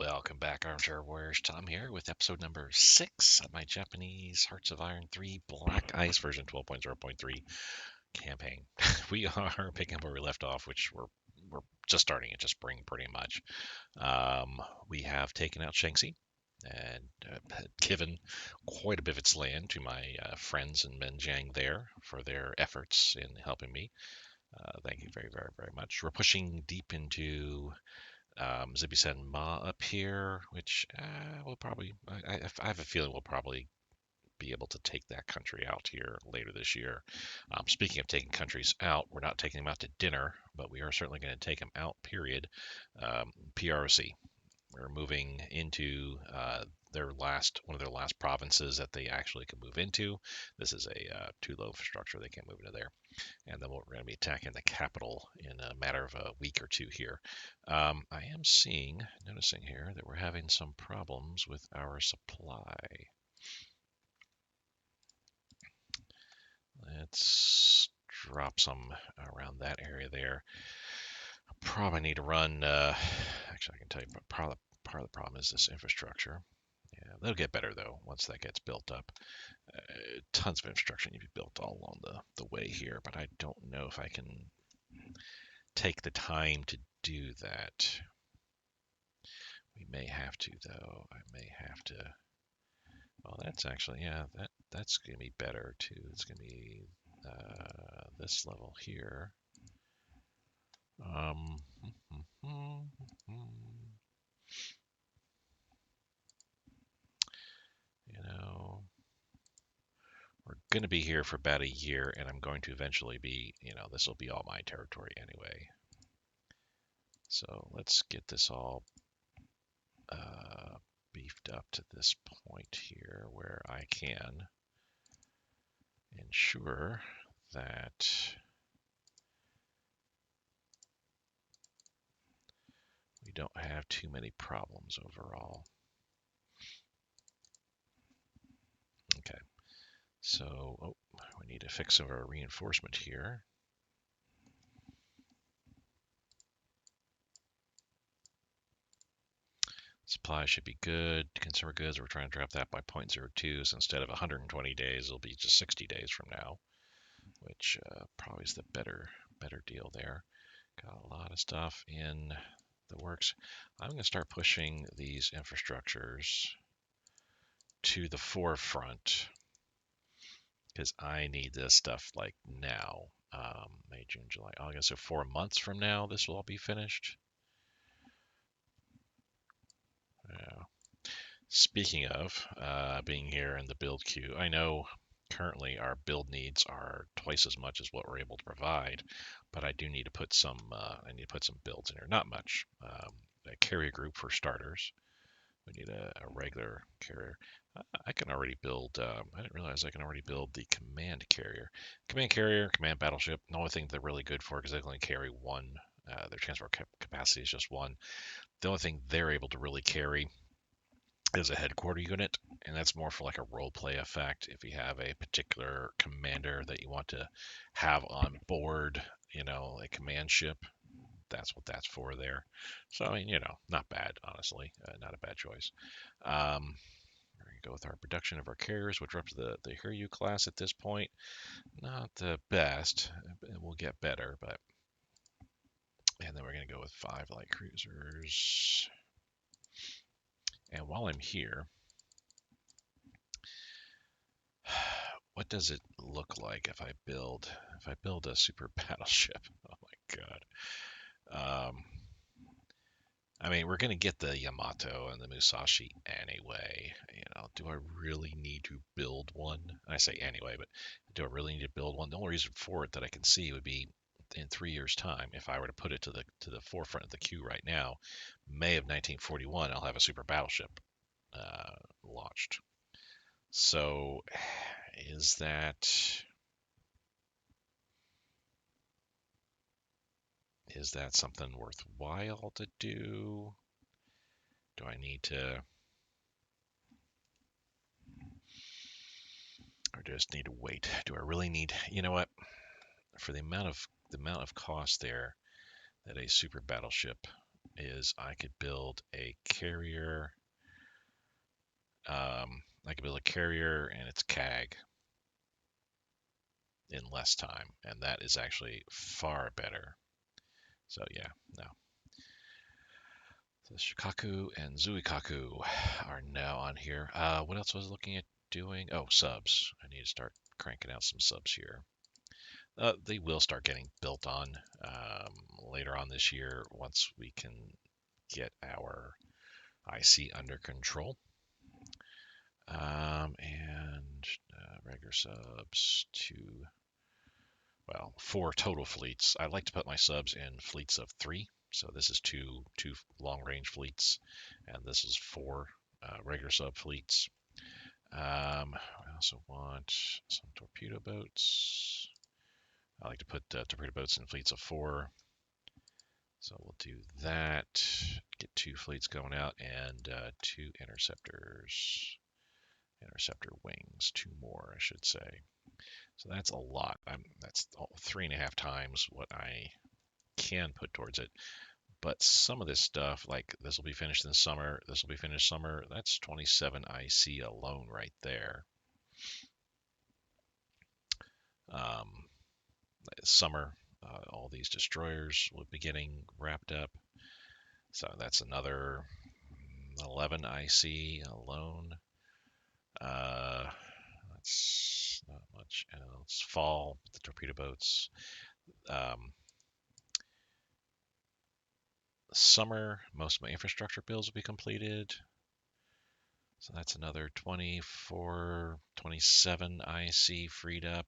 Welcome back, Armchair Warriors. Tom here with episode number 6 of my Japanese Hearts of Iron 3 Black Ice version 12.0.3 campaign. We are picking up where we left off, which we're just starting into spring pretty much. We have taken out Shanxi and given quite a bit of its land to my friends in Menjiang there for their efforts in helping me. Thank you very, very, very much. We're pushing deep into Zibisen Ma up here, which we'll probably, I have a feeling we'll probably be able to take that country out here later this year. Speaking of taking countries out, we're not taking them out to dinner, but we are certainly going to take them out, period. PROC. We're moving into one of their last provinces that they actually can move into. This is a too low infrastructure; they can't move into there. And then we're going to be attacking the capital in a matter of a week or two here. I am noticing here that we're having some problems with our supply. Let's drop some around that area there. I probably need to run. Actually, I can tell you, part of the problem is this infrastructure. Yeah, they'll get better though once that gets built up. Tons of infrastructure need to be built all along the way here, but I don't know if I can take the time to do that. We may have to though. I may have to. Well, that's actually, yeah, that's gonna be better too. It's gonna be this level here. Um, you know, we're gonna be here for about a year, and I'm going to eventually be, this will be all my territory anyway. So let's get this all beefed up to this point here where I can ensure that we don't have too many problems overall. Okay, so we need to fix some of our reinforcement here. Supply should be good. Consumer goods, we're trying to drop that by 0.02. So instead of 120 days, it'll be just 60 days from now, which probably is the better deal there. Got a lot of stuff in the works. I'm going to start pushing these infrastructures to the forefront because I need this stuff like now. May, June, July, August. So 4 months from now, this will all be finished. Yeah. Speaking of being here in the build queue, I know currently our build needs are twice as much as what we're able to provide, but I do need to put some. I need to put some builds in here. Not much. A carrier group for starters. We need a regular carrier. I can already build. I didn't realize I can already build the command carrier. Command carrier, command battleship. The only thing they're really good for because they can only carry one. Their transport capacity is just one. The only thing they're able to really carry is a headquarter unit, and that's more for like a role play effect. If you have a particular commander that you want to have on board, a command ship, that's what that's for there. So I mean, not bad, honestly, not a bad choice. We're gonna go with our production of our carriers, which are up to the Hiryu class at this point. Not the best. It will get better, but and then we're gonna go with 5 light cruisers. And while I'm here, what does it look like if I build a super battleship? Oh my god. I mean, we're gonna get the Yamato and the Musashi anyway. Do I really need to build one? And I say anyway, but do I really need to build one? The only reason for it that I can see would be in 3 years' time, if I were to put it to the forefront of the queue right now, May of 1941, I'll have a super battleship launched. So, is that something worthwhile to do? Do I need to, or just need to wait? Do I really need? You know what? For the amount of cost there that a super battleship is I could build a carrier. I could build a carrier and its CAG in less time, and that is actually far better. So yeah, no. So Shikaku and Zuikaku are now on here. What else was I looking at doing? Oh, subs. I need to start cranking out some subs here. They will start getting built on later on this year once we can get our IC under control. And regular subs to, well, 4 total fleets. I like to put my subs in fleets of 3. So this is two long range fleets, and this is 4 regular sub fleets. I also want some torpedo boats. I like to put torpedo boats in fleets of 4. So we'll do that. Get 2 fleets going out and 2 interceptors. Interceptor wings, 2 more, I should say. So that's a lot. That's 3.5 times what I can put towards it. But some of this stuff, like this will be finished in summer, this will be finished summer, that's 27 IC alone right there. Summer, all these destroyers will be getting wrapped up. So that's another 11 IC alone. That's not much else. Fall, the torpedo boats. Summer, most of my infrastructure builds will be completed. So that's another 24, 27 IC freed up.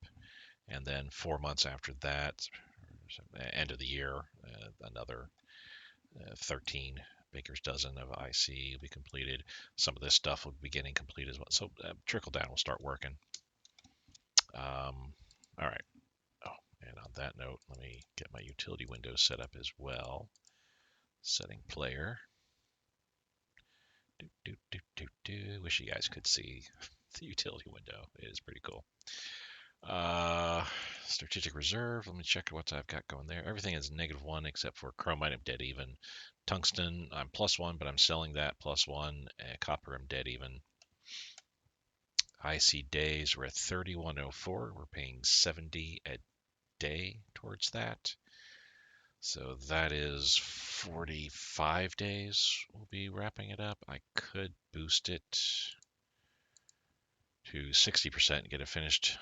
And then 4 months after that, end of the year, another 13 baker's dozen of IC will be completed. Some of this stuff will be getting complete as well. So trickle down will start working. All right. Oh, and on that note, let me get my utility window set up as well. Setting player. Wish you guys could see the utility window. It is pretty cool. Strategic reserve. Let me check what I've got going there. Everything is -1 except for chromite. I'm dead even. Tungsten, I'm +1, but I'm selling that +1. Copper, I'm dead even. IC days, we're at 3104. We're paying 70 a day towards that. So that is 45 days. We'll be wrapping it up. I could boost it to 60% and get it finished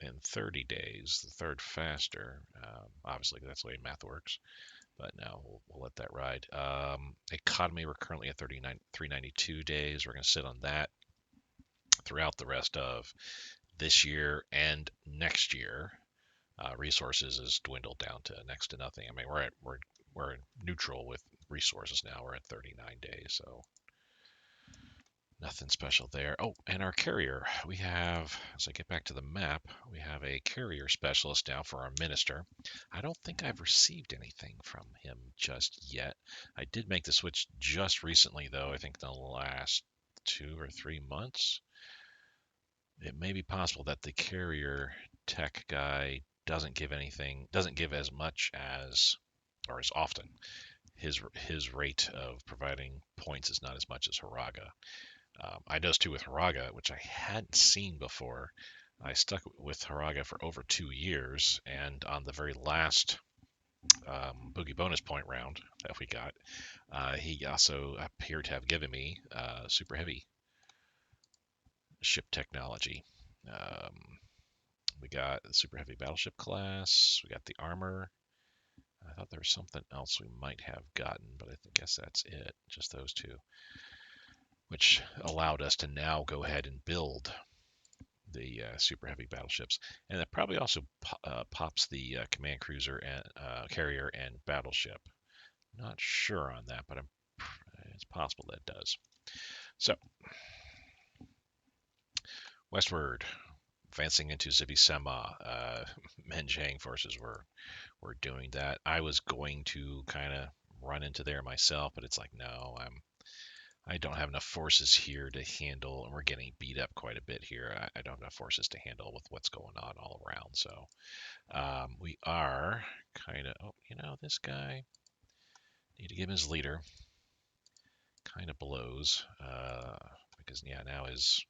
in 30 days, the third faster. Obviously, that's the way math works, but now we'll let that ride. Economy, we're currently at 392 days. We're going to sit on that throughout the rest of this year and next year. Resources is dwindled down to next to nothing. I mean, we're neutral with resources now. We're at 39 days, so nothing special there. Oh, and our carrier. We have, as I get back to the map, we have a carrier specialist now for our minister. I don't think I've received anything from him just yet. I did make the switch just recently, though. I think the last 2 or 3 months. It may be possible that the carrier tech guy doesn't give as much as, or as often. His rate of providing points is not as much as Haraga. I does too with Haraga, which I hadn't seen before. I stuck with Haraga for over 2 years, and on the very last boogie bonus point round that we got, he also appeared to have given me super heavy ship technology. We got the super heavy battleship class. We got the armor. I thought there was something else we might have gotten, but I guess that's it. Just those 2, which allowed us to now go ahead and build the super heavy battleships, and that probably also pops the command cruiser and carrier and battleship. Not sure on that, but it's possible that it does. So westward, advancing into Zibi-Sema. Menjang forces were doing that. I was going to kind of run into there myself, but it's like, no, I don't have enough forces here to handle, and we're getting beat up quite a bit here. I don't have enough forces to handle with what's going on all around. So we are kind of, oh, this guy, need to give him his leader. Kind of blows because, yeah, now his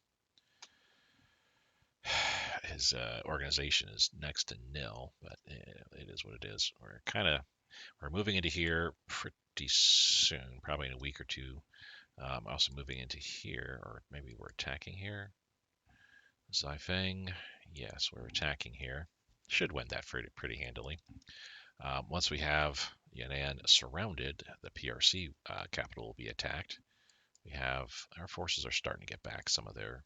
organization is next to nil, but it is what it is. We're moving into here pretty soon, probably in a week or two. Also moving into here, or maybe we're attacking here. Xifeng, yes, we're attacking here. Should win that pretty handily. Once we have Yan'an surrounded, the PRC capital will be attacked. Our forces are starting to get back some of their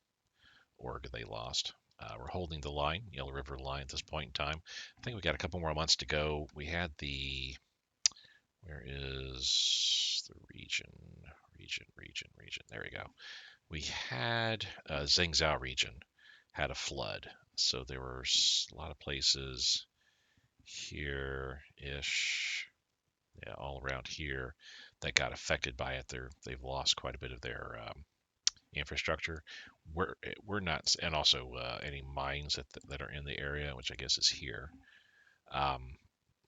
org they lost. We're holding the line, Yellow River line at this point in time. I think we got a couple more months to go. We had where is the region? Region. There we go. We had Zhengzhou region had a flood. So there were a lot of places here-ish, yeah, all around here that got affected by it. They've lost quite a bit of their infrastructure. We're not, and also any mines that are in the area, which I guess is here.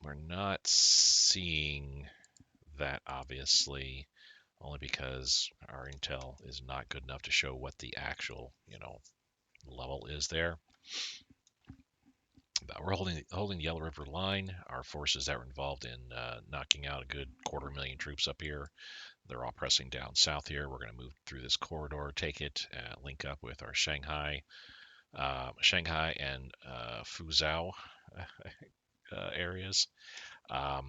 We're not seeing that, obviously, only because our intel is not good enough to show what the actual level is there. But we're holding the Yellow River line. Our forces that were involved in knocking out a good 250,000 troops up here, they're all pressing down south here. We're going to move through this corridor, take it, link up with our Shanghai and Fuzhou areas. I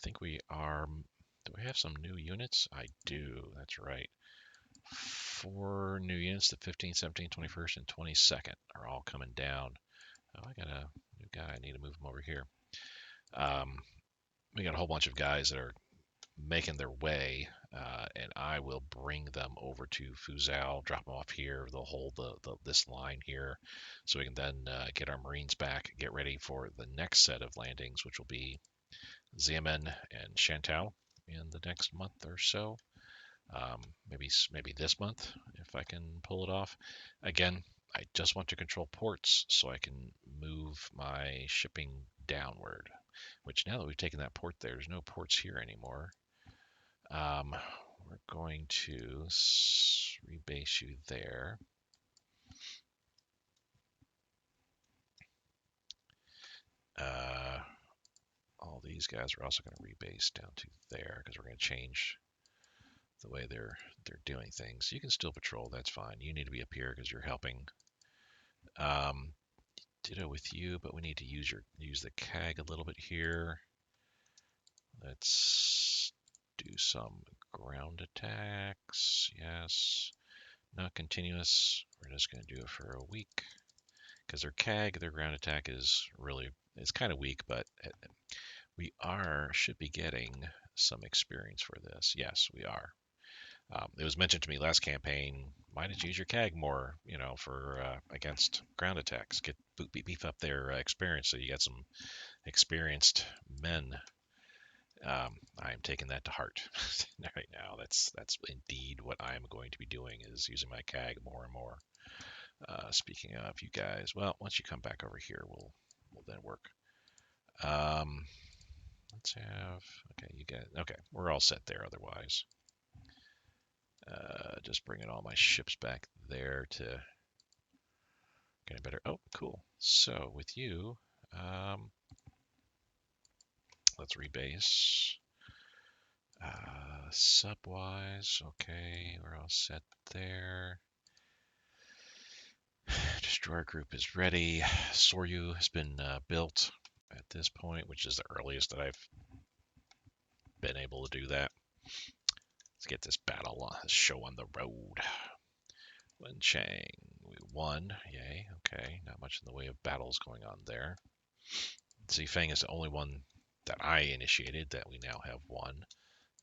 think we are. Do we have some new units? I do. That's right. 4 new units, the 15th, 17th, 21st, and 22nd are all coming down. Oh, I got a new guy. I need to move him over here. We got a whole bunch of guys that are making their way, and I will bring them over to Fuzhou, drop them off here. They'll hold this line here, so we can then get our Marines back, get ready for the next set of landings, which will be Xiamen and Shantou in the next month or so. Maybe this month if I can pull it off. Again, I just want to control ports so I can move my shipping downward. Which now that we've taken that port there's no ports here anymore. We're going to rebase you there. All these guys are also going to rebase down to there because we're going to change the way they're doing things. You can still patrol, that's fine. You need to be up here because you're helping. Ditto with you, but we need to use the CAG a little bit here. Let's do some ground attacks. Yes, not continuous. We're just going to do it for a week because their CAG, their ground attack is kind of weak, but we should be getting some experience for this. Yes, we are. It was mentioned to me last campaign, why did you use your CAG more, for against ground attacks? Beef up their experience so you got some experienced men. I'm taking that to heart right now. That's indeed what I'm going to be doing, is using my CAG more and more. Speaking of you guys, well, once you come back over here, we'll then work. Let's have, okay, you guys, okay, we're all set there otherwise. Just bringing all my ships back there to get a better, oh, cool. So with you, let's rebase. Subwise, okay, we're all set there. Destroyer group is ready. Soryu has been built at this point, which is the earliest that I've been able to do that. Let's get this show on the road. Wenchang, we won. Yay. Okay, not much in the way of battles going on there. Xifeng is the only one that I initiated that we now have won.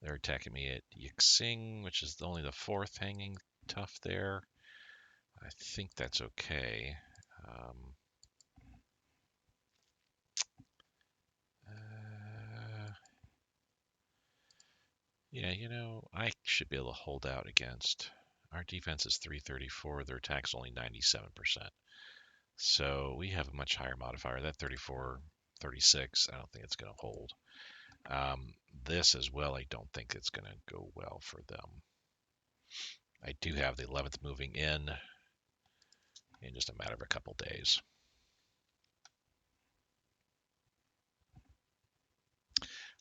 They're attacking me at Yixing, which is only the 4th hanging tough there. I think that's okay. Yeah, I should be able to hold out against. Our defense is 334. Their attack's only 97%. So we have a much higher modifier. That 34, 36, I don't think it's going to hold. This as well, I don't think it's going to go well for them. I do have the 11th moving in just a matter of a couple days.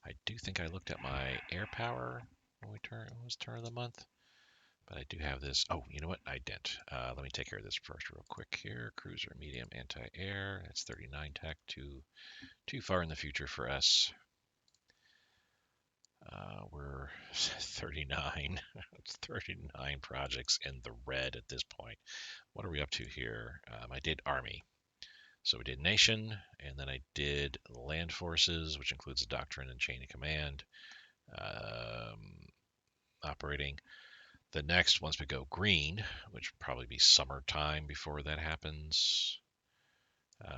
I do think I looked at my air power when it was turn of the month. But I do have this. Oh, you know what? I didn't. Let me take care of this first real quick here. Cruiser, medium, anti-air. That's 39 tech. Too far in the future for us. We're 39. It's 39 projects in the red at this point. What are we up to here? I did Army. So we did Nation, and then I did Land Forces, which includes the Doctrine and Chain of Command. Operating. The next, once we go green, which will probably be summertime before that happens.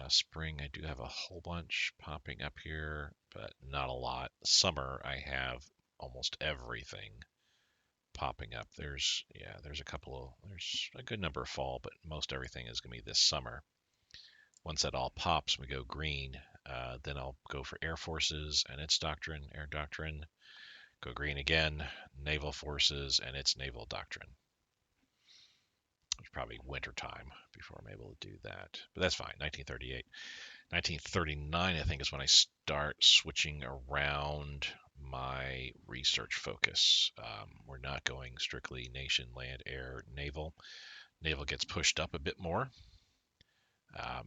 Spring, I do have a whole bunch popping up here, but not a lot. Summer, I have almost everything popping up. There's a good number of fall, but most everything is going to be this summer. Once that all pops, we go green. Then I'll go for Air Forces and its doctrine, Air Doctrine. Go green again, Naval Forces and its Naval Doctrine. It's probably winter time before I'm able to do that, but that's fine. 1938. 1939, I think, is when I start switching around my research focus. We're not going strictly nation, land, air, naval. Naval gets pushed up a bit more,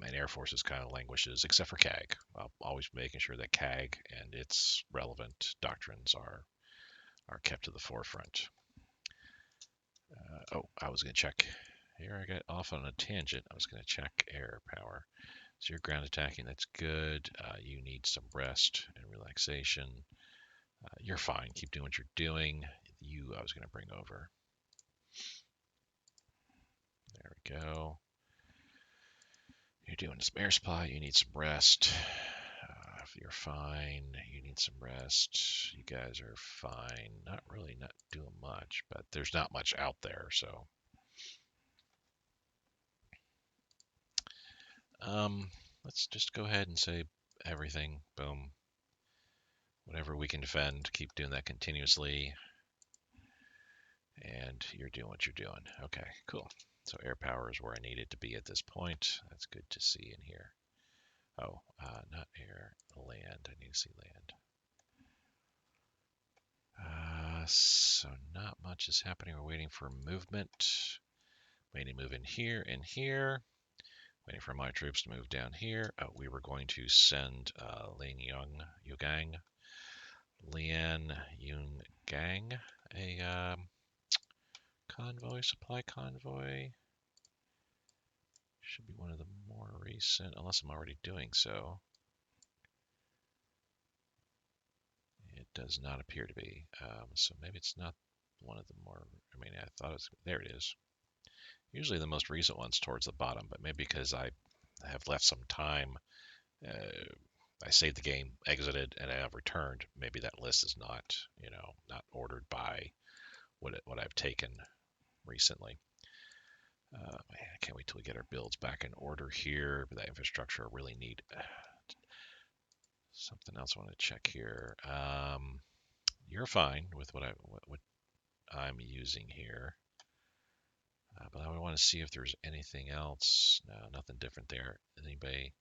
and Air Forces kind of languishes, except for CAG. I'm always making sure that CAG and its relevant doctrines are kept to the forefront. I was going to check. Here I got off on a tangent. I was going to check air power. So you're ground attacking. That's good. You need some rest and relaxation. You're fine. Keep doing what you're doing. I was going to bring over. There we go. You're doing some air supply. You need some rest. You're fine. You need some rest. You guys are fine. Not doing much, but there's not much out there. So, let's just go ahead and say everything. Boom. Whatever we can defend, keep doing that continuously. And you're doing what you're doing. Okay, cool. So air power is where I need it to be at this point. That's good to see in here. Oh, not air, land. I need to see land. So not much is happening. We're waiting for movement. Waiting to move in here and here. Waiting for my troops to move down here. We were going to send Lian Yungang, a supply convoy. Should be one of the more recent, unless I'm already doing so. It does not appear to be. So maybe it's not one of the more, I thought it was, there it is. Usually the most recent one's towards the bottom, but maybe because I have left some time, I saved the game, exited, and I have returned. Maybe that list is not, not ordered by what I've taken recently. Man, I can't wait till we get our builds back in order here. But that infrastructure I really need. Something else I want to check here. You're fine with what I'm using here. But I want to see if there's anything else. No, nothing different there. Anybody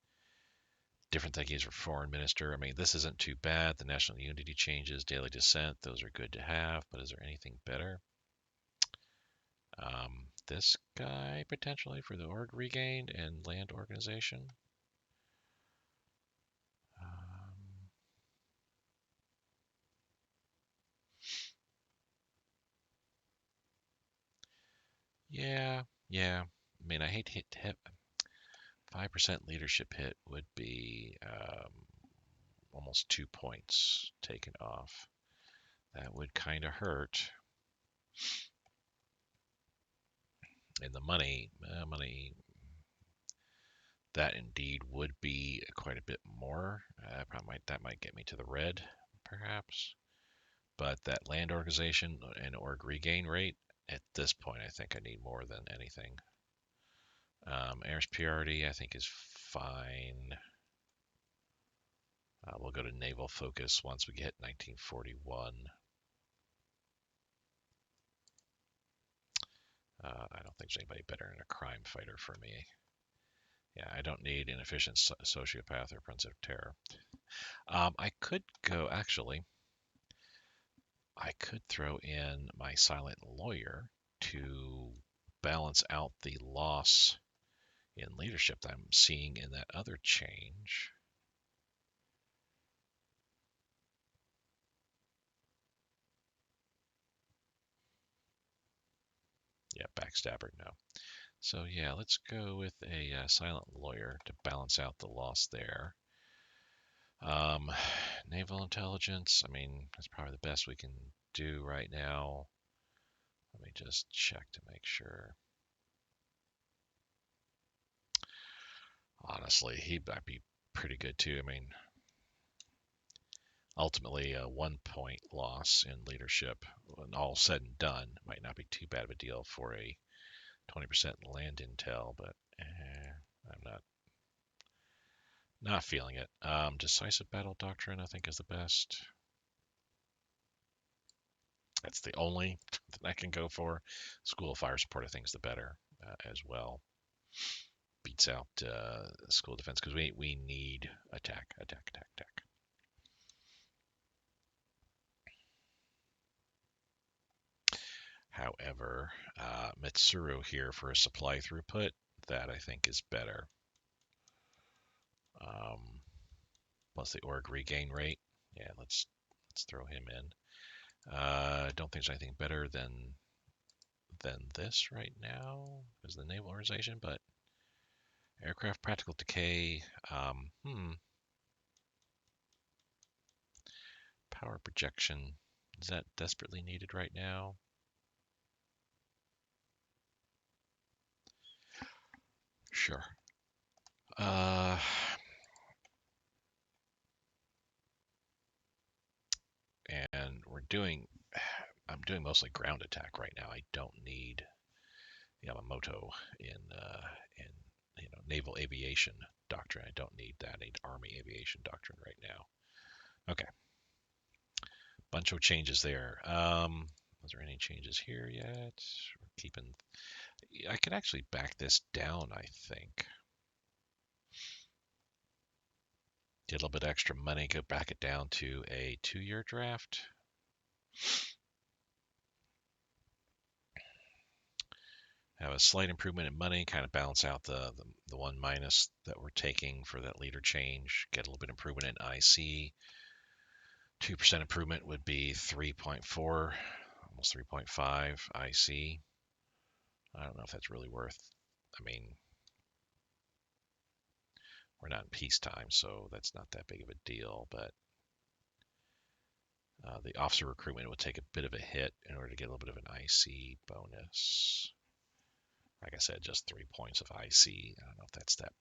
different thank yous for foreign minister? This isn't too bad. The national unity changes, daily dissent, those are good to have. But is there anything better? This guy potentially for the org regained and land organization. Yeah. I hate to hit 5% leadership hit would be almost 2 points taken off. That would kind of hurt. And the money, that indeed would be quite a bit more. That might get me to the red, perhaps. But that land organization and org regain rate, at this point, I think I need more than anything. Air's priority, I think, is fine. We'll go to naval focus once we get 1941. I don't think there's anybody better than a crime fighter for me. Yeah, I don't need an efficient sociopath or prince of terror. I could go, actually, I could throw in my silent lawyer to balance out the loss in leadership that I'm seeing in that other change. Yeah, backstabber, no. So yeah, let's go with a silent lawyer to balance out the loss there. Naval intelligence, I mean, that's probably the best we can do right now. Let me just check to make sure. Honestly, he might be pretty good too. I mean, ultimately, a 1 point loss in leadership, when all said and done, might not be too bad of a deal for a 20% land intel, but I'm not feeling it. Decisive battle doctrine, I think, is the best. That's the only that I can go for. School of Fire Support, I think, is the better as well. Beats out school defense because we need attack. However, Mitsuru here for a supply throughput, that I think is better. Plus the org regain rate. Yeah, let's throw him in. Don't think there's anything better than this right now as the naval organization, but aircraft practical decay. Power projection. Is that desperately needed right now? Sure. And I'm doing mostly ground attack right now. I don't need Yamamoto in naval aviation doctrine. I don't need that. I need army aviation doctrine right now. Okay. Bunch of changes there. Was there any changes here yet? We're keeping. I can actually back this down, I think. Get a little bit extra money, go back it down to a 2-year draft. Have a slight improvement in money, kind of balance out the 1 minus that we're taking for that leader change. Get a little bit improvement in IC. 2% improvement would be 3.4, almost 3.5 IC. I don't know if that's really worth. I mean, we're not in peacetime, so that's not that big of a deal. But the officer recruitment will take a bit of a hit in order to get a little bit of an IC bonus. Like I said, just 3 points of IC. I don't know if that's that.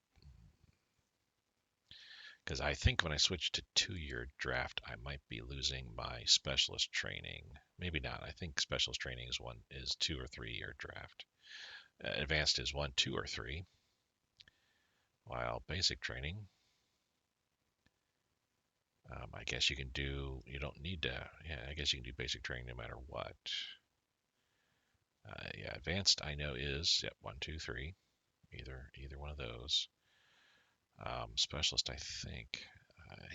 Because I think when I switch to 2-year draft, I might be losing my specialist training. Maybe not. I think specialist training is 2 or 3-year draft. Advanced is 1, 2, or 3. While basic training, I guess you can do. You don't need to. Yeah, I guess you can do basic training no matter what. Yeah, advanced I know is 1, 2, 3. Either one of those. Specialist, I think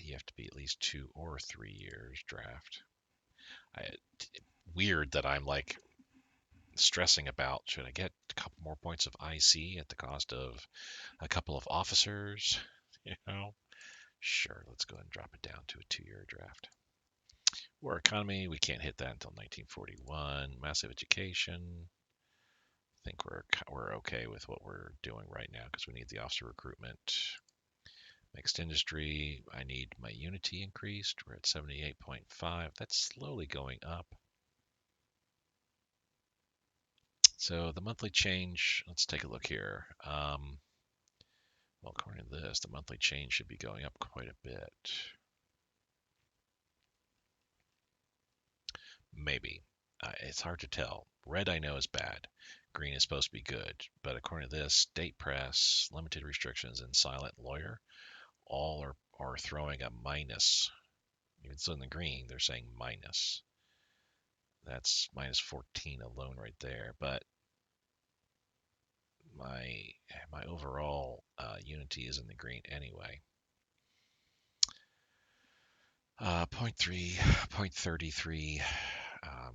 you have to be at least 2 or 3 years draft. Weird that I'm like stressing about should I get a couple more points of IC at the cost of a couple of officers? Sure, let's go ahead and drop it down to a 2-year draft. War economy, we can't hit that until 1941. Massive education, I think we're okay with what we're doing right now because we need the officer recruitment. Mixed industry, I need my unity increased. We're at 78.5. That's slowly going up. So the monthly change, let's take a look here. Well, according to this, the monthly change should be going up quite a bit. maybe. It's hard to tell. Red I know is bad. Green is supposed to be good. But according to this, state press, limited restrictions, and silent lawyer all are throwing a minus. Even so in the green, they're saying minus. That's minus 14 alone right there. But my overall unity is in the green anyway. 0.3, 0.33.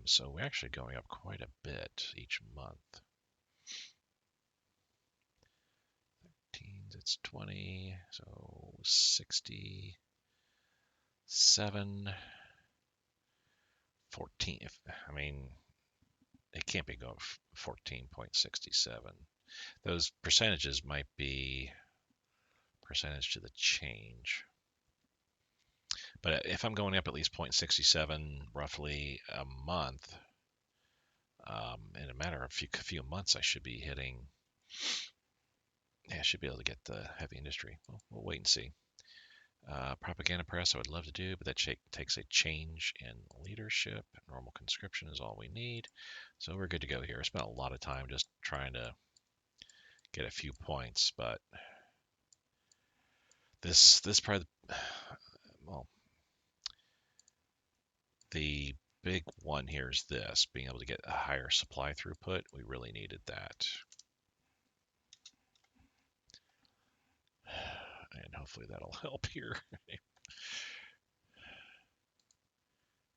So we're actually going up quite a bit each month. Teens, it's 20, so 67, 14. I mean, it can't be going 14.67. Those percentages might be percentage to the change. But if I'm going up at least 0.67 roughly a month, in a matter of a few months, I should be hitting. Yeah, I should be able to get the heavy industry. We'll wait and see. Propaganda press, I would love to do, but that takes a change in leadership. Normal conscription is all we need. So we're good to go here. I spent a lot of time just trying to get a few points, but this probably, well, the big one here is this, being able to get a higher supply throughput. We really needed that. And hopefully that'll help here.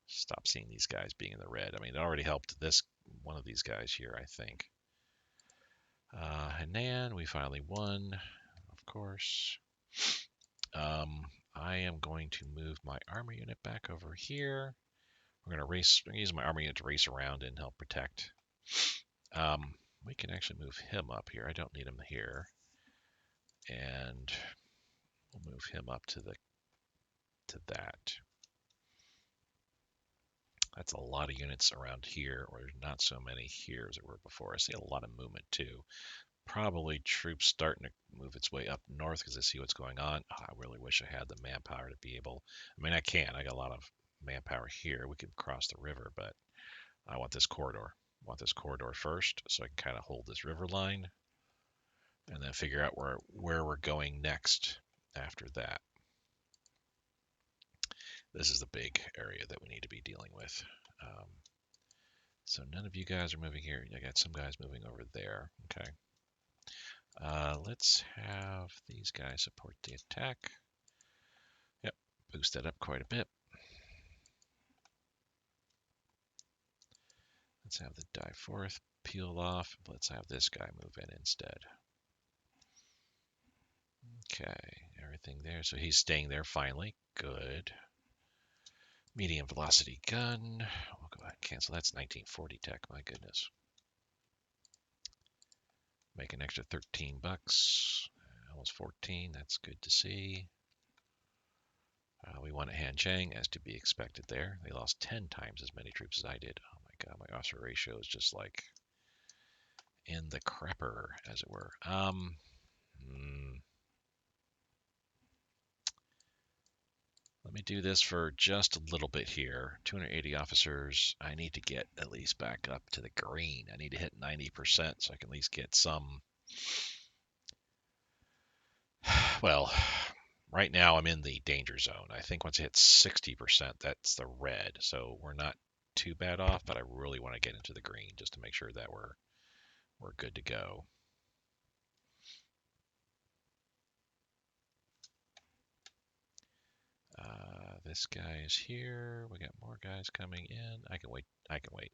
Stop seeing these guys being in the red. I mean, it already helped this one of these guys here, I think. Henan, we finally won, of course. I am going to move my armor unit back over here. We're going to race. I'm going to use my armor unit to race around and help protect. We can actually move him up here. I don't need him here, and we'll move him up to that. That's a lot of units around here, or there's not so many here as there were before. I see a lot of movement too. Probably troops starting to move its way up north because they see what's going on. Oh, I really wish I had the manpower to be able. I mean, I can. I got a lot of manpower here. We can cross the river, but I want this corridor. I want this corridor first, so I can kind of hold this river line, and then figure out where we're going next after that. This is the big area that we need to be dealing with. So none of you guys are moving here. I got some guys moving over there. Okay. Let's have these guys support the attack. Yep, boost that up quite a bit. Let's have the die forth peel off. Let's have this guy move in instead. Okay, everything there. So he's staying there finally. Good. Medium velocity gun. We'll go ahead and cancel. That's 1940 tech. My goodness. Make an extra 13 bucks. Almost 14. That's good to see. We won at Hanchang, as to be expected there. They lost 10 times as many troops as I did. Oh my god, my officer ratio is just like in the crapper, as it were. Let me do this for just a little bit here. 280 officers. I need to get at least back up to the green. I need to hit 90% so I can at least get some. Well, right now I'm in the danger zone. I think once I hit 60%, that's the red. So we're not too bad off, but I really want to get into the green just to make sure that we're good to go. This guy is here. We got more guys coming in. I can wait. I can wait.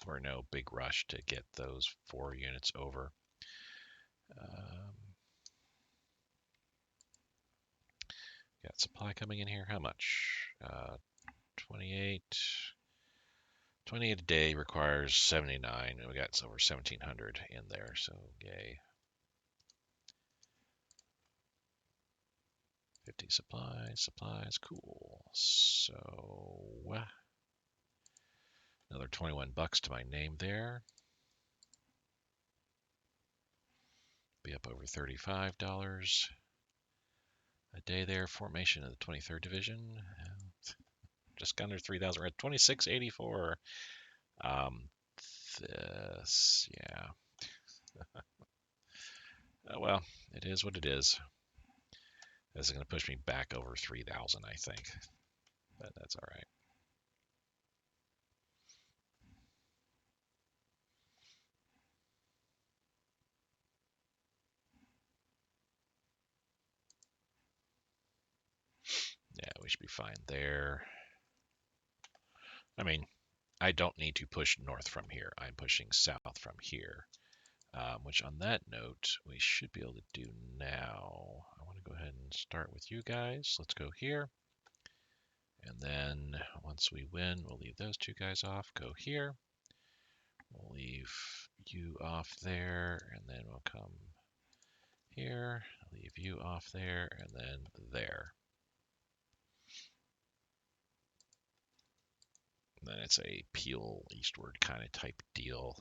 We're in no big rush to get those 4 units over. Got supply coming in here. How much? 28. 28 a day requires 79, and we got over 1,700 in there, so yay. 50 supplies, cool. So another 21 bucks to my name there. Be up over $35 a day there. Formation of the 23rd Division. just under 3,000. We're at 2684. This, yeah. Oh, well, it is what it is. This is going to push me back over 3,000, I think. But that's all right. Yeah, we should be fine there. I mean, I don't need to push north from here. I'm pushing south from here. Which on that note, we should be able to do now. I want to go ahead and start with you guys. Let's go here. And then once we win, we'll leave those two guys off. Go here. We'll leave you off there. And then we'll come here. Leave you off there. And then there. And then it's a peel eastward kind of type deal.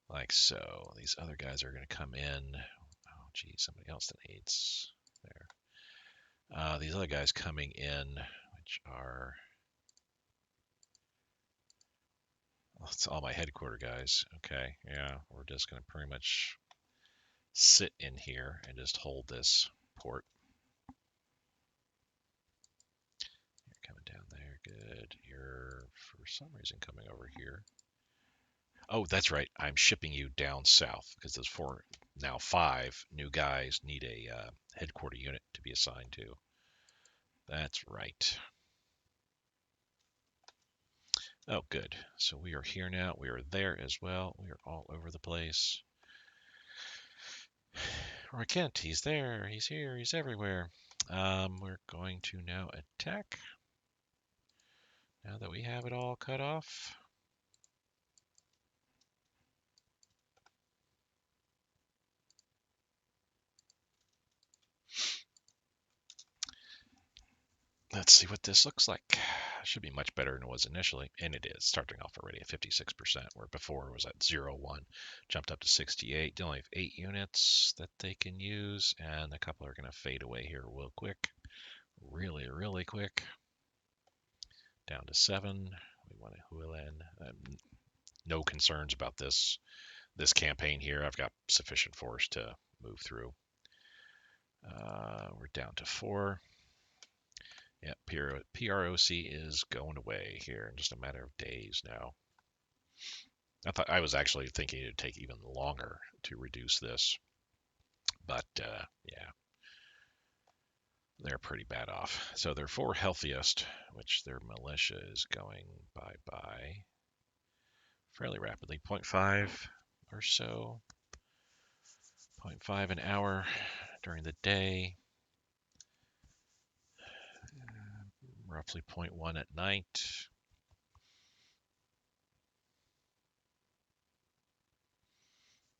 Like so. These other guys are going to come in. Oh, geez, somebody else that needs there. These other guys coming in, which are, well, it's all my headquarter guys. Okay, yeah, we're just going to pretty much sit in here and just hold this port. You're coming down there, good. You're, for some reason, coming over here. Oh, that's right. I'm shipping you down south because those now 5 new guys need a headquarter unit to be assigned to. That's right. Oh, good. So we are here now. We are there as well. We are all over the place. Roy Kent, he's there. He's here. He's everywhere. We're going to now attack. Now that we have it all cut off. Let's see what this looks like. It should be much better than it was initially, and it is, starting off already at 56%, where before it was at 0.1, jumped up to 68. They only have 8 units that they can use, and a couple are going to fade away here real quick. Really, really quick. Down to 7. We want to wheel in. No concerns about this campaign here. I've got sufficient force to move through. We're down to 4. Yeah, PROC is going away here in just a matter of days now. I was actually thinking it'd take even longer to reduce this, but yeah, they're pretty bad off. So their 4 healthiest, which their militia is going bye-bye fairly rapidly, 0.5 or so, 0.5 an hour during the day, roughly 0.1 at night.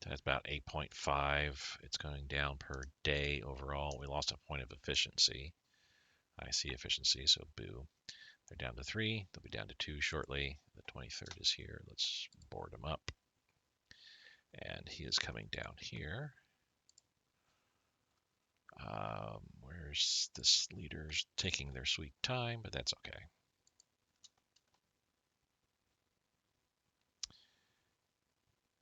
That's about 8.5. It's going down per day overall. We lost a point of efficiency. I see efficiency, so boo. They're down to 3. They'll be down to 2 shortly. The 23rd is here. Let's board him up. And he is coming down here. Where's this leader's taking their sweet time, but that's okay.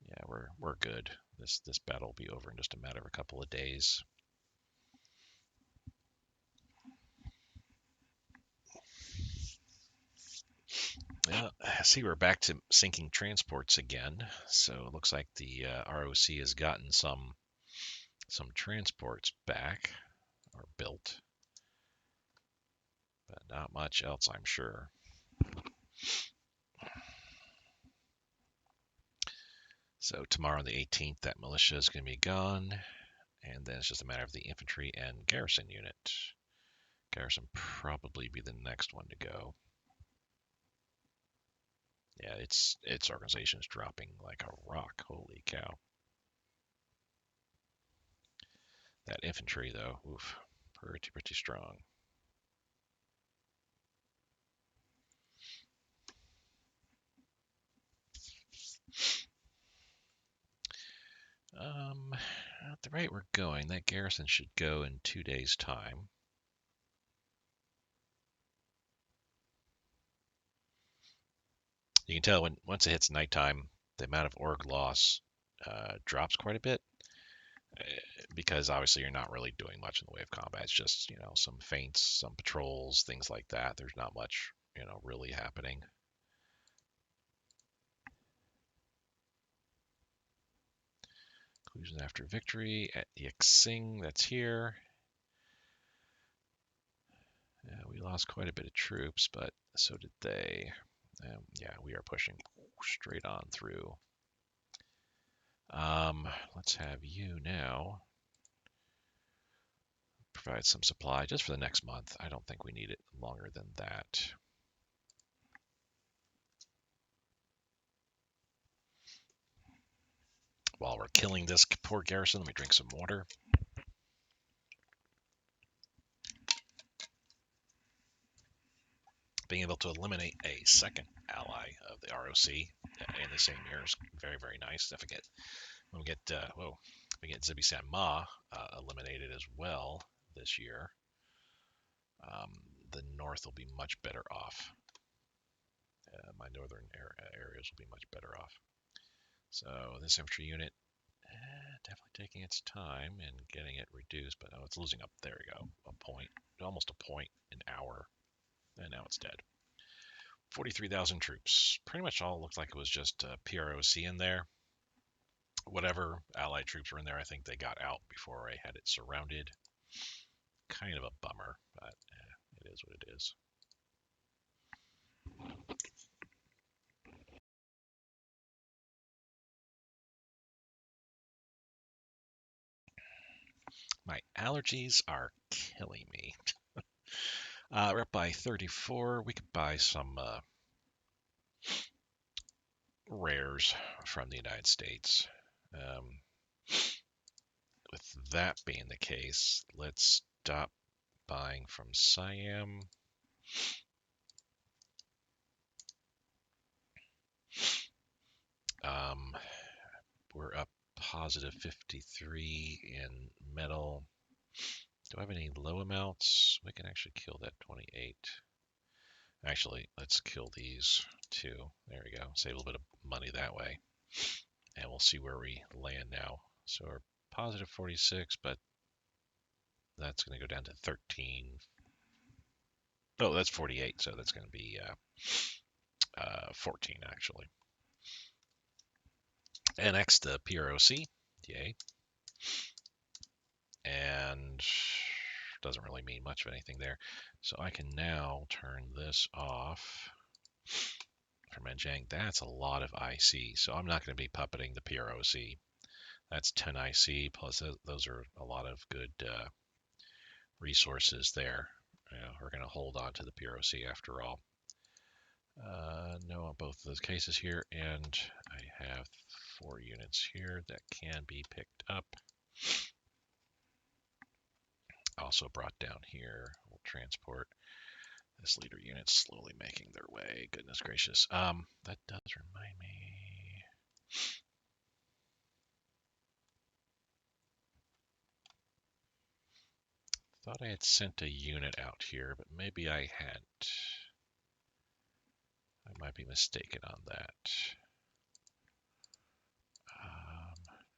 Yeah, we're good. This battle will be over in just a matter of a couple of days. See, we're back to sinking transports again. So it looks like the ROC has gotten some transports back or built, but not much else, I'm sure. So tomorrow on the 18th, that militia is going to be gone, and then it's just a matter of the infantry and garrison unit. Garrison probably be the next one to go. Yeah, its organization is dropping like a rock. Holy cow. That infantry, though, oof, pretty strong. At the rate we're going, that garrison should go in 2 days' time. You can tell once it hits nighttime, the amount of org loss drops quite a bit because obviously you're not really doing much in the way of combat. It's just some feints, some patrols, things like that. There's not much really happening. Conclusion after victory at Yixing, that's here. We lost quite a bit of troops, but so did they. Yeah, we are pushing straight on through. Let's have you now provide some supply just for the next month. I don't think we need it longer than that. While we're killing this poor garrison, let me drink some water. Being able to eliminate a second ally of the ROC in the same year is very, very nice. If we get Zibi San Ma eliminated as well this year, the north will be much better off. My northern areas will be much better off. So this infantry unit definitely taking its time and getting it reduced, but it's losing up. There we go, a point, almost a point an hour, and now it's dead. 43,000 troops. Pretty much all looked like it was just PROC in there. Whatever allied troops were in there, I think they got out before I had it surrounded. Kind of a bummer, but it is what it is. My allergies are killing me. We're up by 34. We could buy some rares from the United States. With that being the case, let's stop buying from Siam. We're up positive 53 in metal. Do I have any low amounts? We can actually kill that 28. Actually, let's kill these two. There we go. Save a little bit of money that way. And we'll see where we land now. So we're positive 46, but that's going to go down to 13. Oh, that's 48, so that's going to be 14 actually. Annex the PROC, yay. And doesn't really mean much of anything there. So I can now turn this off for Menjang. That's a lot of IC, so I'm not going to be puppeting the PROC. That's 10 IC, plus those are a lot of good resources there. We're going to hold on to the PROC after all. No on both of those cases here, and I have 4 units here that can be picked up. Also brought down here. We'll transport this leader unit slowly making their way. Goodness gracious. That does remind me. Thought I had sent a unit out here, but maybe I hadn't. I might be mistaken on that.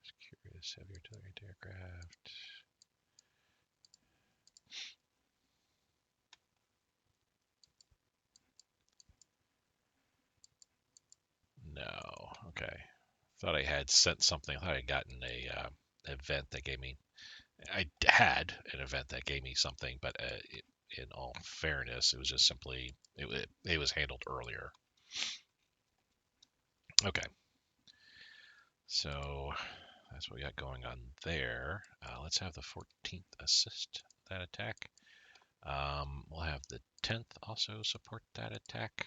Just curious. Heavy artillery aircraft. No. Okay. Thought I had sent something. I thought I had gotten a event that gave me. I had an event that gave me something, but in all fairness, it was just simply it was handled earlier. Okay. So that's what we got going on there. Let's have the 14th assist that attack. We'll have the 10th also support that attack.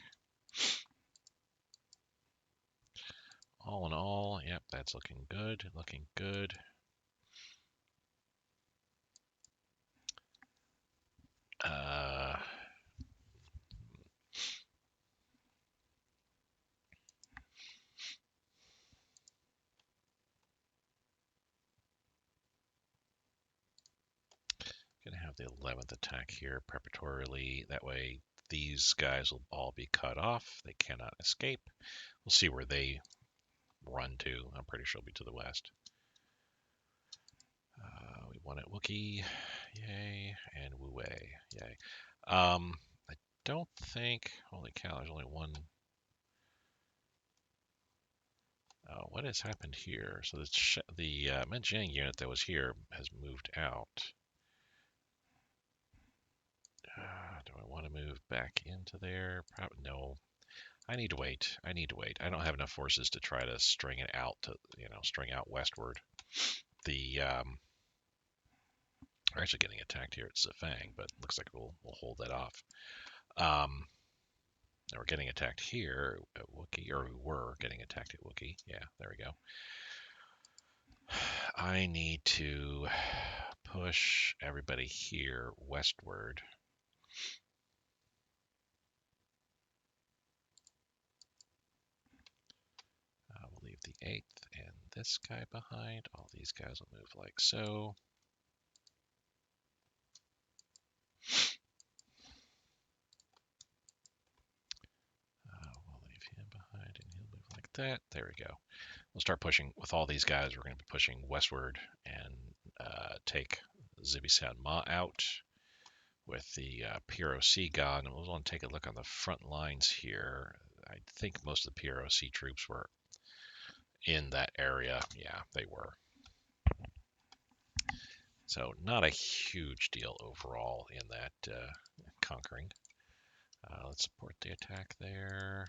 All in all, yep, that's looking good. Looking good. the 11th attack here preparatorily. That way these guys will all be cut off. They cannot escape. We'll see where they run to. I'm pretty sure it'll be to the west. We won at Wookiee. Yay. And Wu-Wei. Yay. I don't think... Holy cow, there's only one... what has happened here? So the Menjiang unit that was here has moved out. Do I want to move back into there? Probably no. I need to wait. I need to wait. I don't have enough forces to try to string it out to, string out westward. We're actually getting attacked here at Zafang, but looks like we'll hold that off. Now we're getting attacked here at Wookiee, or we were getting attacked at Wookiee. Yeah, there we go. I need to push everybody here westward. We'll leave the 8th and this guy behind. All these guys will move like so. We'll leave him behind and he'll move like that. There we go. We'll start pushing with all these guys. We're going to be pushing westward and take Zibisan Ma out with the PROC gun. And we'll want to take a look on the front lines here. I think most of the PROC troops were in that area. Yeah, they were. So not a huge deal overall in that conquering. Let's support the attack there.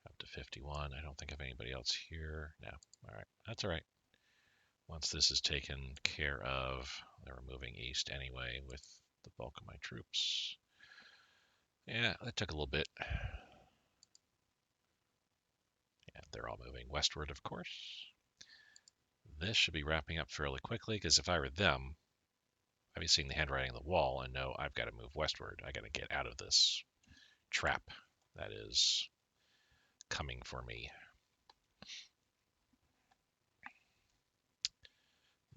Up to 51. I don't think I have anybody else here. No. All right. That's all right. Once this is taken care of, they were moving east anyway with the bulk of my troops. Yeah, that took a little bit. Yeah, they're all moving westward, of course. This should be wrapping up fairly quickly, because if I were them, I'd be seeing the handwriting on the wall and know I've got to move westward. I got to get out of this trap that is coming for me.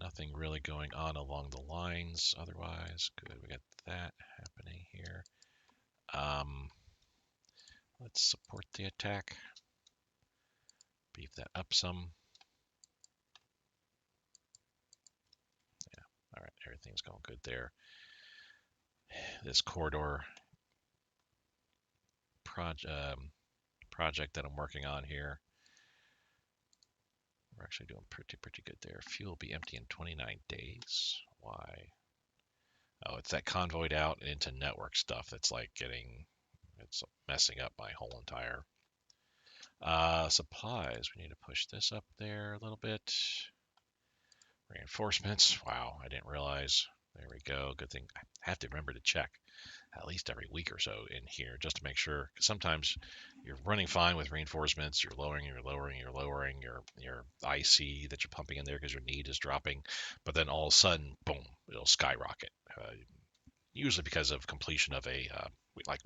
Nothing really going on along the lines otherwise. Good, we got that happening here. Let's support the attack. Beef that up some. Yeah, all right, everything's going good there. This corridor project that I'm working on here, we're actually doing pretty good there. Fuel will be empty in 29 days. Why? Oh, it's that convoyed out into network stuff that's like it's messing up my whole entire supplies. We need to push this up there a little bit. Reinforcements. Wow, I didn't realize. There we go. Good thing. I have to remember to check at least every week or so in here just to make sure. Because sometimes you're running fine with reinforcements. You're lowering your IC that you're pumping in there because your need is dropping. But then all of a sudden, boom, it'll skyrocket. Usually because of completion of we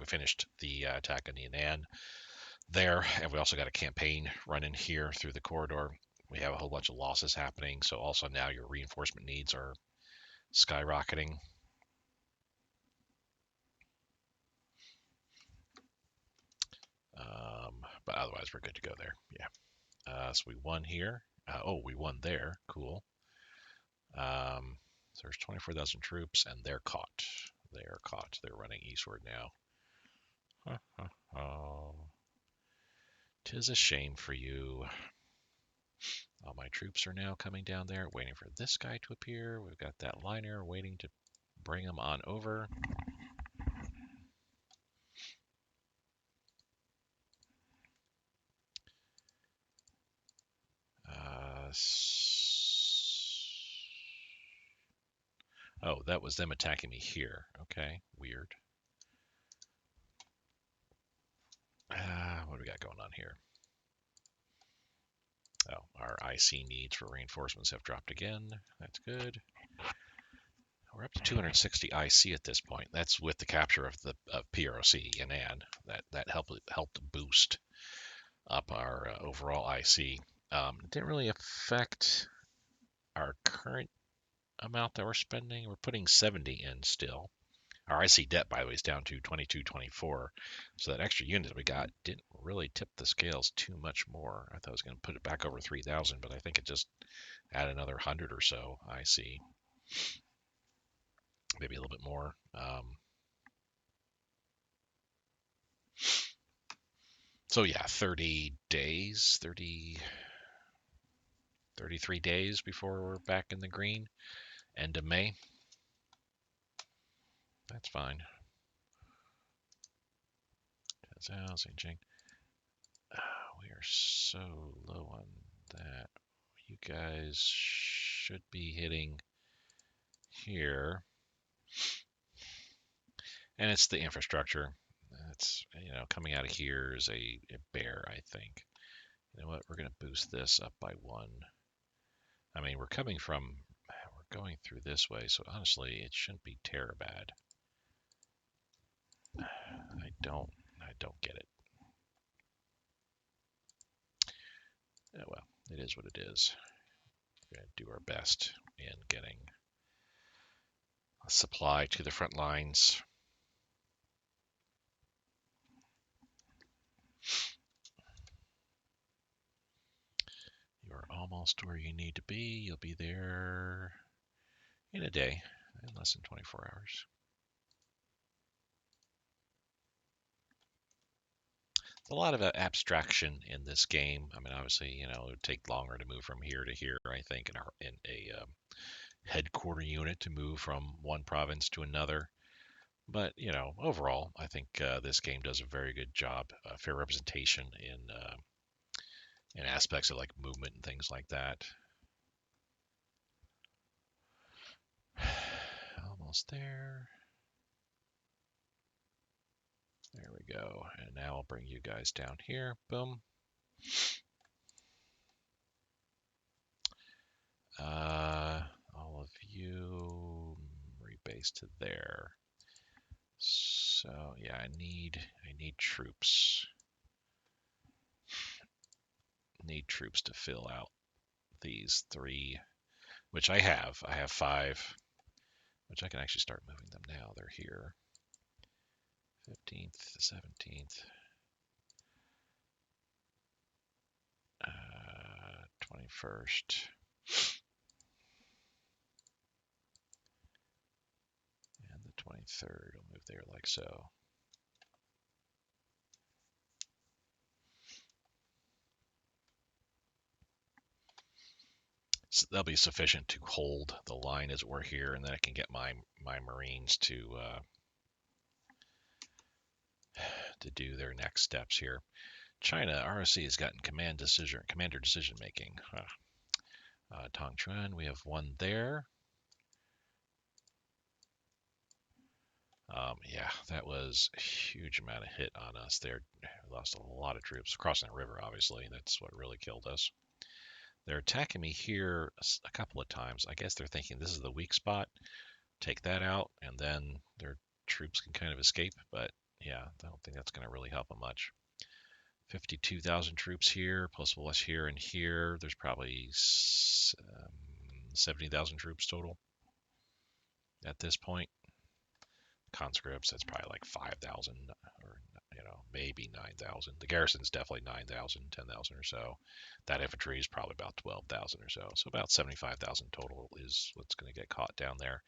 finished the attack on the Anan there, and we also got a campaign running here through the corridor. We have a whole bunch of losses happening, so also now your reinforcement needs are skyrocketing. But otherwise, we're good to go there. Yeah. So we won here. We won there. Cool. So there's 24,000 troops, and they're caught. They are caught. They're running eastward now. Oh. 'Tis a shame for you. All my troops are now coming down there, waiting for this guy to appear. We've got that liner waiting to bring him on over. Oh, that was them attacking me here. Okay, weird. What do we got going on here? Oh, our IC needs for reinforcements have dropped again. That's good. We're up to 260 IC at this point. That's with the capture of the PROC in Ann. That helped boost up our overall IC. It didn't really affect our current amount that we're spending. We're putting 70 in still. Our IC debt, by the way, is down to 22.24. So that extra unit we got didn't really tip the scales too much more. I thought I was going to put it back over 3,000, but I think it just added another 100 or so. I see. Maybe a little bit more. So yeah, 30 days, 33 days before we're back in the green. End of May. That's fine. We are so low on that. You guys should be hitting here. And it's the infrastructure. That's, coming out of here is a bear, I think. You know what? We're going to boost this up by 1. I mean, we're going through this way, so honestly, it shouldn't be terror bad. I don't get it. Yeah, well, it is what it is. We're going to do our best in getting a supply to the front lines. You're almost where you need to be. You'll be there in a day, in less than 24 hours. A lot of abstraction in this game. I mean, obviously, it would take longer to move from here to here, I think, in a headquarter unit to move from one province to another. But, overall, I think this game does a very good job, fair representation in aspects of like movement and things like that. Almost there. There we go. And now I'll bring you guys down here. Boom. All of you rebase to there. So yeah, I need troops. Need troops to fill out these 3, which I have. I have 5, which I can actually start moving them now. They're here. 15th, 17th, 21st. And the 23rd will move there like so. So that'll be sufficient to hold the line as we're here, and then I can get my Marines to do their next steps here. China, ROC has gotten commander decision making. Tongchuan, we have 1 there. Yeah, that was a huge amount of hit on us there. We lost a lot of troops crossing the river, obviously. That's what really killed us. They're attacking me here a couple of times. I guess they're thinking this is the weak spot. Take that out, and then their troops can kind of escape. But yeah, I don't think that's going to really help them much. 52,000 troops here, plus less here and here. There's probably 70,000 troops total at this point. Conscripts, that's probably like 5,000 or maybe 9,000. The garrison's definitely 9,000, 10,000 or so. That infantry is probably about 12,000 or so. So about 75,000 total is what's going to get caught down there.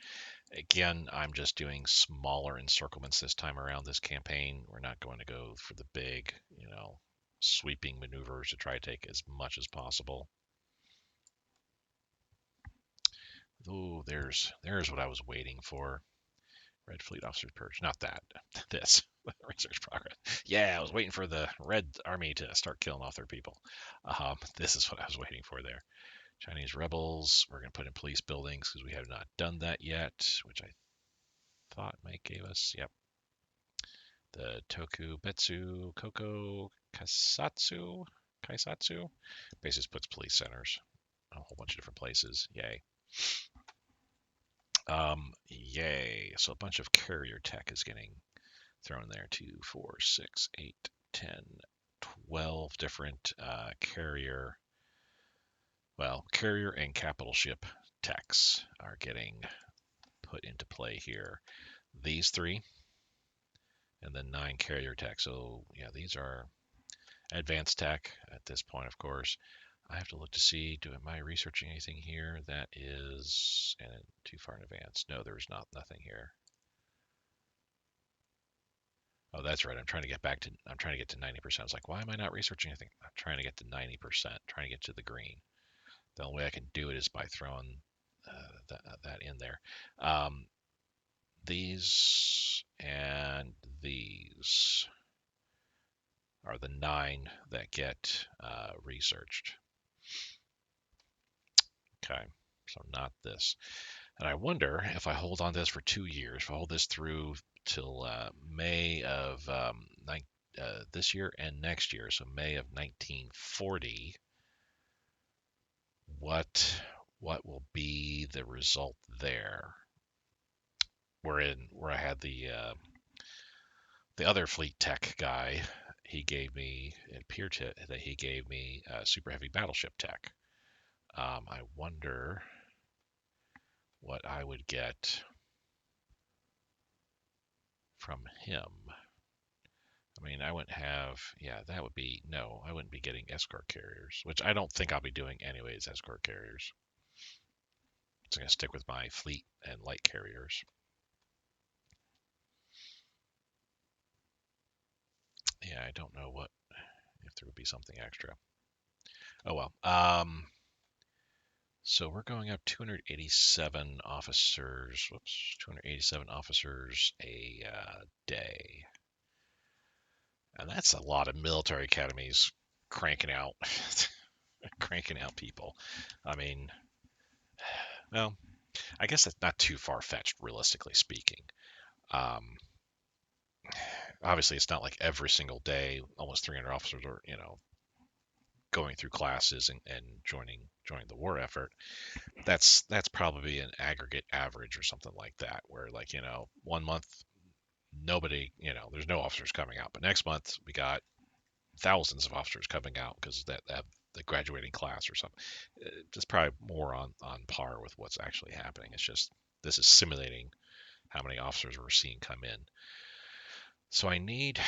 Again, I'm just doing smaller encirclements this time around this campaign. We're not going to go for the big, sweeping maneuvers to try to take as much as possible. Oh, there's what I was waiting for. Red Fleet Officer's Purge. Not that. This. Research progress. Yeah, I was waiting for the Red Army to start killing off their people. This is what I was waiting for there. Chinese rebels. We're going to put in police buildings because we have not done that yet, which I thought might give us. Yep. The Toku Betsu Koko Kaisatsu basis puts police centers a whole bunch of different places. Yay. Yay. So a bunch of carrier tech is getting thrown there. 2, 4, 6, 8, 10, 12 different carrier and capital ship techs are getting put into play here. These 3, and then 9 carrier tech. So yeah, these are advanced tech at this point, of course. I have to look to see, am I researching anything here that is too far in advance? No, there's nothing here. Oh, that's right. I'm trying to get to 90%. I was like, why am I not researching anything? I'm trying to get to 90%, trying to get to the green. The only way I can do it is by throwing that in there. These and these are the 9 that get researched. Okay, so not this. And I wonder if I hold on to this for 2 years, if I hold this through till May of this year and next year, so May of 1940, what will be the result there? Where I had the other fleet tech guy, he gave me, it appeared that he gave me super heavy battleship tech. I wonder what I would get from him. I mean, I wouldn't have, that would be, no, I wouldn't be getting escort carriers, which I don't think I'll be doing anyways, escort carriers. So I'm going to stick with my fleet and light carriers. Yeah, I don't know if there would be something extra. Oh well. So we're going up 287 officers. Whoops, 287 officers a day, and that's a lot of military academies cranking out, cranking out people. I mean, well, I guess that's not too far fetched, realistically speaking. Um, Obviously, it's not like every single day, almost 300 officers are, going through classes and joining the war effort. That's probably an aggregate average or something like that, where, like, 1 month nobody, there's no officers coming out, but next month we got thousands of officers coming out because that the graduating class or something. It's probably more on par with what's actually happening. It's just this is simulating how many officers we're seeing come in. So I need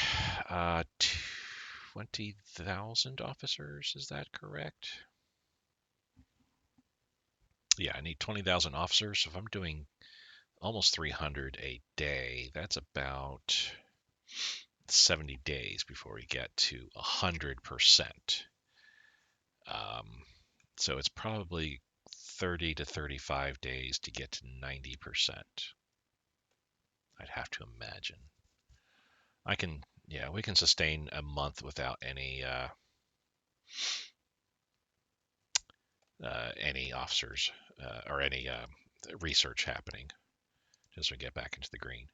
20,000 officers. Is that correct? Yeah, I need 20,000 officers. So if I'm doing almost 300 a day, that's about 70 days before we get to 100%. So it's probably 30 to 35 days to get to 90%. I'd have to imagine. We can sustain a month without any officers or any research happening. Just so we get back into the green.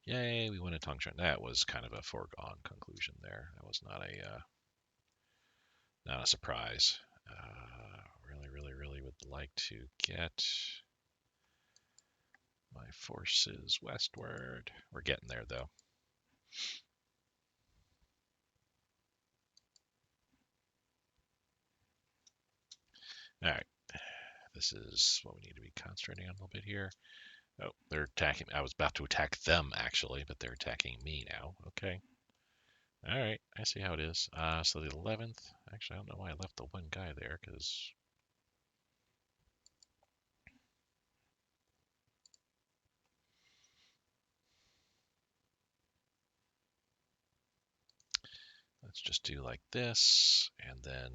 Yay, we win a tongue trend. That was kind of a foregone conclusion there. That was not a surprise. Really would like to get my forces westward. We're getting there, though. All right. This is what we need to be concentrating on a little bit here. Oh, they're attacking. I was about to attack them, actually, but they're attacking me now. Okay. All right. I see how it is. So the 11th. Actually, I don't know why I left the one guy there, because let's just do like this, and then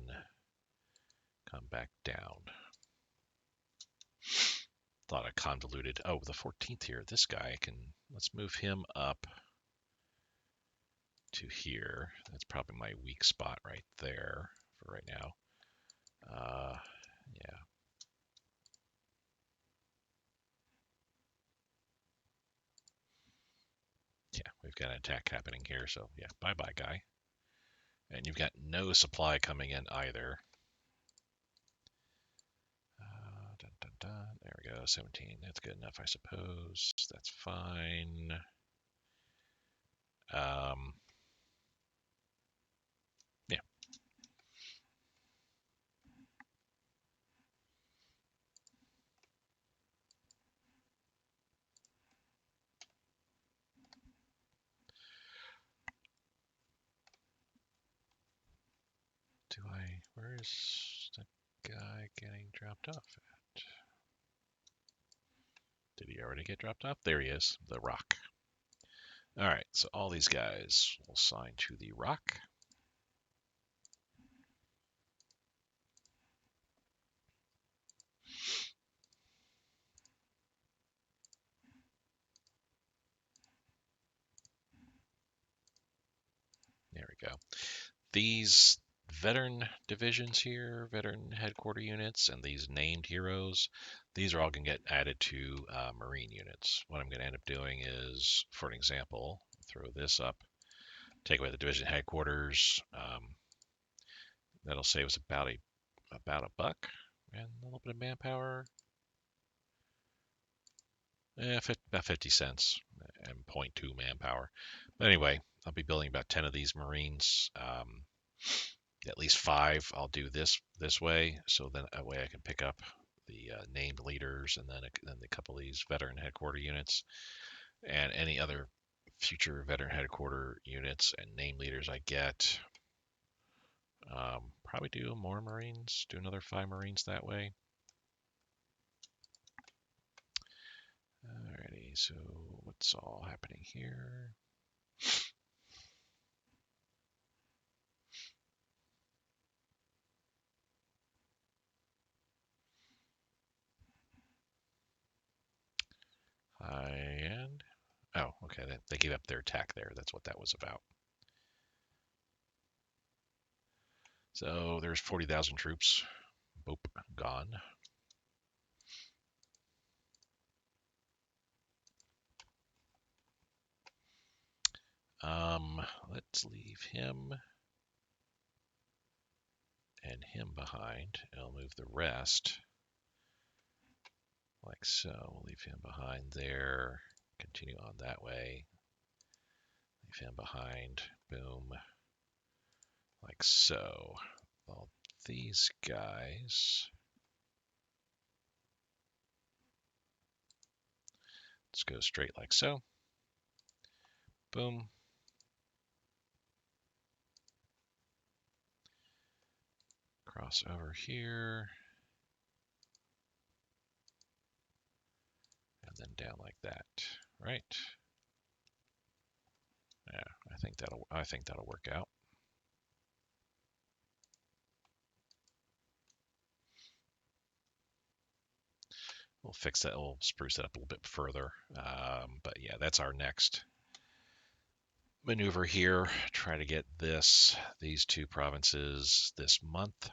come back down. Thought I convoluted. Oh, the 14th here. This guy let's move him up to here. That's probably my weak spot right there for right now. Yeah. Yeah, we've got an attack happening here, so yeah, bye-bye, guy. And you've got no supply coming in either. Dun, dun, dun. There we go, 17. That's good enough, I suppose. That's fine. Yeah. Where's the guy getting dropped off at? Did he already get dropped off? There he is, the rock. All right, so all these guys will assign to the rock. There we go. These veteran divisions here, veteran headquarter units, and these named heroes, these are all going to get added to Marine units. What I'm going to end up doing is, for an example, throw this up, take away the division headquarters. That'll save us about a buck and a little bit of manpower. About 50 cents and 0.2 manpower. But anyway, I'll be building about 10 of these Marines. At least 5 I'll do this way, so then that way I can pick up the named leaders and then a couple of these veteran headquarter units and any other future veteran headquarter units and name leaders I get. Probably do more Marines, do another 5 Marines that way. Alrighty, so what's all happening here? High end. Oh, okay. They gave up their attack there. That's what that was about. So there's 40,000 troops. Boop, gone. Let's leave him and him behind. I'll move the rest like so. We'll leave him behind there. Continue on that way. Leave him behind. Boom. Like so. Well, these guys. Let's go straight like so. Boom. Cross over here. And then down like that. Right. Yeah, I think that'll work out. We'll fix that. We'll spruce it up a little bit further. But yeah, that's our next maneuver here. Try to get these 2 provinces this month,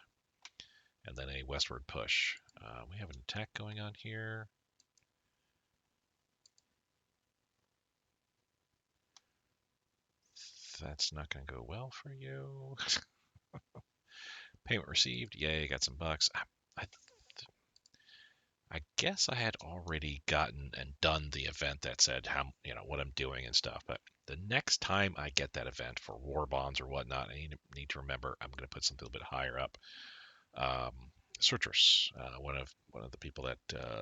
and then a westward push. We have an attack going on here. That's not going to go well for you. Payment received. Yay, got some bucks. I guess I had already gotten and done the event that said what I'm doing and stuff. But the next time I get that event for war bonds or whatnot, I need to remember I'm going to put something a little bit higher up. Citrus, one of the people that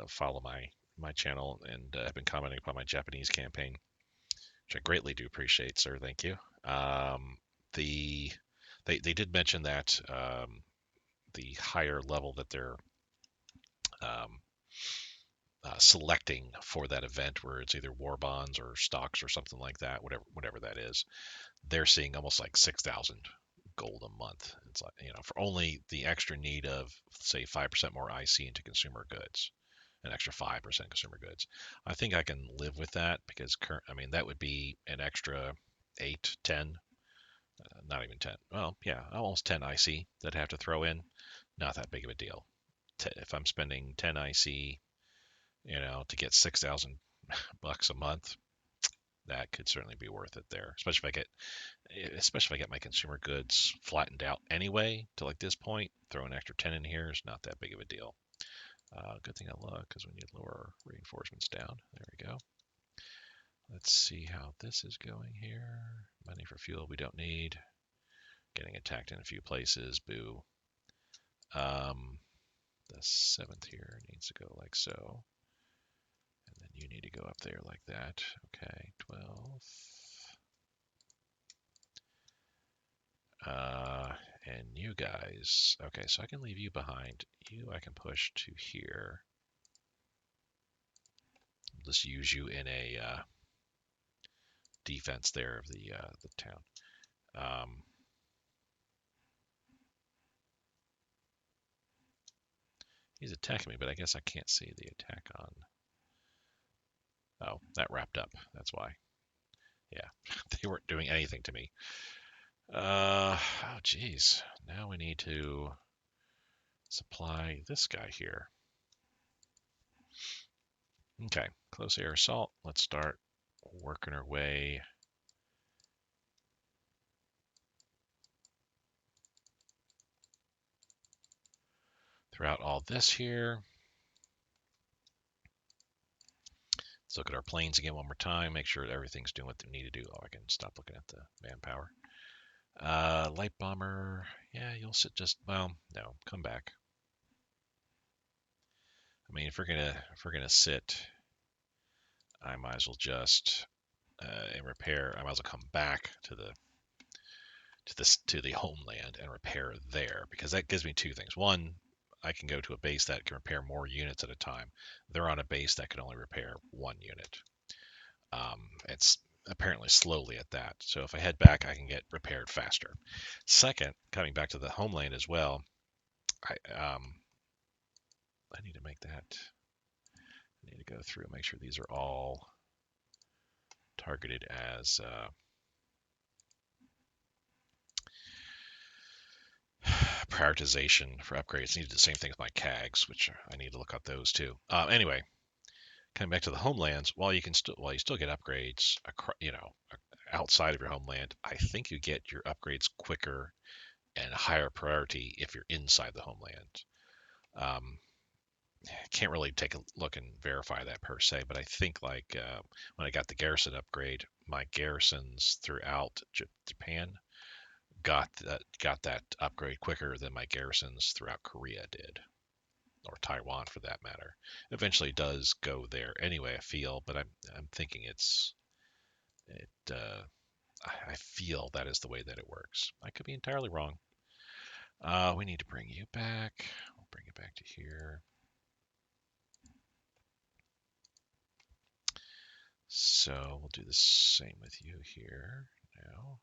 follow my channel and have been commenting upon my Japanese campaign, which I greatly do appreciate, sir. Thank you. They did mention that the higher level that they're selecting for that event, where it's either war bonds or stocks or something like that, whatever that is, they're seeing almost like 6,000 gold a month. It's like, for only the extra need of, say, 5% more IC into consumer goods, an extra 5% consumer goods. I think I can live with that because that would be an extra 8, 10, not even 10. Well, yeah, almost 10 IC that I have to throw in. Not that big of a deal. If I'm spending 10 IC, to get 6,000 bucks a month, that could certainly be worth it there. Especially if I get my consumer goods flattened out anyway to like this point, throw an extra 10 in here is not that big of a deal. Good thing I look because we need lower reinforcements down. There we go. Let's see how this is going here. Money for fuel we don't need. Getting attacked in a few places. Boo. The 7th here needs to go like so. And then you need to go up there like that. Okay, 12. And you guys. Okay, so I can leave you behind. You I can push to here. Just use you in a defense there of the town. He's attacking me, but I guess I can't see the attack on. Oh, that wrapped up. That's why. Yeah, they weren't doing anything to me. Oh, geez. Now we need to supply this guy here. Okay, close air assault. Let's start working our way throughout all this here. Let's look at our planes again one more time. Make sure everything's doing what they need to do. Oh, I can stop looking at the manpower. Light bomber. Yeah, you'll sit just, well, no, come back. I mean, if we're gonna sit, I might as well just and repair. I might as well come back to the homeland and repair there, because that gives me two things. One, I can go to a base that can repair more units at a time. They're on a base that can only repair one unit. It's apparently slowly at that. So if I head back, I can get repaired faster. Second, coming back to the homeland as well, I need to make that. I need to go through and make sure these are all targeted as prioritization for upgrades. I need to do the same thing with my CAGs, which I need to look up those too. Anyway, coming back to the homelands, while you still get upgrades, outside of your homeland, I think you get your upgrades quicker and higher priority if you're inside the homeland. Can't really take a look and verify that per se, but I think like when I got the garrison upgrade, my garrisons throughout Japan got that upgrade quicker than my garrisons throughout Korea did, or Taiwan for that matter. Eventually does go there anyway, I feel, but I'm thinking I feel that is the way that it works. I could be entirely wrong. We need to bring you back. We'll bring it back to here. So we'll do the same with you here now.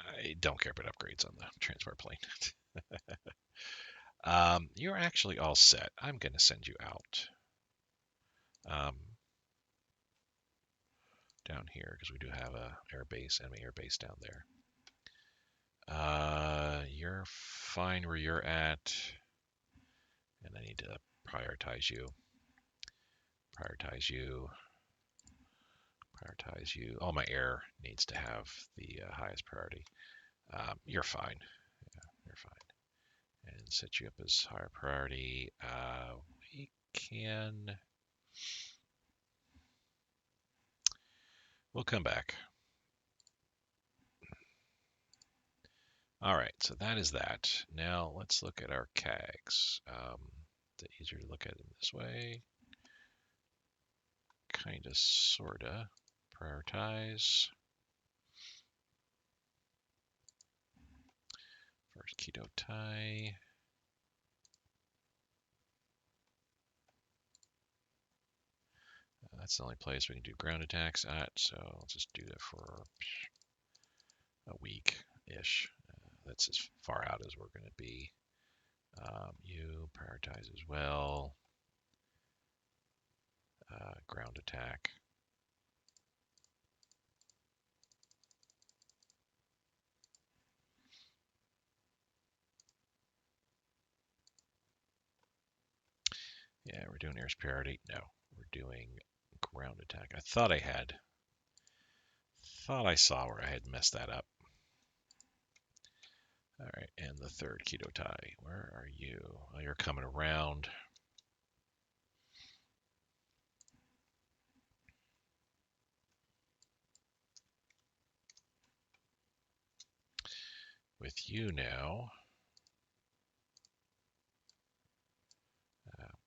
I don't care about upgrades on the transport plane. You're actually all set. I'm going to send you out down here because we do have a enemy air base down there. You're fine where you're at, and I need to prioritize you. Prioritize you. Prioritize you. All my air needs to have the highest priority. You're fine. Yeah, you're fine. And set you up as higher priority. We can. We'll come back. All right, so that is that. Now let's look at our CAGs. It's easier to look at it this way. Kind of, sort of. Prioritize. First keto tie. That's the only place we can do ground attacks at, so I'll just do that for a week-ish. That's as far out as we're going to be. You prioritize as well. Ground attack. Yeah, we're doing air's priority. No, we're doing ground attack. I thought I saw where I had messed that up. All right, and the third keto tie. Where are you? Oh, you're coming around. With you now.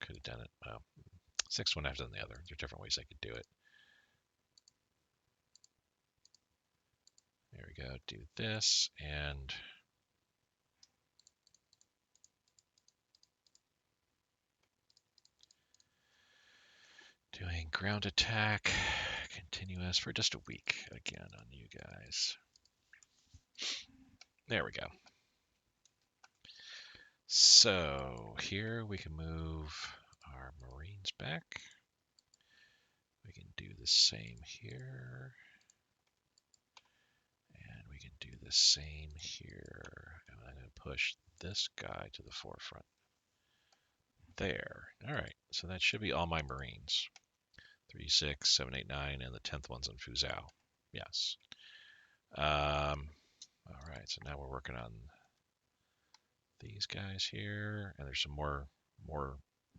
Could have done it. Well, 6 one after the other. There are different ways I could do it. There we go. Do this and doing ground attack continuous for just a week again on you guys. There we go. So here we can move our Marines back. We can do the same here. And we can do the same here. And I'm going to push this guy to the forefront. There. All right. So that should be all my Marines. 3, 6, 7, 8, 9, and the 10th one's in Fuzhou. Yes. All right. So now we're working on these guys here, and there's some more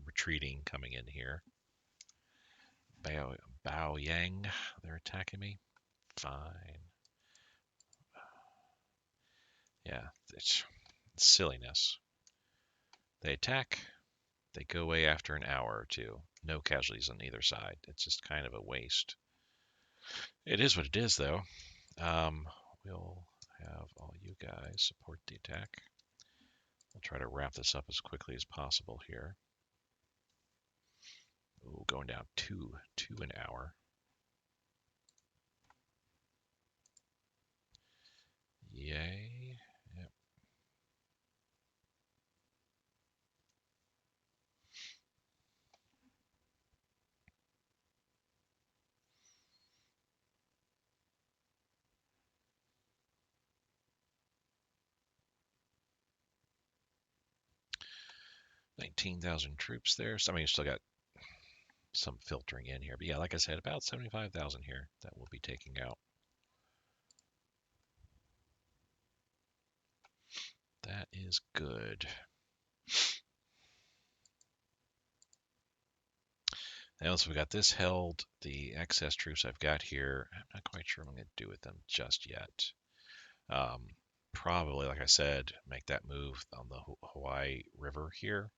retreating coming in here. Bao Yang, they're attacking me. Fine. Yeah, it's silliness. They attack. They go away after an hour or two. No casualties on either side. It's just kind of a waste. It is what it is, though. We'll have all you guys support the attack. We'll try to wrap this up as quickly as possible here. Ooh, going down two an hour. Yay. Yep. $19,000 troops there. So, I mean, you still got some filtering in here. But yeah, like I said, about 75,000 here that we'll be taking out. That is good. Now, once we got this held, the excess troops I've got here, I'm not quite sure what I'm going to do with them just yet. Probably, like I said, make that move on the Hawaii River here.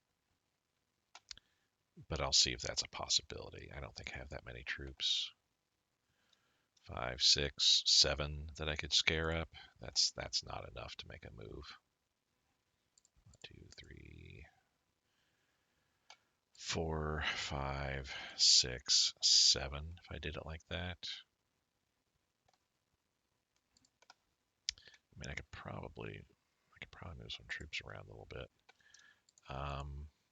But I'll see if that's a possibility. I don't think I have that many troops. 5, 6, 7 that I could scare up. That's not enough to make a move. 1, 2, 3, 4, 5, 6, 7. If I did it like that. I mean, I could probably move some troops around a little bit.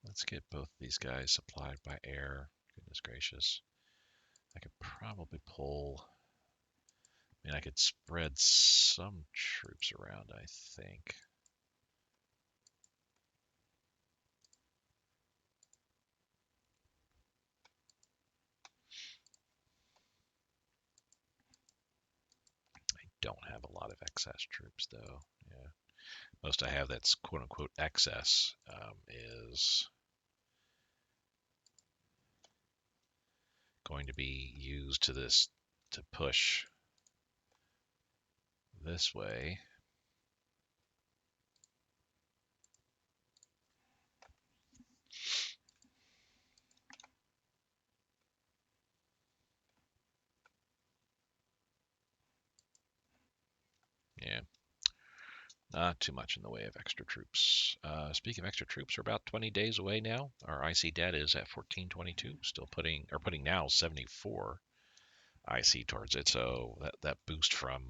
Let's get both these guys supplied by air. Goodness gracious. I could probably pull. I mean, I could spread some troops around, I think. I don't have a lot of excess troops, though. Yeah. Most I have that's quote-unquote excess is going to be used to push this way. Yeah, not too much in the way of extra troops. Speaking of extra troops, we're about 20 days away now. Our IC data is at 1422, still putting now 74 IC towards it. So that boost from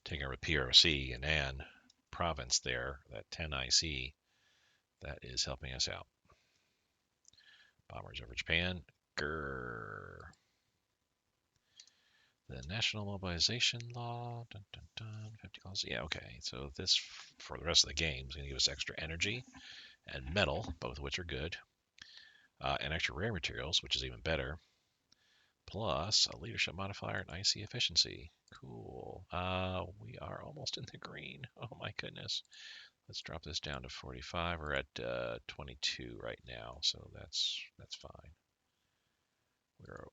taking over PRC and An province there, that 10 IC, that is helping us out. Bombers over Japan. Grrr. The National Mobilization Law. Dun, dun, dun, 50 calls. Yeah, okay. So this, for the rest of the game, is going to give us extra energy and metal, both of which are good. And extra rare materials, which is even better. Plus a leadership modifier and IC efficiency. Cool. We are almost in the green. Oh my goodness. Let's drop this down to 45. We're at 22 right now, so that's fine.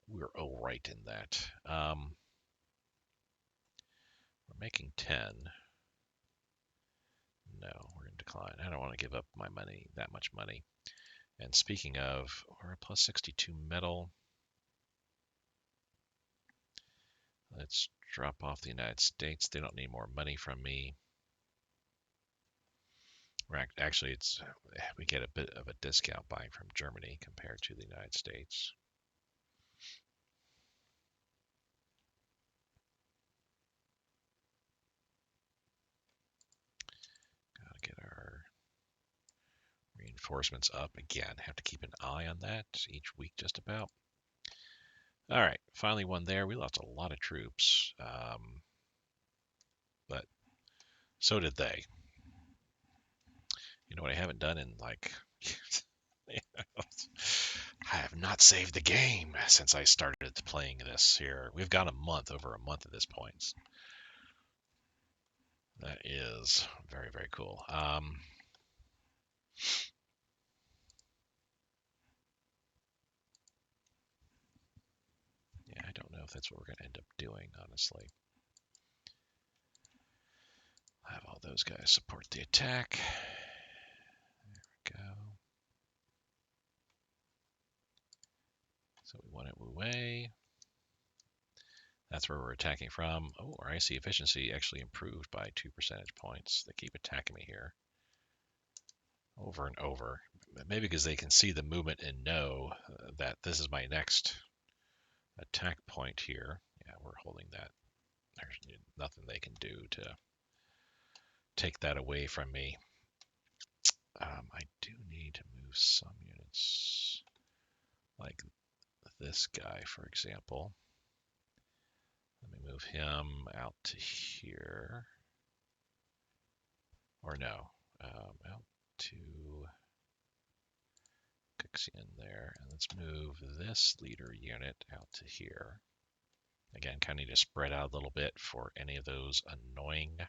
We're all right in that. We're making 10. No, we're in decline. I don't want to give up my money, that much money. And speaking of, we're a plus 62 metal. Let's drop off the United States. They don't need more money from me. Actually, we get a bit of a discount buying from Germany compared to the United States. Gotta get our reinforcements up again. Have to keep an eye on that each week, just about. All right, finally one there. We lost a lot of troops, but so did they. You know what I haven't done in like I have not saved the game since I started playing this here. We've got over a month at this point. That is very, very cool. Yeah, I don't know if that's what we're going to end up doing, honestly. I have all those guys support the attack. There we go. So we want it away. That's where we're attacking from. Oh, our IC efficiency actually improved by 2 percentage points. They keep attacking me here over and over. Maybe because they can see the movement and know that this is my next attack point here. Yeah, we're holding that. There's nothing they can do to take that away from me. I do need to move some units, like this guy, for example. Let me move him out to here. Or no, out to Cookson there. And let's move this leader unit out to here. Again, kind of need to spread out a little bit for any of those annoying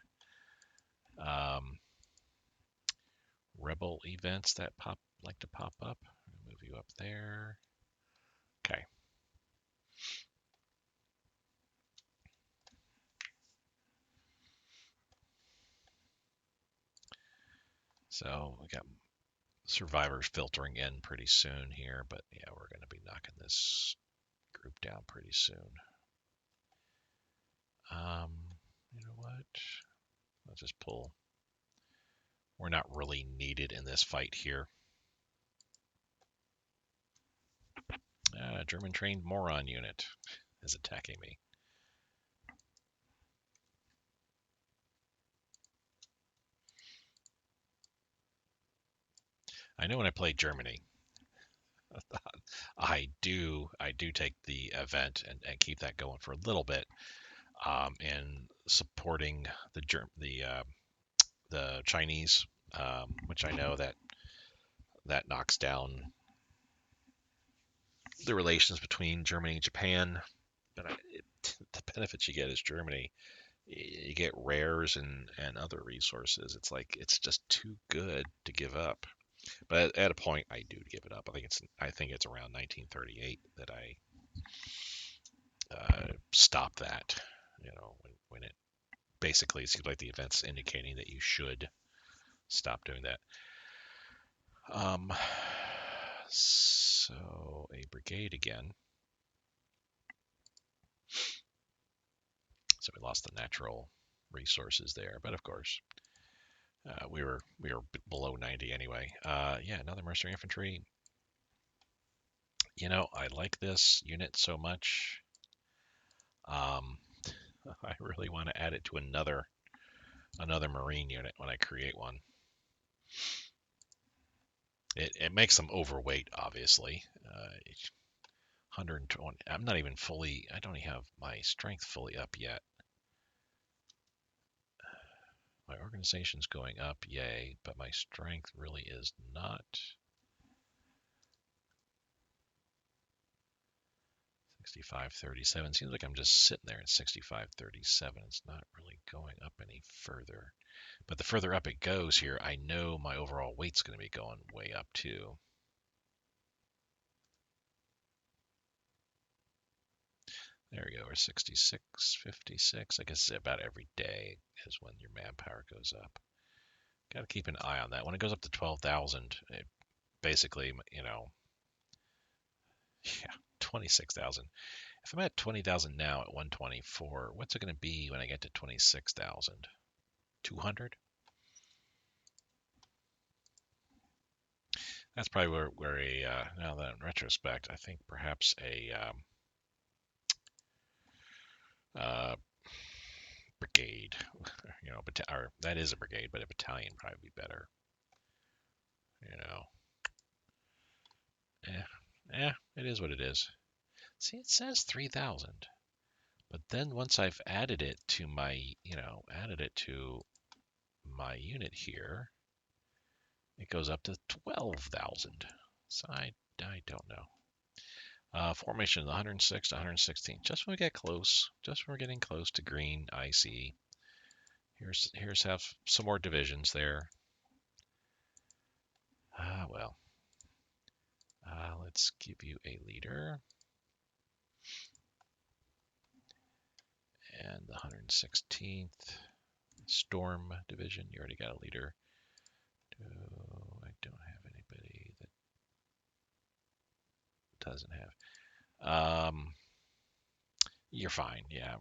rebel events that like to pop up. Move you up there. Okay. So we got survivors filtering in pretty soon here, but yeah, we're going to be knocking this group down pretty soon. You know what? Let's just pull. We're not really needed in this fight here. German trained moron unit is attacking me. I know when I play Germany, I do take the event and keep that going for a little bit, and supporting the Chinese, which I know that knocks down the relations between Germany and Japan. But the benefits you get is Germany. You get rares and other resources. It's like it's just too good to give up. But at a point, I do give it up. I think it's around 1938 that I stopped that. You know, when it basically seems like the event's indicating that you should stop doing that. So a brigade again. So we lost the natural resources there, but of course, we were below 90 anyway. Yeah, another mercenary infantry. You know, I like this unit so much. I really want to add it to another marine unit when I create one. It makes them overweight, obviously. 120. I'm not even fully. I don't even have my strength fully up yet. My organization's going up, yay, but my strength really is not. 6537. Seems like I'm just sitting there at 6537. It's not really going up any further. But the further up it goes here, I know my overall weight's going to be going way up too. There we go. We're 6656. I guess about every day is when your manpower goes up. Got to keep an eye on that. When it goes up to 12,000, basically, yeah, 26,000. If I'm at 20,000 now at 124, what's it going to be when I get to 26,000? 200? That's probably where now that in retrospect, I think perhaps a uh, brigade, or that is a brigade, but a battalion probably be better. You know, it is what it is. See, it says 3,000, but then once I've added it to my unit here, it goes up to 12,000. So I don't know. Formation 106 to 116. Just when we get close, just when we're getting close to green, icy. Here's have some more divisions there. Well, let's give you a leader. And the 116th Storm Division, you already got a leader. I don't have anybody that doesn't have. You're fine. Yeah,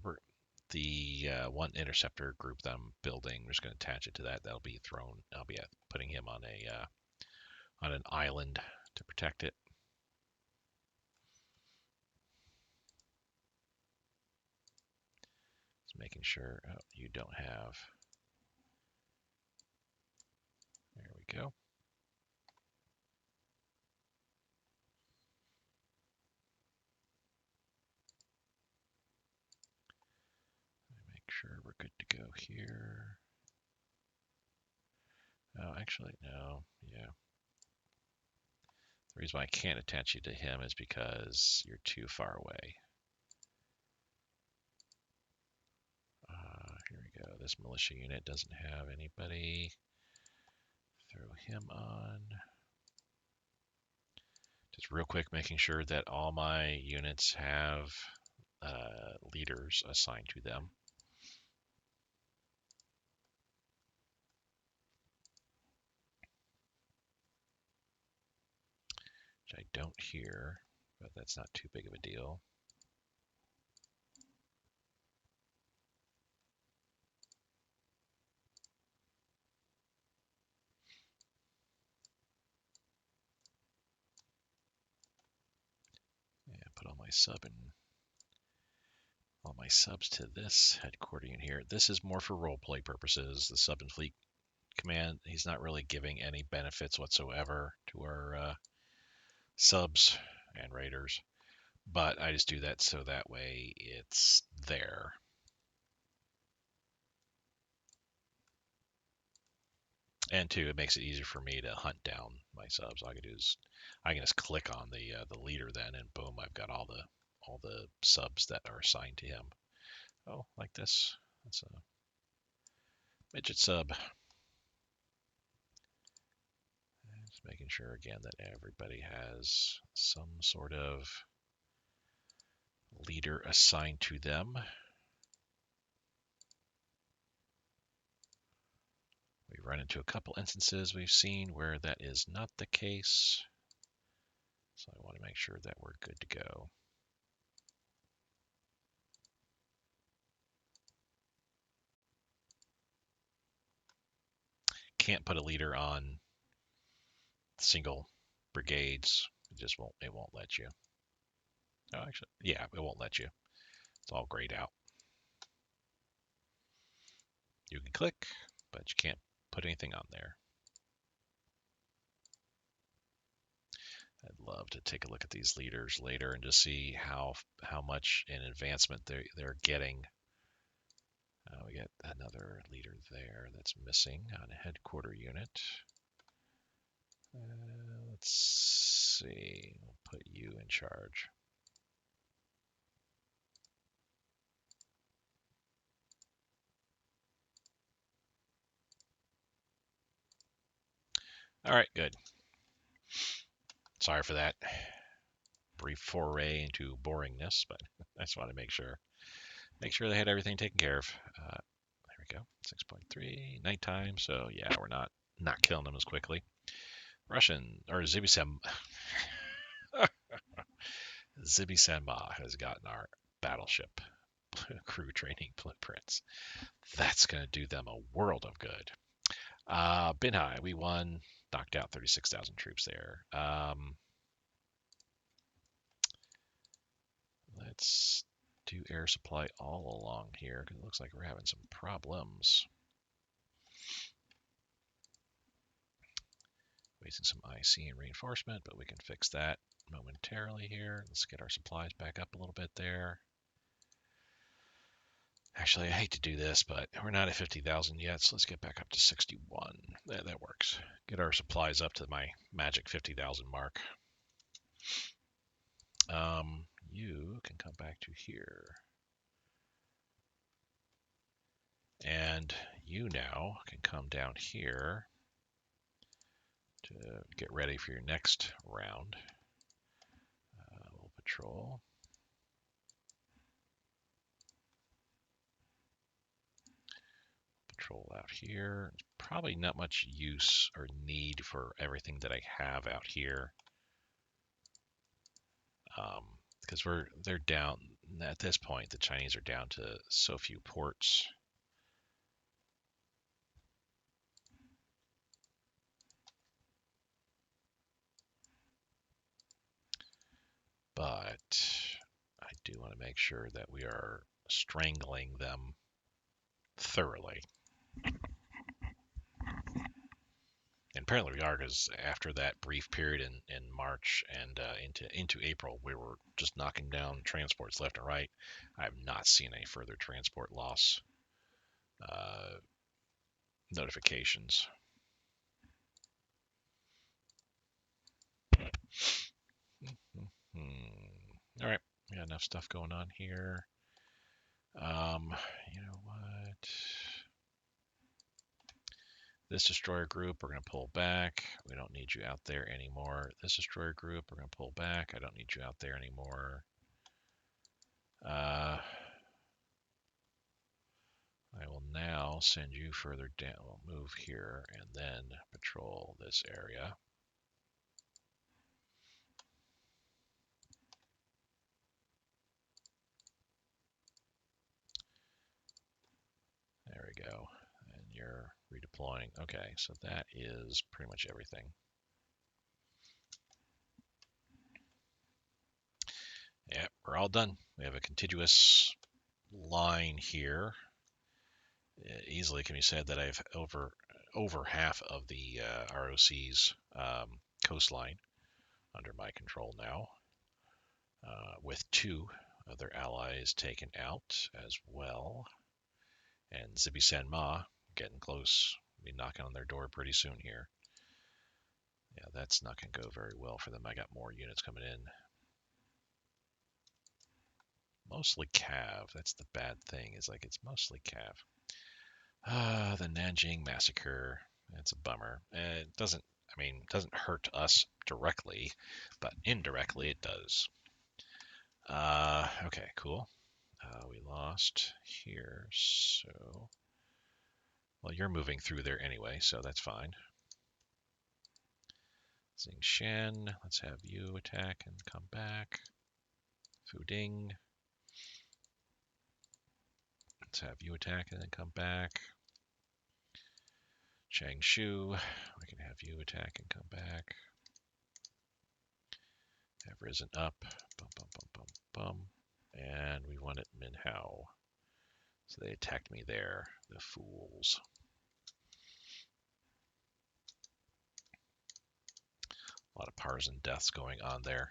the one interceptor group that I'm building. We're just going to attach it to that. That'll be thrown. I'll be putting him on an island to protect it. Just making sure you don't have. There we go. Make sure we're good to go here. Oh, actually, no. Yeah. The reason why I can't attach you to him is because you're too far away. Here we go. This militia unit doesn't have anybody. Throw him on. Just real quick, making sure that all my units have leaders assigned to them. Which I don't hear, but that's not too big of a deal. Yeah, put all my subs to this headquarter unit here. This is more for roleplay purposes. The sub and fleet command, he's not really giving any benefits whatsoever to our subs and raiders, but I just do that so that way it's there. And two, it makes it easier for me to hunt down my subs. All I can do is I can just click on the leader then, and boom, I've got all the subs that are assigned to him. Oh, like this. That's a midget sub. Just making sure again that everybody has some sort of leader assigned to them. We run into a couple instances we've seen where that is not the case. So I want to make sure that we're good to go. Can't put a leader on single brigades. It won't let you. Oh, actually, yeah, it won't let you. It's all grayed out. You can click, but you can't put anything on there. I'd love to take a look at these leaders later and just see how much in advancement they're getting. We got another leader there that's missing on a headquarter unit. Let's see. We'll put you in charge. All right, good. Sorry for that brief foray into boringness, but I just want to make sure they had everything taken care of. There we go. 6.3 nighttime. So yeah, we're not killing them as quickly. Russian, or Zibisanma has gotten our battleship crew training blueprints. That's going to do them a world of good. Binhai, we won, knocked out 36,000 troops there. Let's do air supply all along here because it looks like we're having some problems. Wasting some IC and reinforcement, but we can fix that momentarily here. Let's get our supplies back up a little bit there. Actually, I hate to do this, but we're not at 50,000 yet, so let's get back up to 61. That works. Get our supplies up to my magic 50,000 mark. You can come back to here. And you now can come down here to get ready for your next round. We'll patrol. Patrol out here. Probably not much use or need for everything that I have out here. Because they're down at this point. The Chinese are down to so few ports. But I do want to make sure that we are strangling them thoroughly. And apparently we are, because after that brief period in March and into April, we were just knocking down transports left and right. I have not seen any further transport loss notifications. All right, we got enough stuff going on here. You know what? This destroyer group, we're going to pull back. We don't need you out there anymore. This destroyer group, we're going to pull back. I don't need you out there anymore. I will now send you further down. We'll move here and then patrol this area. There we go. And you're redeploying. Okay, so that is pretty much everything. Yeah, we're all done. We have a contiguous line here. It easily can be said that I have over half of the ROC's coastline under my control now, with two of their allies taken out as well. And Zibi Sanma getting close. We'll be knocking on their door pretty soon here. Yeah, that's not going to go very well for them. I got more units coming in. Mostly Cav. That's the bad thing, is like it's mostly Cav. The Nanjing massacre. That's a bummer. It doesn't hurt us directly, but indirectly it does. Okay, cool. We lost here, so... Well, you're moving through there anyway, so that's fine. Xing Shen, let's have you attack and come back. Fu Ding. Let's have you attack and then come back. Chang Shu, we can have you attack and come back. Have risen up. Bum, bum, bum, bum, bum. And we won at Minhao. So they attacked me there, the fools. A lot of partisan deaths going on there.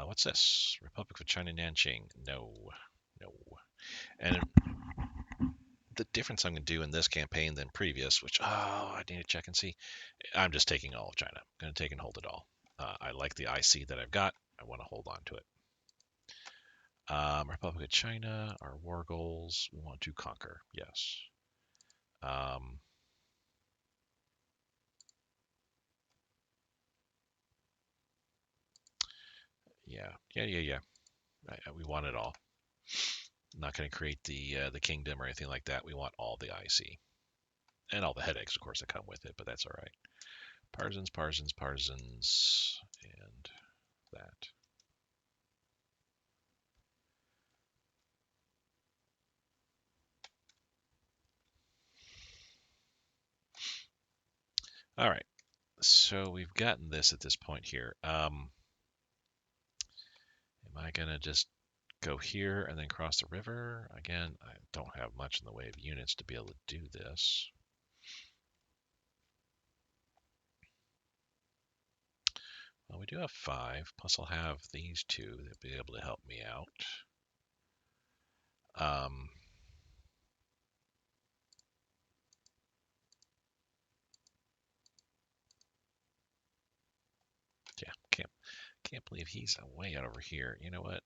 What's this? Republic of China Nanjing. No. And the difference I'm going to do in this campaign than previous, which, I need to check and see. I'm just taking all of China. I'm going to take and hold it all. I like the IC that I've got. I want to hold on to it. Republic of China, our war goals, we want to conquer. Yes. Yeah. We want it all. I'm not going to create the kingdom or anything like that. We want all the IC and all the headaches, of course, that come with it. But that's all right. Parsons, and that. All right, so we've gotten this at this point here. Am I gonna just go here and then cross the river? Again, I don't have much in the way of units to be able to do this. Well, we do have 5, plus I'll have these 2 that'll be able to help me out. Um, yeah, can't believe he's way out over here. You know what?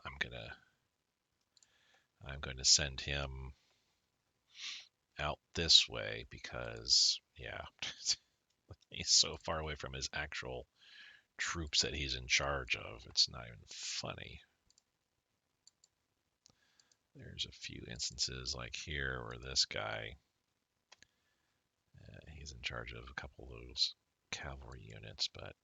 I'm going to send him out this way because, yeah, he's so far away from his actual troops that he's in charge of. It's not even funny. There's a few instances like here where this guy, he's in charge of a couple of those cavalry units, but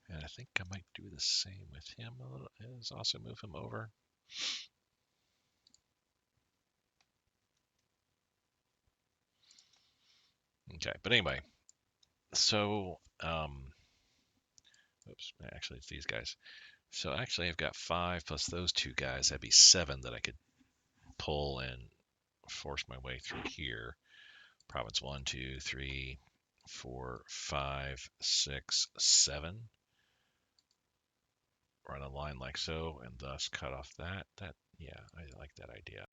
and I think I might do the same with him a little, is also move him over. Okay, but anyway, so, oops, actually it's these guys. So actually I've got 5 plus those 2 guys, that'd be 7 that I could pull and force my way through here. Province 1, 2, 3, 4, 5, 6, 7. Run a line like so, and thus cut off that. Yeah, I like that idea.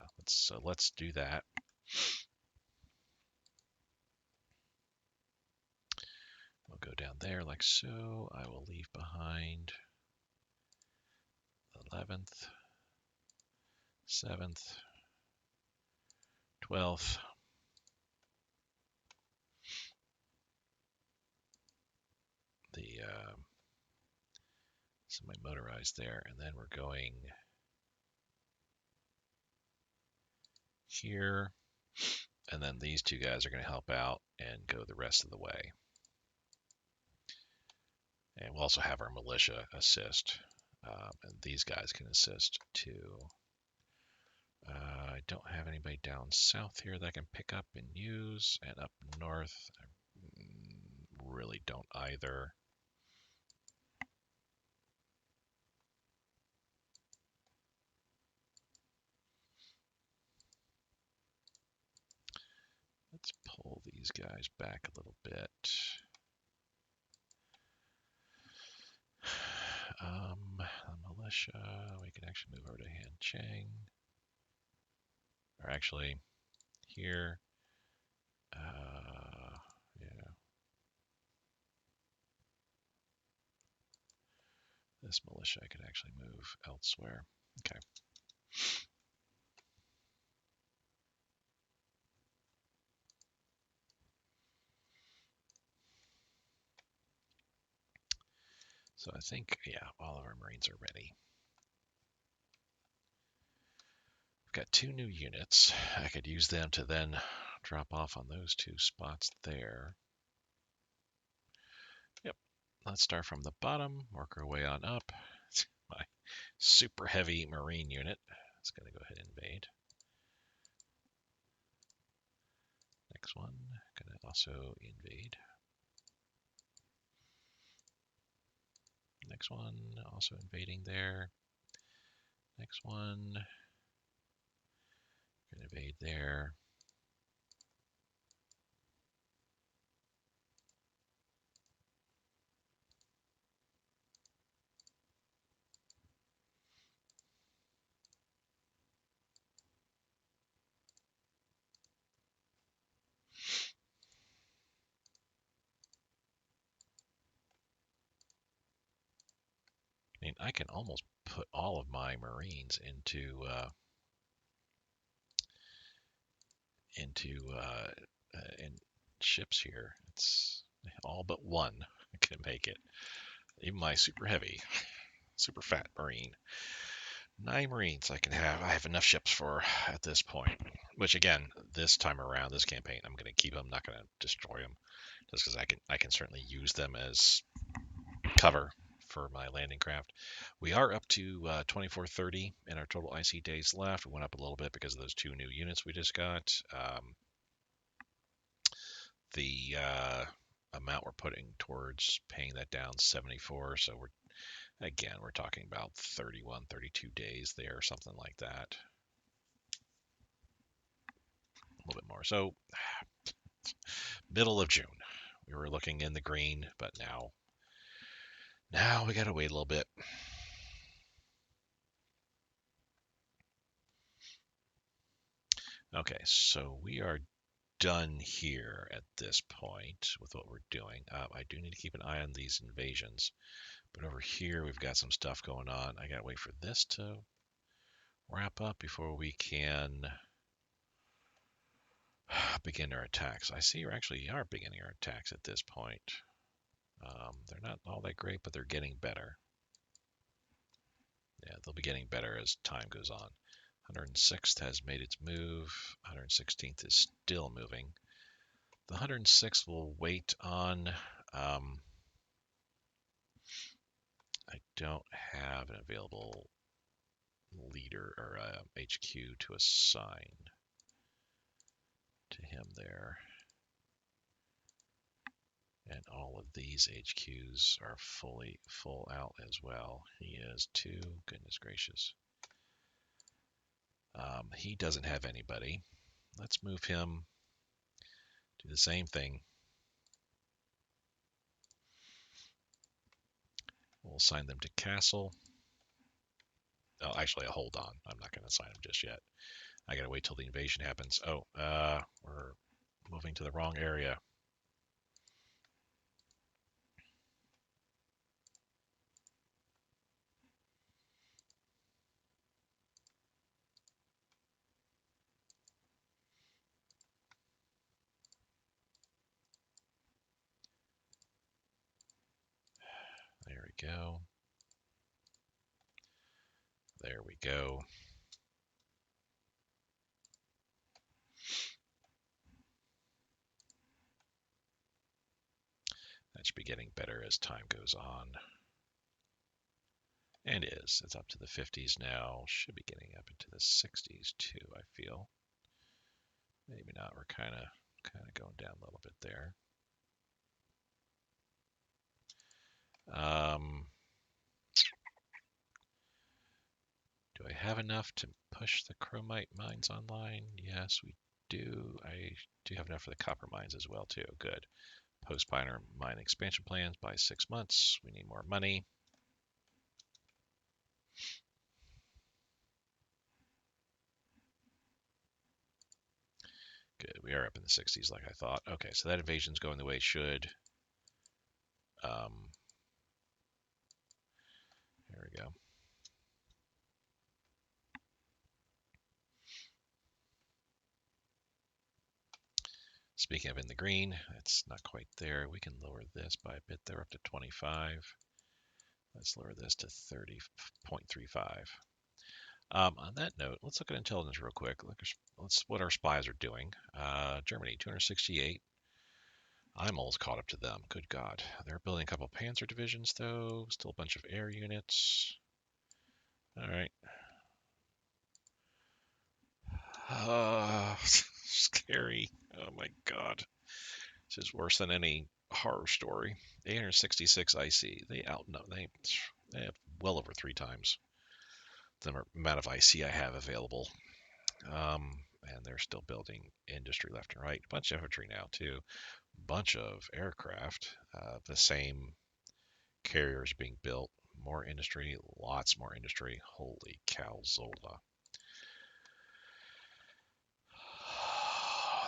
Let's do that. We'll go down there like so. I will leave behind 11th, 7th, 12th. The semi-motorized there, and then we're going here, and then these 2 guys are going to help out and go the rest of the way. And we'll also have our militia assist, and these guys can assist too. I don't have anybody down south here that I can pick up and use, and up north, I really don't either. Let's pull these guys back a little bit. Militia, we can actually move over to Han Chang. Or actually, here. Yeah. This militia I could actually move elsewhere. Okay. So I think, yeah, all of our Marines are ready. I've got 2 new units. I could use them to then drop off on those 2 spots there. Yep. Let's start from the bottom, work our way on up. My super heavy Marine unit is going to go ahead and invade. Next one, going to also invade. Next one, also invading there. Next one, going to invade there. I mean, I can almost put all of my Marines into in ships here. It's all but one can make it. Even my super heavy, super fat Marine. 9 Marines I can have. I have enough ships for at this point. Which again, this time around, this campaign, I'm going to keep them. Not going to destroy them, just because I can certainly use them as cover for my landing craft. We are up to 2430 in our total IC days left. We went up a little bit because of those 2 new units we just got. The amount we're putting towards paying that down 74. So we're talking about 31, 32 days there, something like that. A little bit more. So middle of June, we were looking in the green, but now we got to wait a little bit. Okay, so we are done here at this point with what we're doing. I do need to keep an eye on these invasions, but over here we've got some stuff going on. I gotta wait for this to wrap up before we can begin our attacks. I see you actually are beginning our attacks at this point. They're not all that great, but they're getting better. Yeah, they'll be getting better as time goes on. 106th has made its move. 116th is still moving. The 106th will wait on. I don't have an available leader or HQ to assign to him there. And all of these HQs are full out as well. He is too. Goodness gracious. He doesn't have anybody. Let's move him. Do the same thing. We'll assign them to castle. Oh, actually, hold on. I'm not going to assign them just yet. I got to wait till the invasion happens. Oh, we're moving to the wrong area. There we go. There we go. That should be getting better as time goes on. And is. It's up to the 50s now. Should be getting up into the 60s too, I feel. Maybe not. We're kind of going down a little bit there. Do I have enough to push the chromite mines online? Yes, we do. I do have enough for the copper mines as well too. Good. Post-Pioneer mine expansion plans by 6 months. We need more money. Good. We are up in the 60s like I thought. Okay, so that invasion's going the way it should. There we go. Speaking of in the green, it's not quite there. We can lower this by a bit there up to 25. Let's lower this to 30.35. On that note, let's look at intelligence real quick. Let's what our spies are doing. Germany, 268. I'm almost caught up to them. Good God. They're building a couple panzer divisions, though. Still a bunch of air units. All right. Scary. Oh my God. This is worse than any horror story. 866 IC. They have well over 3 times the amount of IC I have available. And they're still building industry left and right. A bunch of infantry now too. Bunch of aircraft. The same carriers being built. More industry. Lots more industry. Holy cow, Zola.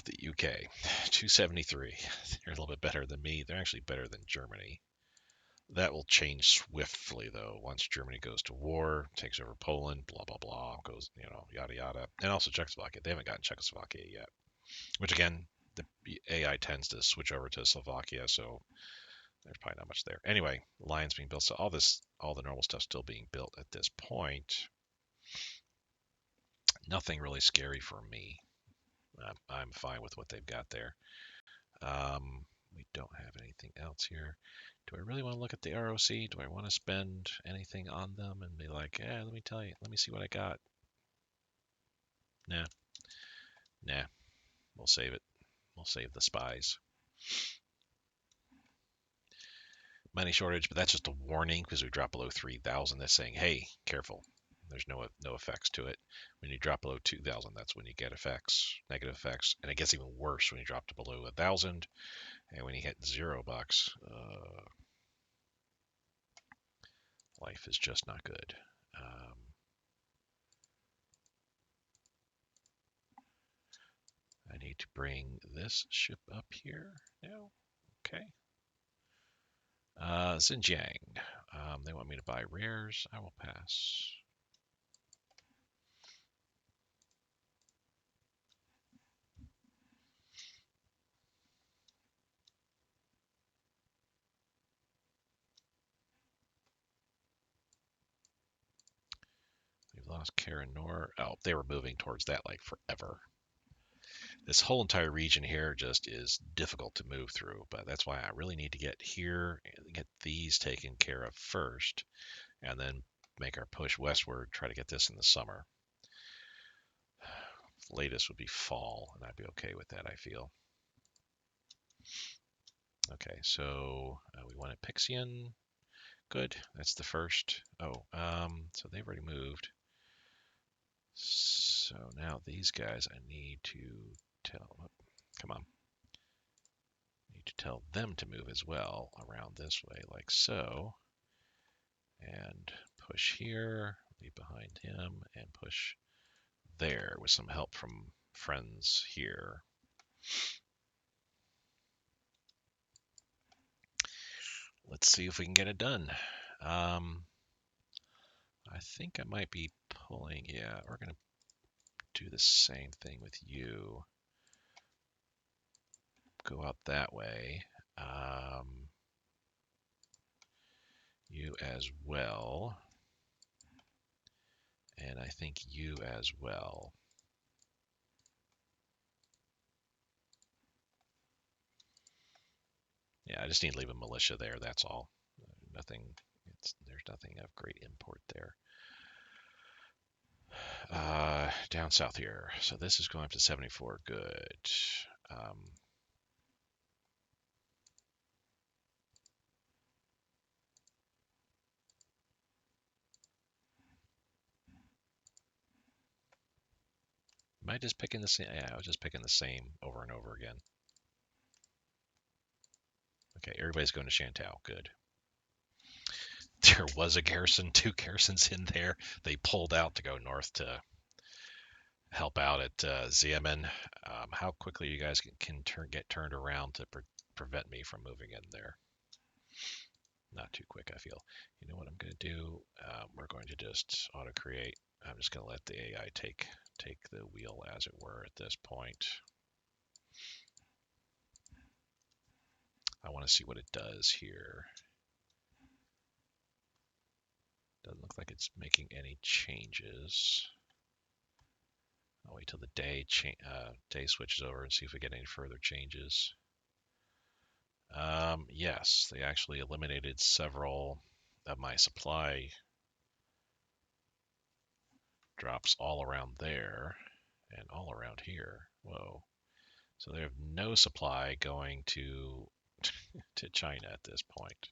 The UK, 273. They're a little bit better than me. They're actually better than Germany. That will change swiftly, though, once Germany goes to war, takes over Poland, blah, blah, blah, goes, yada, yada. And also Czechoslovakia. They haven't gotten Czechoslovakia yet, which, again, the AI tends to switch over to Slovakia, so there's probably not much there. Anyway, lines being built. So all the normal stuff still being built at this point. Nothing really scary for me. I'm fine with what they've got there. We don't have anything else here. Do I really want to look at the ROC? Do I want to spend anything on them and be like, yeah, let me tell you, let me see what I got? Nah, nah, we'll save it. We'll save the spies. Money shortage, but that's just a warning because we drop below 3,000. That's saying, hey, careful. There's no effects to it. When you drop below 2,000, that's when you get effects, negative effects, and it gets even worse when you drop to below 1,000, and when you hit $0, life is just not good. I need to bring this ship up here now. Okay. Xinjiang. They want me to buy rares. I will pass. We've lost Karanor. Oh, they were moving towards that like forever. This whole entire region here just is difficult to move through, but that's why I really need to get here and get these taken care of first, and then make our push westward, try to get this in the summer. Latest would be fall, and I'd be okay with that, I feel. Okay, so we wanted Pixian. Good, that's the first. Oh, so they've already moved. So now these guys I need to tell, come on. Need to tell them to move as well around this way, like so. And push here, leave behind him, and push there with some help from friends here. Let's see if we can get it done. I think I might be pulling, yeah, we're going to do the same thing with you. Go out that way. You as well. And I think you as well. Yeah, I just need to leave a militia there, that's all. Nothing, there's nothing of great import there. Down south here. So this is going up to 74. Good. Am I just picking the same? Yeah, I was just picking the same over and over again. Okay, everybody's going to Shantou. Good. There was a garrison, 2 garrisons in there. They pulled out to go north to help out at Xiamen. How quickly you guys can get turned around to prevent me from moving in there? Not too quick, I feel. You know what I'm going to do? We're going to just auto-create. I'm just going to let the AI take the wheel, as it were, at this point. I want to see what it does here. Doesn't look like it's making any changes. I'll wait till the day switches over and see if we get any further changes. Yes, they actually eliminated several of my supply drops all around there and all around here. Whoa. So they have no supply going to to China at this point.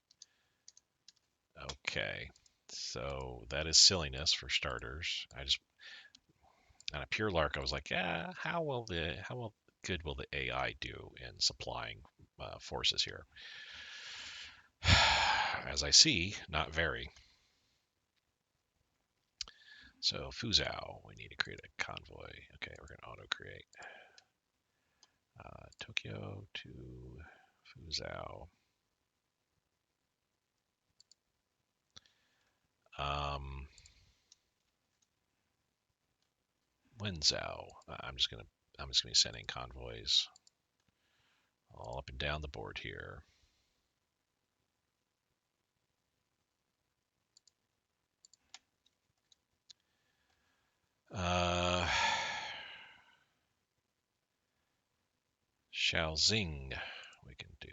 Okay. So that is silliness for starters. I just on a pure lark, I was like, yeah, how good will the AI do in supplying forces here? As I see, not very. So Fuzhou, we need to create a convoy. Okay, we're going to auto create. Tokyo to Fuzhou. Wenzhou. I'm just gonna be sending convoys all up and down the board here. Shaozing we can do.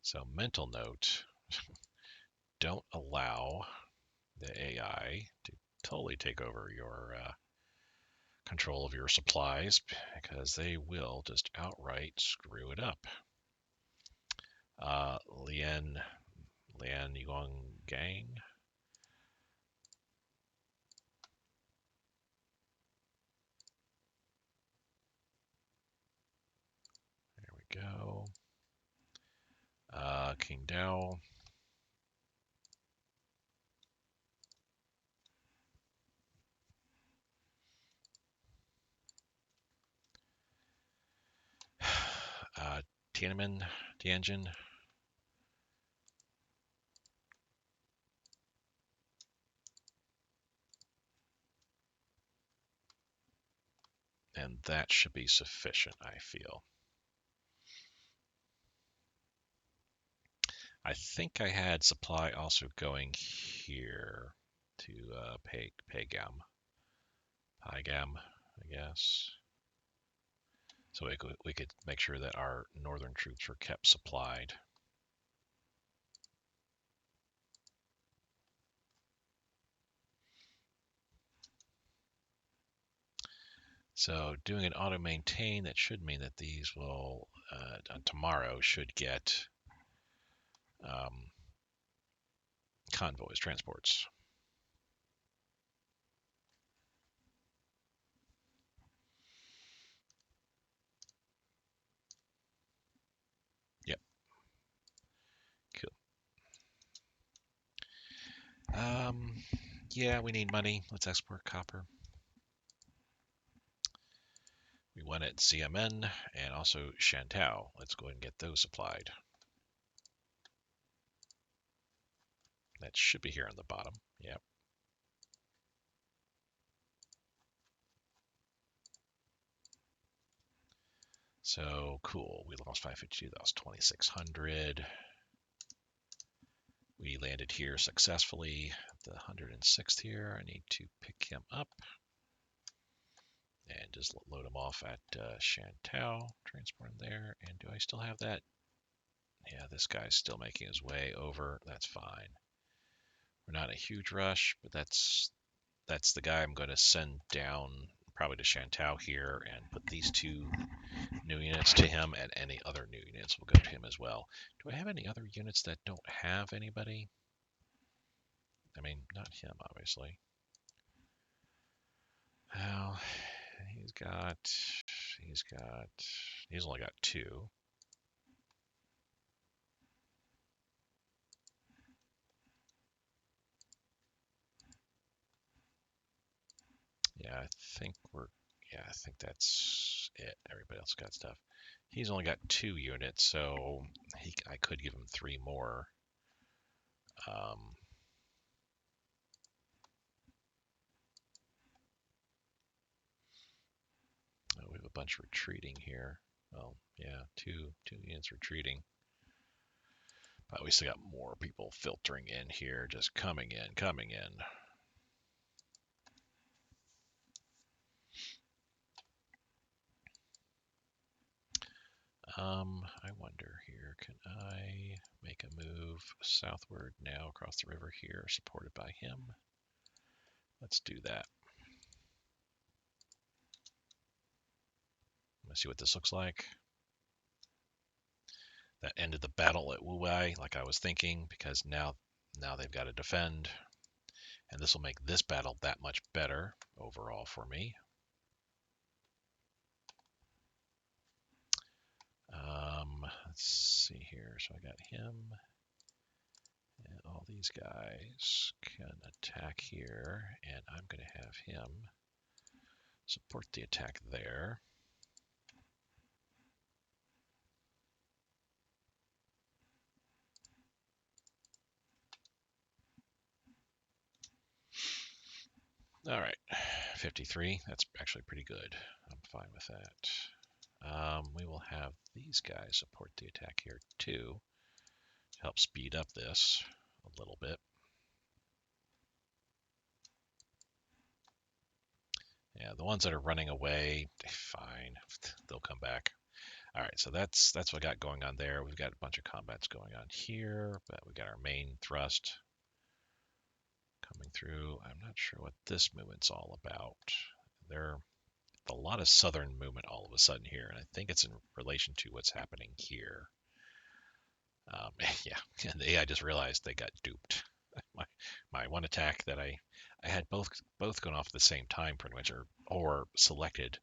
So mental note, don't allow the AI to totally take over your control of your supplies because they will just outright screw it up. Lian Yuang Gang. There we go. King Dao. Tianjin. And that should be sufficient, I feel. I think I had supply also going here to Pagam, I guess. So we could make sure that our northern troops were kept supplied. So doing an auto maintain, that should mean that these will, tomorrow, should get convoys, transports. Yep. Cool. Yeah, we need money. Let's export copper. We want it CMN and also Shantou. Let's go ahead and get those supplied. That should be here on the bottom. Yep. So cool. We lost 552. That was 2,600. We landed here successfully. The 106th here. I need to pick him up and just load him off at Shantou. Transport him there. And do I still have that? Yeah, this guy's still making his way over. That's fine. We're not in a huge rush, but that's the guy I'm going to send down probably to Shantou here and put these two new units to him, and any other new units will go to him as well. Do I have any other units that don't have anybody? I mean, not him, obviously. Well, he's only got two. Yeah, I think that's it. Everybody else got stuff. He's only got 2 units, so I could give him 3 more. We have a bunch retreating here. Well, yeah, two units retreating. But we still got more people filtering in here, just coming in. I wonder here, can I make a move southward now across the river here, supported by him? Let's do that. Let's see what this looks like. That ended the battle at Wuwei, like I was thinking, because now they've got to defend, and this will make this battle that much better overall for me. Let's see here. So I got him, and all these guys can attack here, and I'm going to have him support the attack there. All right, 53. That's actually pretty good. I'm fine with that. We will have these guys support the attack here too, to help speed up this a little bit. Yeah, the ones that are running away, fine, they'll come back. All right, so that's what I got going on there. We've got a bunch of combats going on here, but we got our main thrust coming through. I'm not sure what this movement's all about. There's a lot of southern movement all of a sudden here, and I think it's in relation to what's happening here. Yeah, and the AI just realized they got duped. My one attack that I had both going off at the same time pretty much, or selected.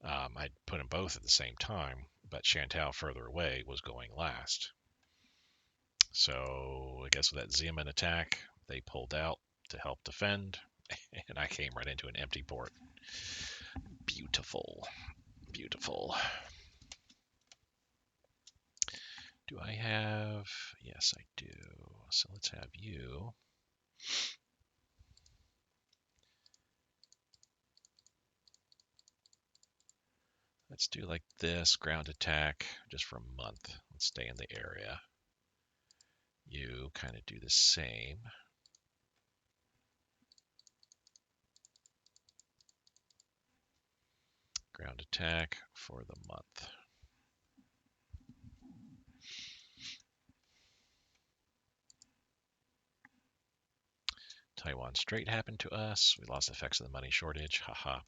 I'd put them both at the same time, but Chantal further away was going last. So I guess with that Zeman attack, they pulled out to help defend, and I came right into an empty port. Beautiful, beautiful. Do I have? Yes, I do. So let's have you. Let's do like this, ground attack, just for a month. Let's stay in the area. You kind of do the same. Ground attack for the month. Taiwan Strait happened to us. We lost effects of the money shortage. Haha.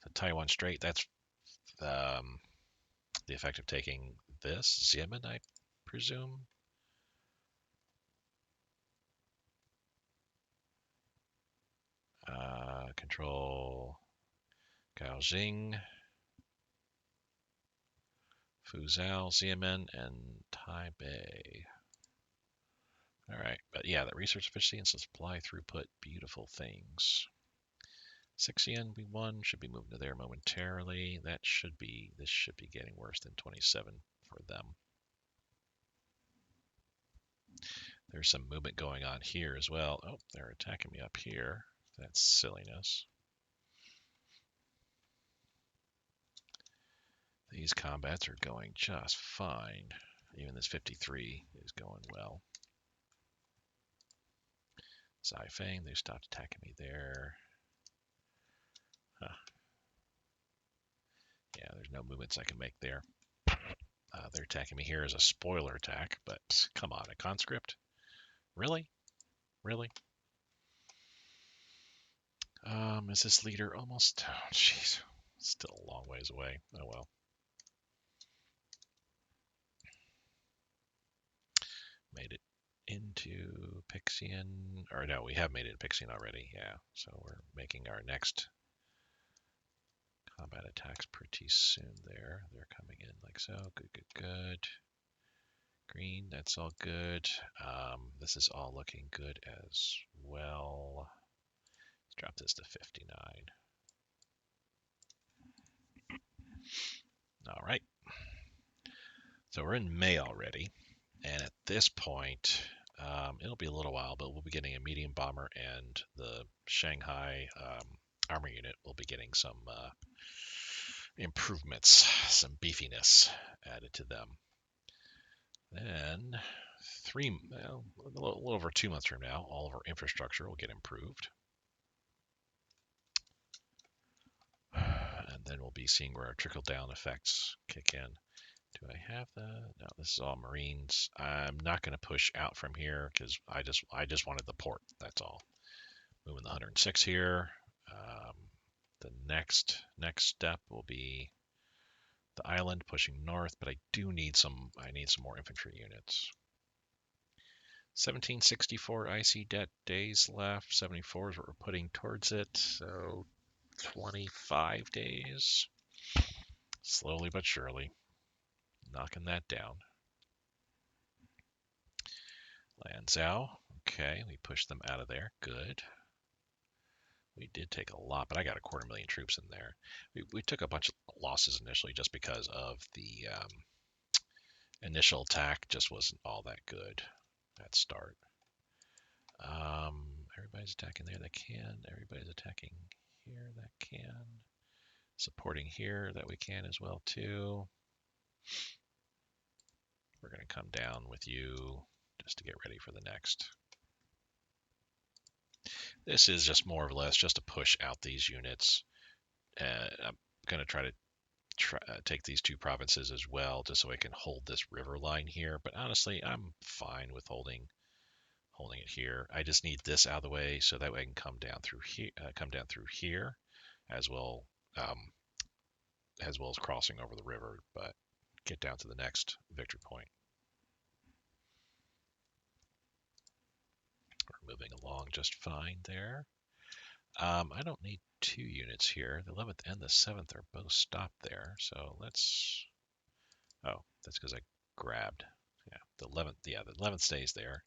So Taiwan Strait, that's the effect of taking this. Xiamen, I presume. Control Gaojing, Fuzhou, Xiamen, and Taipei. All right, but yeah, that research efficiency and supply throughput, beautiful things. 6 yen we won, should be moving to there momentarily. This should be getting worse than 27 for them. There's some movement going on here as well. Oh, they're attacking me up here. That's silliness. These combats are going just fine. Even this 53 is going well. Xifeng, they stopped attacking me there. Huh. Yeah, there's no movements I can make there. They're attacking me here as a spoiler attack, but come on, a conscript? Really? Really? Is this leader almost? Oh, jeez. Still a long ways away. Oh well. Made it into Pixian. Or no, we have made it to Pixian already. Yeah. So we're making our next combat attacks pretty soon there. They're coming in like so. Good, good, good. Green, that's all good. This is all looking good as well. Let's drop this to 59. All right. So we're in May already. And at this point, it'll be a little while, but we'll be getting a medium bomber, and the Shanghai armor unit will be getting some improvements, some beefiness added to them. Then a little over 2 months from now, all of our infrastructure will get improved. And then we'll be seeing where our trickle-down effects kick in. Do I have the? No, this is all Marines. I'm not going to push out from here because I just wanted the port. That's all. Moving the 106 here. The next step will be the island pushing north, but I need some more infantry units. 1764 IC debt days left. 74 is what we're putting towards it. So 25 days. Slowly but surely. Knocking that down. Lanzhou. Okay, we pushed them out of there. Good. We did take a lot, but I got 250,000 troops in there. We took a bunch of losses initially just because of the initial attack just wasn't all that good at start. Everybody's attacking there that can. Everybody's attacking here that can. Supporting here that we can as well too. We're going to come down with you just to get ready for the next. This is just more or less just to push out these units I'm going to try to take these two provinces as well, just so I can hold this river line here. But honestly, I'm fine with holding it here. I just need this out of the way so that way I can come down through here, as well um, as crossing over the river, but get down to the next victory point. We're moving along just fine there. I don't need 2 units here. The 11th and the 7th are both stopped there. So let's, oh, that's because I grabbed, yeah, the 11th stays there.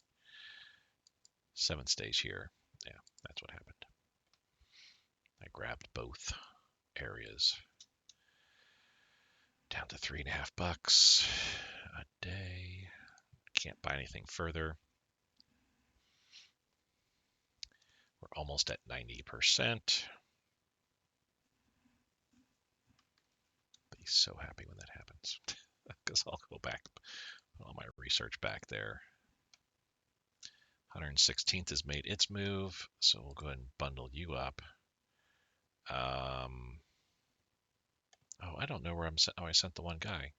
7th stays here. Yeah, that's what happened. I grabbed both areas. Down to $3.50 a day. Can't buy anything further. We're almost at 90%. Be so happy when that happens, because I'll go back, put all my research back there. 116th has made its move, so we'll go ahead and bundle you up. Oh, I don't know where I'm sent. Oh, I sent the one guy.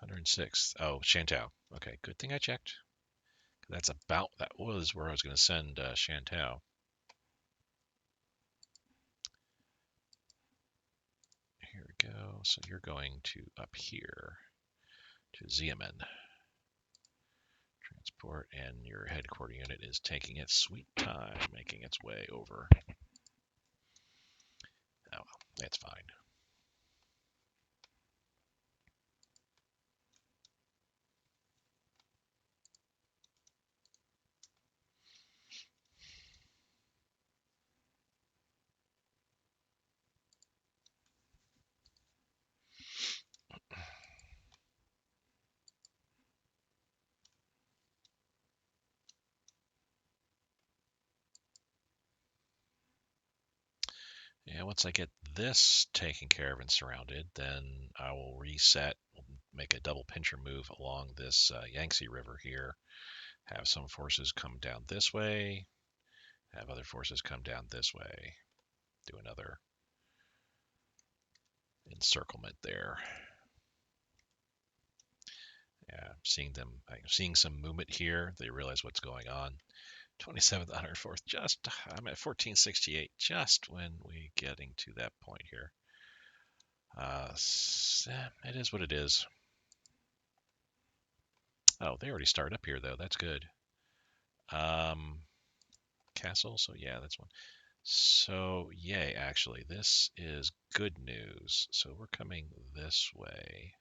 106th. Oh, Shantou. Okay, good thing I checked. That was where I was going to send Shantou. Here we go. So you're going to up here to Xiamen. Transport, and your headquarter unit is taking its sweet time making its way over. Oh, well, that's fine. Yeah, once I get this taken care of and surrounded, then I will reset, make a double pincher move along this Yangtze River here, have some forces come down this way, have other forces come down this way, do another encirclement there. Yeah, I'm seeing some movement here. They realize what's going on. 27th, 104th, I'm at 1468, just when we getting to that point here. It is what it is. Oh, they already started up here though. That's good. Castle. So yeah, that's one. So yay, actually, this is good news. So we're coming this way.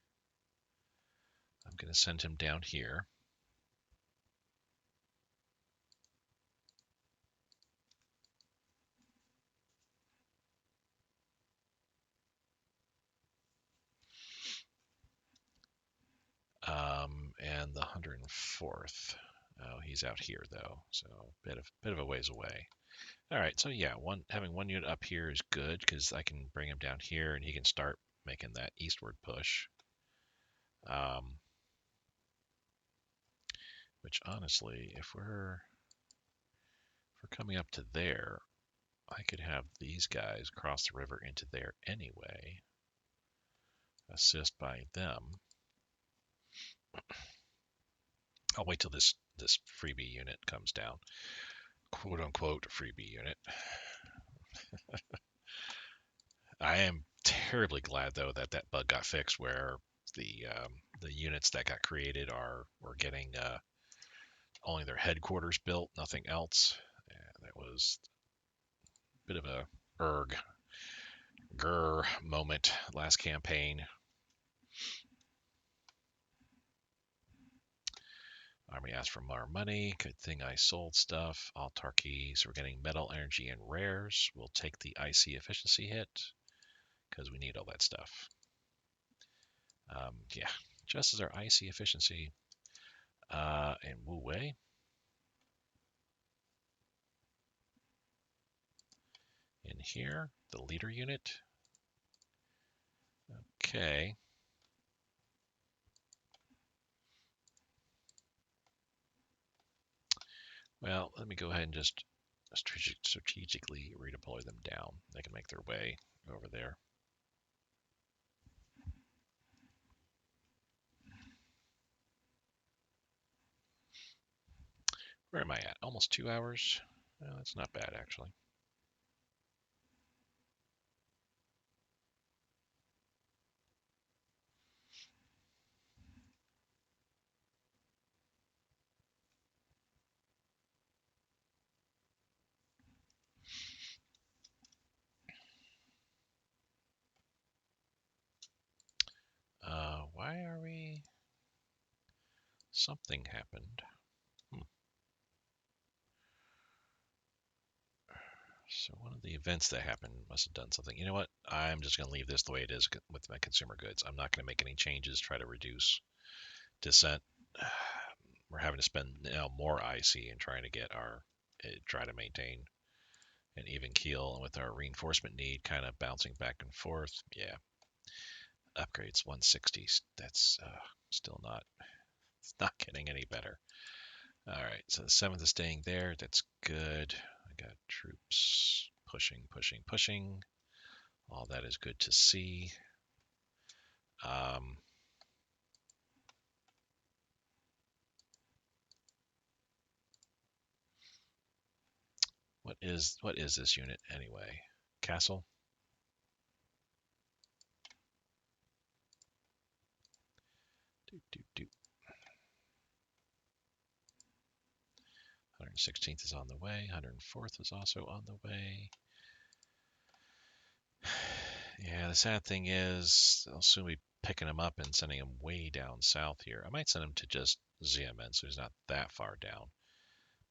I'm going to send him down here. And the 104th. Oh, he's out here though, so bit of a ways away. All right, so yeah, having one unit up here is good because I can bring him down here and he can start making that eastward push. Which honestly, if we're coming up to there, I could have these guys cross the river into there anyway. Assist by them. I'll wait till this freebie unit comes down. Quote unquote freebie unit. I am terribly glad though that bug got fixed where the units that got created were getting only their headquarters built, nothing else. And that was a bit of a grr moment last campaign. Army asked for more money. Good thing I sold stuff. Autarky. So we're getting metal, energy, and rares. We'll take the IC efficiency hit because we need all that stuff. Yeah, just as our IC efficiency. And Wu Wei. In here, the leader unit. Okay. Well, let me go ahead and just strategically redeploy them down. They can make their way over there. Where am I at? Almost 2 hours. Well, that's not bad, actually. Why are we... Something happened. So one of the events that happened must have done something. You know what? I'm just going to leave this the way it is with my consumer goods. I'm not going to make any changes, try to reduce dissent. We're having to spend now more IC in trying to get our, try to maintain an even keel. And with our reinforcement need kind of bouncing back and forth, yeah. Upgrades 160. That's still not, it's not getting any better. All right, so the 7th is staying there. That's good. I got troops pushing. All that is good to see. Um, what is this unit anyway? Castle? Do. 116th is on the way. 104th is also on the way. Yeah, the sad thing is I'll soon be picking him up and sending him way down south here. I might send him to just Xiamen, so he's not that far down.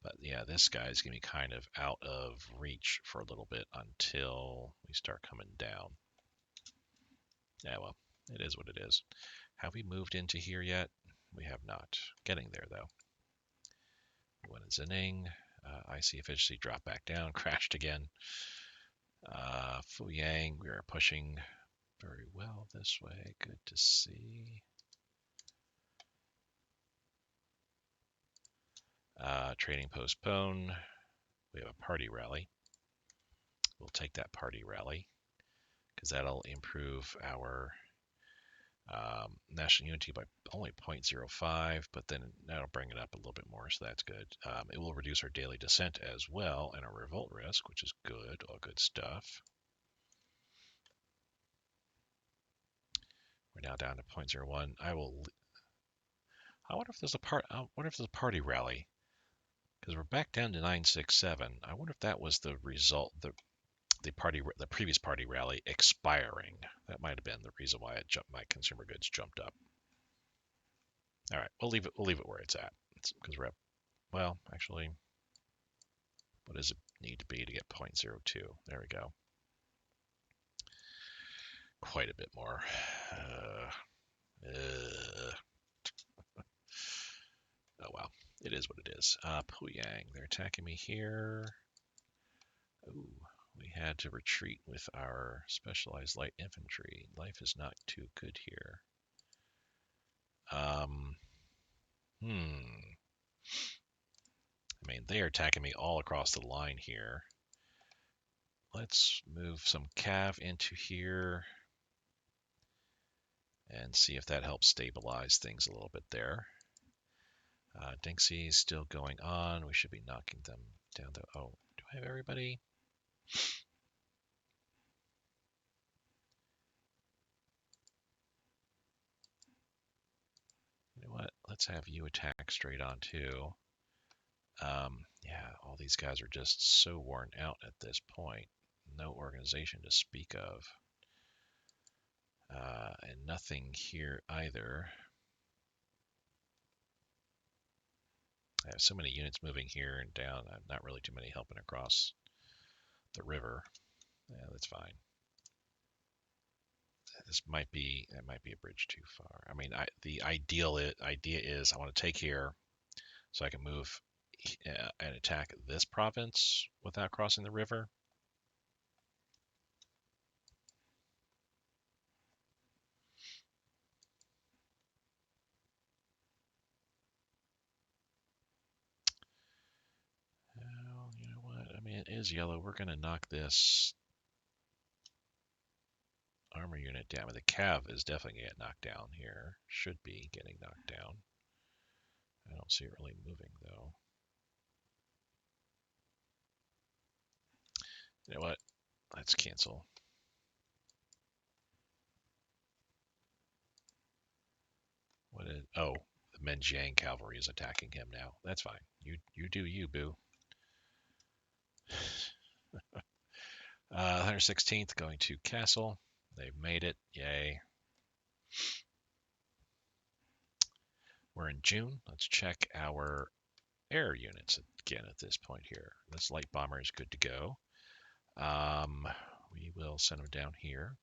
But yeah, this guy's going to be kind of out of reach for a little bit until we start coming down. Yeah, well, it is what it is. Have we moved into here yet? We have not. Getting there, though. We went in Zinning. IC efficiency dropped back down, crashed again. Fuyang, we are pushing very well this way. Good to see. Trading postpone. We have a party rally. We'll take that party rally because that'll improve our national unity by only 0.05, but then that'll bring it up a little bit more, so that's good. It will reduce our daily dissent as well and our revolt risk, which is good, all good stuff. We're now down to 0.01. I wonder if there's a party rally, because we're back down to 967. I wonder if that was the result, the previous party rally expiring. That might have been the reason why my consumer goods jumped up. All right, we'll leave it where it's at, because we're at, well, actually, what does it need to be to get 0.02? There we go. Quite a bit more. Oh well, it is what it is. Puyang, they're attacking me here. Ooh, we had to retreat with our specialized light infantry. Life is not too good here. I mean, they are attacking me all across the line here. Let's move some cav into here and see if that helps stabilize things a little bit there. Dinksy is still going on. We should be knocking them down. Oh, do I have everybody? You know what? Let's have you attack straight on too. Yeah, all these guys are just so worn out at this point. No organization to speak of. And nothing here either. I have so many units moving here and down. Not really too many helping across the river. Yeah, that's fine. It might be a bridge too far. I mean, the idea is I want to take here so I can move and attack this province without crossing the river. Well, you know what? I mean, It is yellow. We're going to knock this armor unit down. The cav is definitely going to get knocked down here. Should be getting knocked down. I don't see it really moving, though. You know what? Let's cancel. What is... Oh, the Menjiang cavalry is attacking him now. That's fine. You do you, boo. 116th going to castle. They've made it. Yay. We're in June. Let's check our air units again at this point here. This light bomber is good to go. We will send them down here.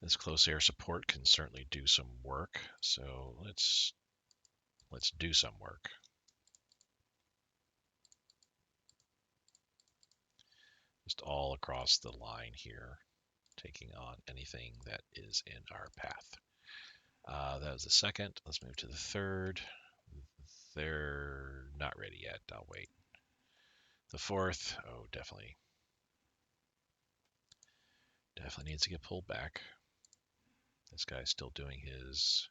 This close air support can certainly do some work. So let's do some work. Just all across the line here, taking on anything that is in our path. That was the second. Let's move to the third. They're not ready yet. I'll wait. The fourth, oh, definitely needs to get pulled back. This guy's still doing his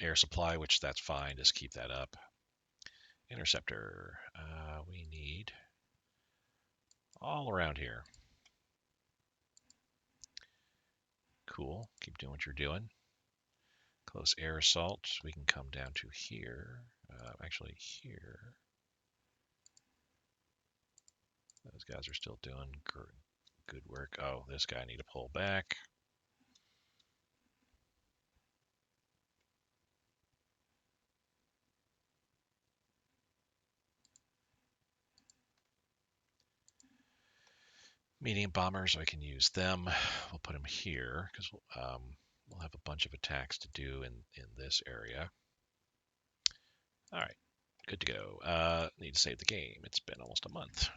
air supply, which that's fine. Just keep that up. Interceptor, we need all around here. Cool. Keep doing what you're doing. Close air assault. We can come down to here. Actually, here. Those guys are still doing good work. Oh, this guy I need to pull back. Medium bombers, I can use them. We'll put them here because we'll have a bunch of attacks to do in this area. All right, good to go. Need to save the game. It's been almost a month.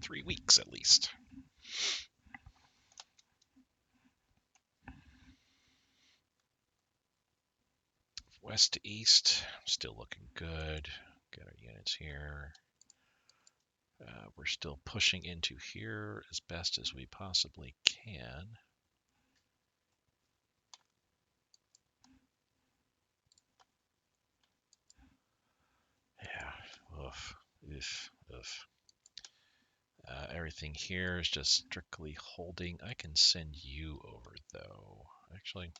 3 weeks at least. West to east, still looking good. Got our units here. We're still pushing into here as best as we possibly can. Yeah, oof. Everything here is just strictly holding. I can send you over, though. Actually,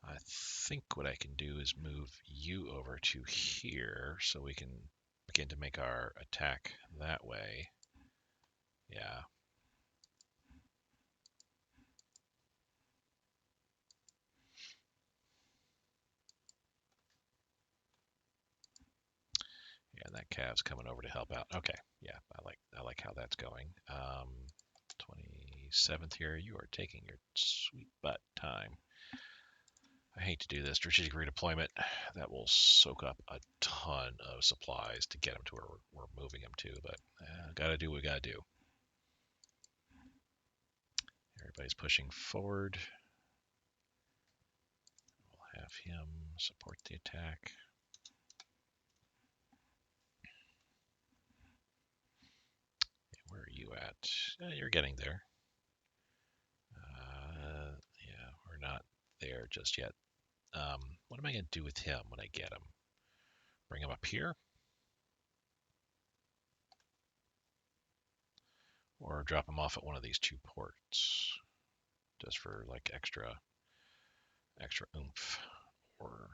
I think what I can do is move you over to here so we can begin to make our attack that way. Yeah. Yeah, that cav's coming over to help out. Okay, yeah, I like how that's going. 27th here, you are taking your sweet butt time. I hate to do this. Strategic redeployment, that will soak up a ton of supplies to get them to where we're moving them to, but gotta do what we gotta do. Everybody's pushing forward. We'll have him support the attack. Where are you at? You're getting there. Yeah, we're not there just yet. What am I going to do with him when I get him? Bring him up here? Or drop him off at one of these 2 ports? Just for like extra oomph. Or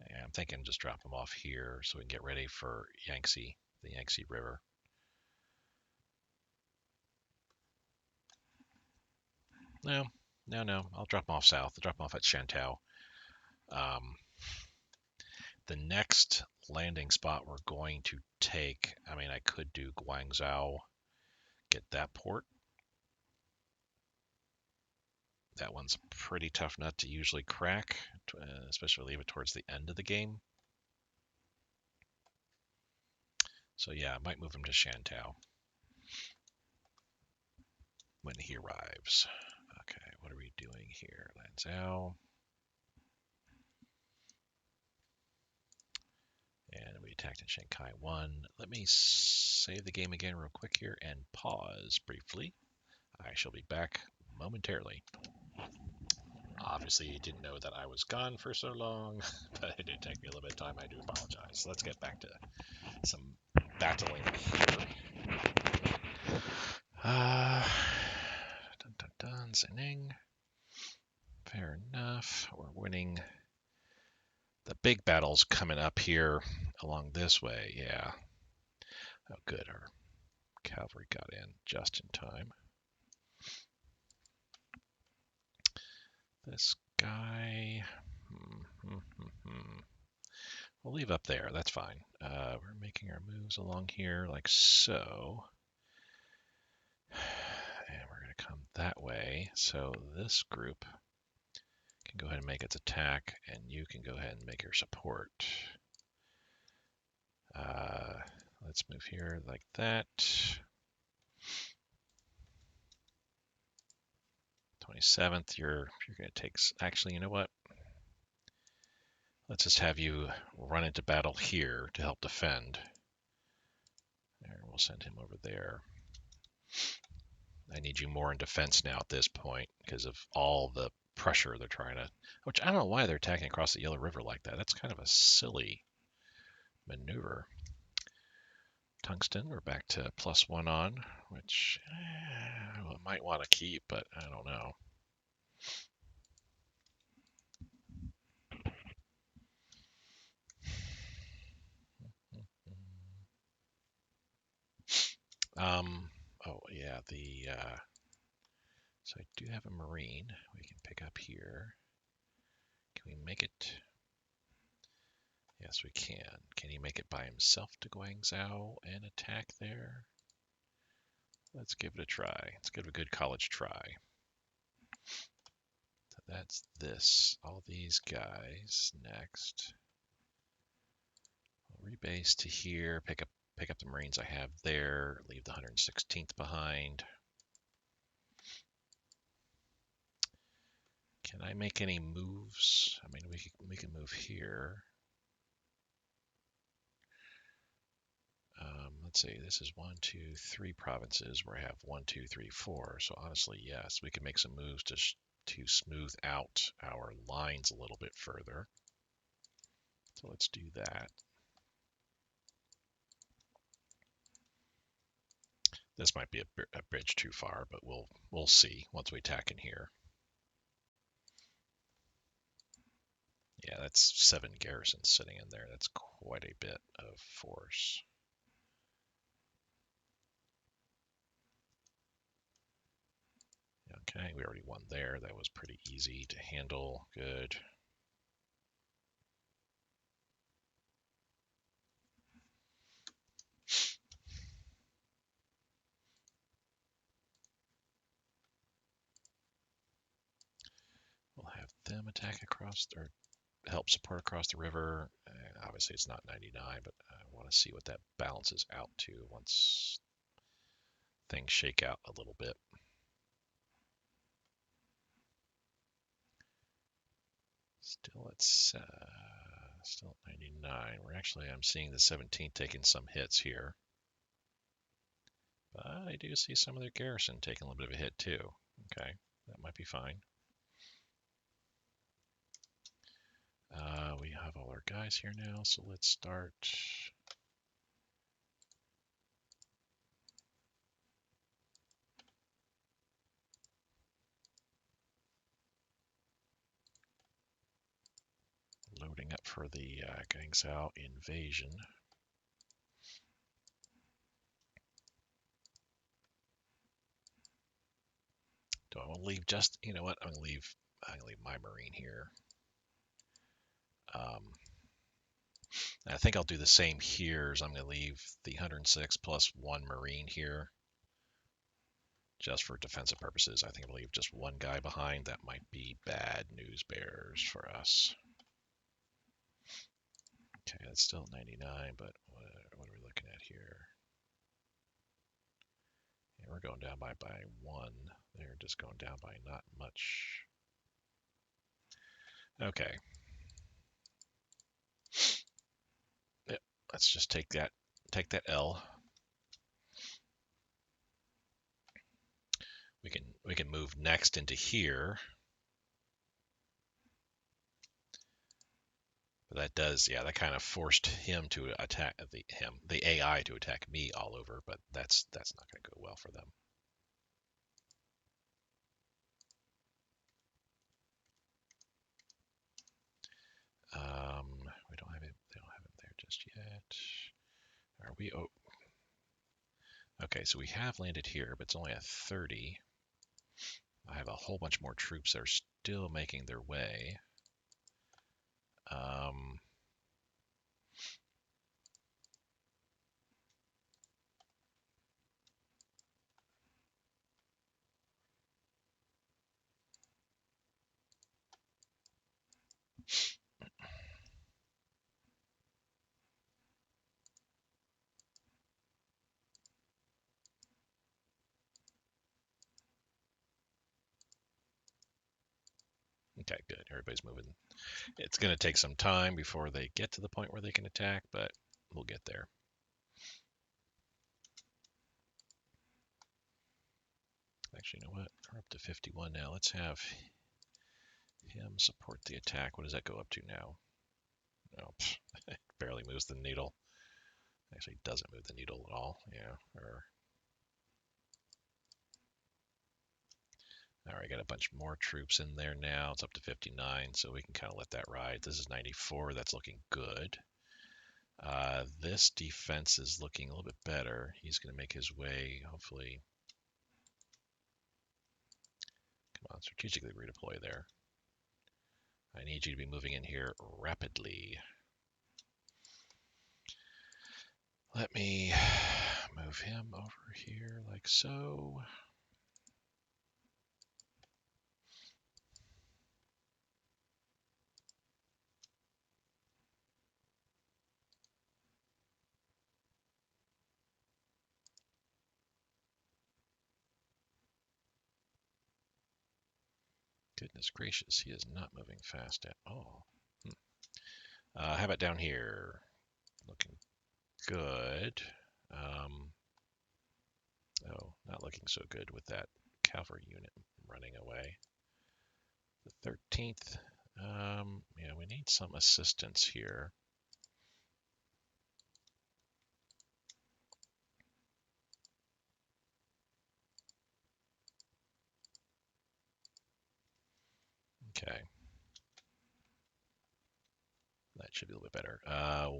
yeah, I'm thinking just drop him off here so we can get ready for Yangtze, the Yangtze River. No. I'll drop him off south. I'll drop him off at Shantou. The next landing spot we're going to take, I mean, I could do Guangzhou, get that port. That one's a pretty tough nut to usually crack, especially leave it towards the end of the game. So yeah, I might move him to Shantou when he arrives. Okay, what are we doing here? Lanzhou. And we attacked in Shanghai 1. Let me save the game again real quick here and pause briefly. I shall be back momentarily. Obviously, you didn't know that I was gone for so long, but it did take me a little bit of time. I do apologize. Let's get back to some battling here. Dun dun dun, Zinning. Fair enough. We're winning. The big battle's coming up here along this way. Yeah. Oh, good. Our cavalry got in just in time. This guy. We'll leave up there. That's fine. We're making our moves along here like so. And we're going to come that way. So this group can go ahead and make its attack, and you can go ahead and make your support. Let's move here like that. 27th, you're going to take... Actually, you know what? Let's just have you run into battle here to help defend. There, we'll send him over there. I need you more in defense now at this point because of all the pressure they're trying to... Which I don't know why they're attacking across the Yellow River like that. That's kind of a silly maneuver. Tungsten, we're back to +1 on, which I might want to keep, but I don't know. Oh yeah, so I do have a Marine we can pick up here. Can we make it? Yes, we can. Can he make it by himself to Guangzhou and attack there? Let's give it a try. Let's give it a good college try. So that's this. All these guys next. We'll rebase to here. Pick up the Marines I have there. Leave the 116th behind. Can I make any moves? I mean, we can move here. Let's see, this is 1, 2, 3 provinces where I have 1, 2, 3, 4. So honestly, yes, we can make some moves to smooth out our lines a little bit further. So let's do that. This might be a bridge too far, but we'll see once we attack in here. Yeah, that's 7 garrisons sitting in there. That's quite a bit of force. Okay, we already won there. That was pretty easy to handle. Good. We'll have them attack across, or help support across the river. Obviously, it's not 99, but I want to see what that balances out to once things shake out a little bit. Still at 99. I'm seeing the 17th taking some hits here. But I do see some of their garrison taking a little bit of a hit too. Okay, that might be fine. We have all our guys here now, so let's start. Loading up for the Guangzhou invasion. Do I want to leave just, you know what, I'm going to leave my Marine here. I think I'll do the same here. So I'm going to leave the 106 plus 1 Marine here. Just for defensive purposes. I think I'll leave just 1 guy behind. That might be bad news bears for us. Okay, that's still 99, but what are we looking at here? Yeah, we're going down by 1. They're just going down by not much. Okay. Yep. Let's just take that L. We can move next into here. But that does, yeah, that kind of forced him to attack the AI to attack me all over, but that's not going to go well for them. We don't have it. They don't have it there just yet. Are we? Oh, okay. So we have landed here, but it's only at 30. I have a whole bunch more troops that are still making their way. Um, okay, good. Everybody's moving. It's going to take some time before they get to the point where they can attack, but we'll get there. Actually, you know what? We're up to 51 now. Let's have him support the attack. What does that go up to now? No, it barely moves the needle. Actually, doesn't move the needle at all. Yeah. All right, got a bunch more troops in there now. It's up to 59, so we can kind of let that ride. This is 94. That's looking good. This defense is looking a little bit better. He's going to make his way, hopefully. Come on, strategically redeploy there. I need you to be moving in here rapidly. Let me move him over here like so. Goodness gracious, he is not moving fast at all. How about down here? Looking good. Oh, not looking so good with that cavalry unit running away. The 13th. Yeah, we need some assistance here. Okay. That should be a little bit better.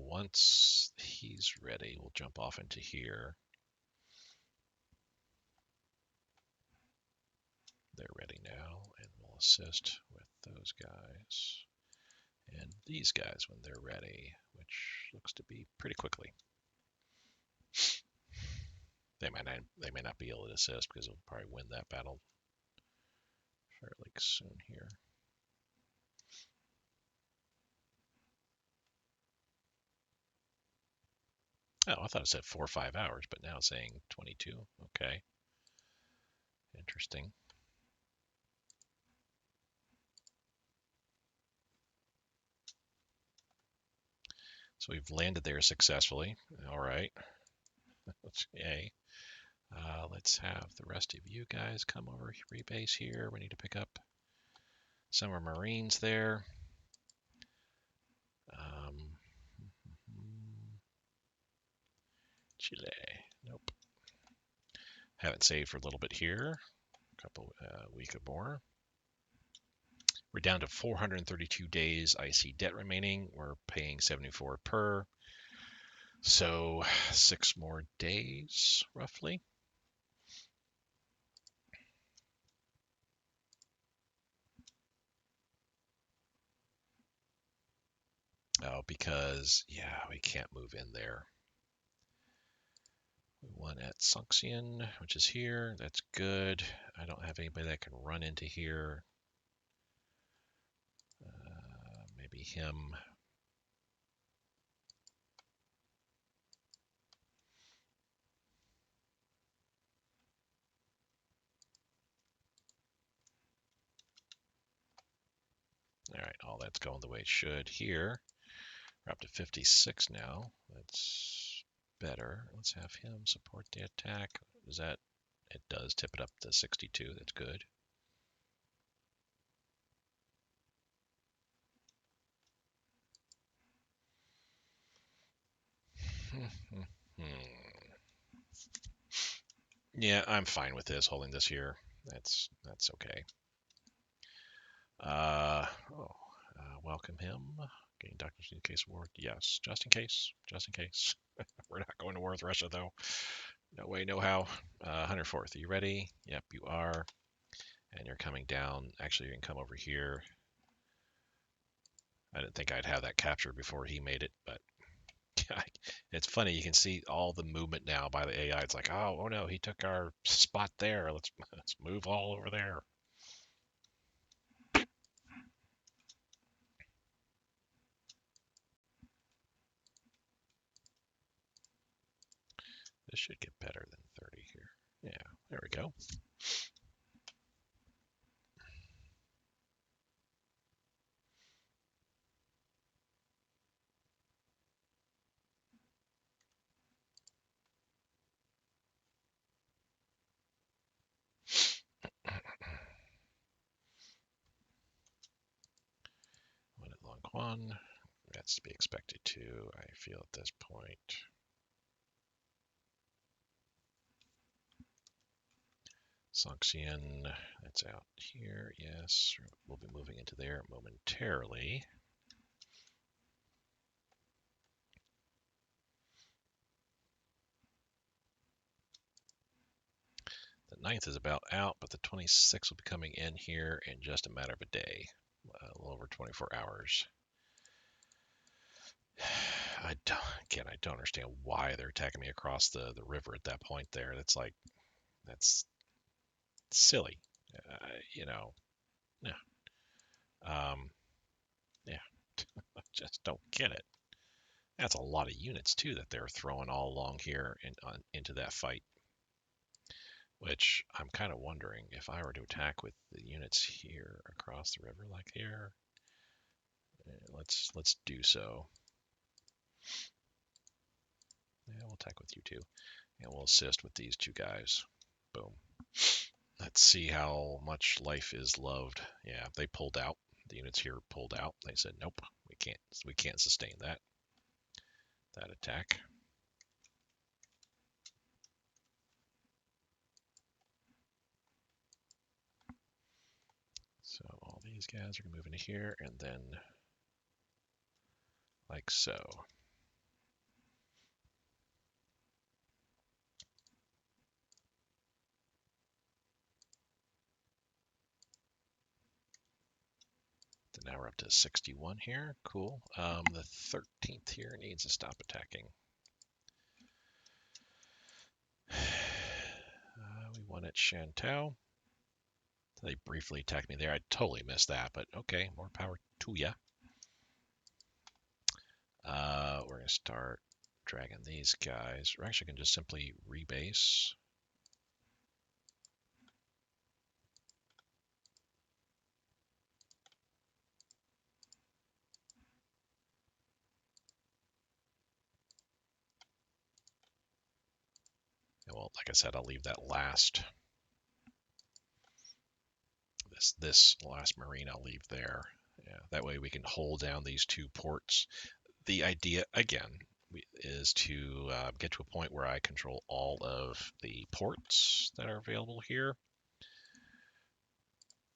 Once he's ready, we'll jump off into here. They're ready now, and we'll assist with those guys. And these guys when they're ready, which looks to be pretty quickly. They may not be able to assist because they'll probably win that battle fairly soon here. Oh, I thought it said 4 or 5 hours, but now it's saying 22. Okay. Interesting. So we've landed there successfully. All right. Yay. Let's have the rest of you guys come over, rebase here. We need to pick up some of our Marines there. Chile. Nope. Haven't saved for a little bit here. A couple week or more. We're down to 432 days IC debt remaining. We're paying 74 per. So 6 more days, roughly. Oh, because, yeah, we can't move in there. We won at Sunxian, which is here. That's good. I don't have anybody that can run into here. Maybe him. All right, all that's going the way it should here. We're up to 56 now. That's better. Let's have him support the attack. Is that? It does tip it up to 62. That's good. Yeah, I'm fine with this, holding this here. That's okay. Welcome him. Getting doctors in case of war. Yes, just in case. Just in case. We're not going to war with Russia, though. No way, no how. 104th, are you ready? Yep, you are. And you're coming down. Actually, you can come over here. I didn't think I'd have that captured before he made it, but it's funny. You can see all the movement now by the AI. It's like, oh no, he took our spot there. Let's move all over there. This should get better than 30 here. Yeah, there we go. One at Long Quan. That's to be expected too, I feel at this point. Sonxian, that's out here. Yes, we'll be moving into there momentarily. The 9th is about out, but the 26th will be coming in here in just a matter of a day, a little over 24 hours. I don't understand why they're attacking me across the river at that point there. That's silly. You know, yeah. Yeah, I just don't get it. That's a lot of units too that they're throwing all along here into that fight. Which I'm kind of wondering if I were to attack with the units here across the river, like here. Let's do so. Yeah, we'll attack with you too, and we'll assist with these two guys. Boom. Let's see how much life is loved. Yeah, they pulled out. The units here pulled out. They said, nope, we can't sustain that attack. So all these guys are gonna move into here, and then like so. So now we're up to 61 here. Cool. The 13th here needs to stop attacking. We won at Shantou. They briefly attacked me there. I totally missed that, but okay, more power to ya. We're going to start dragging these guys. We're actually going to just simply rebase. And well, like I said, I'll leave that last. This last marine I'll leave there. Yeah, that way we can hold down these two ports. The idea, again, is to get to a point where I control all of the ports that are available here.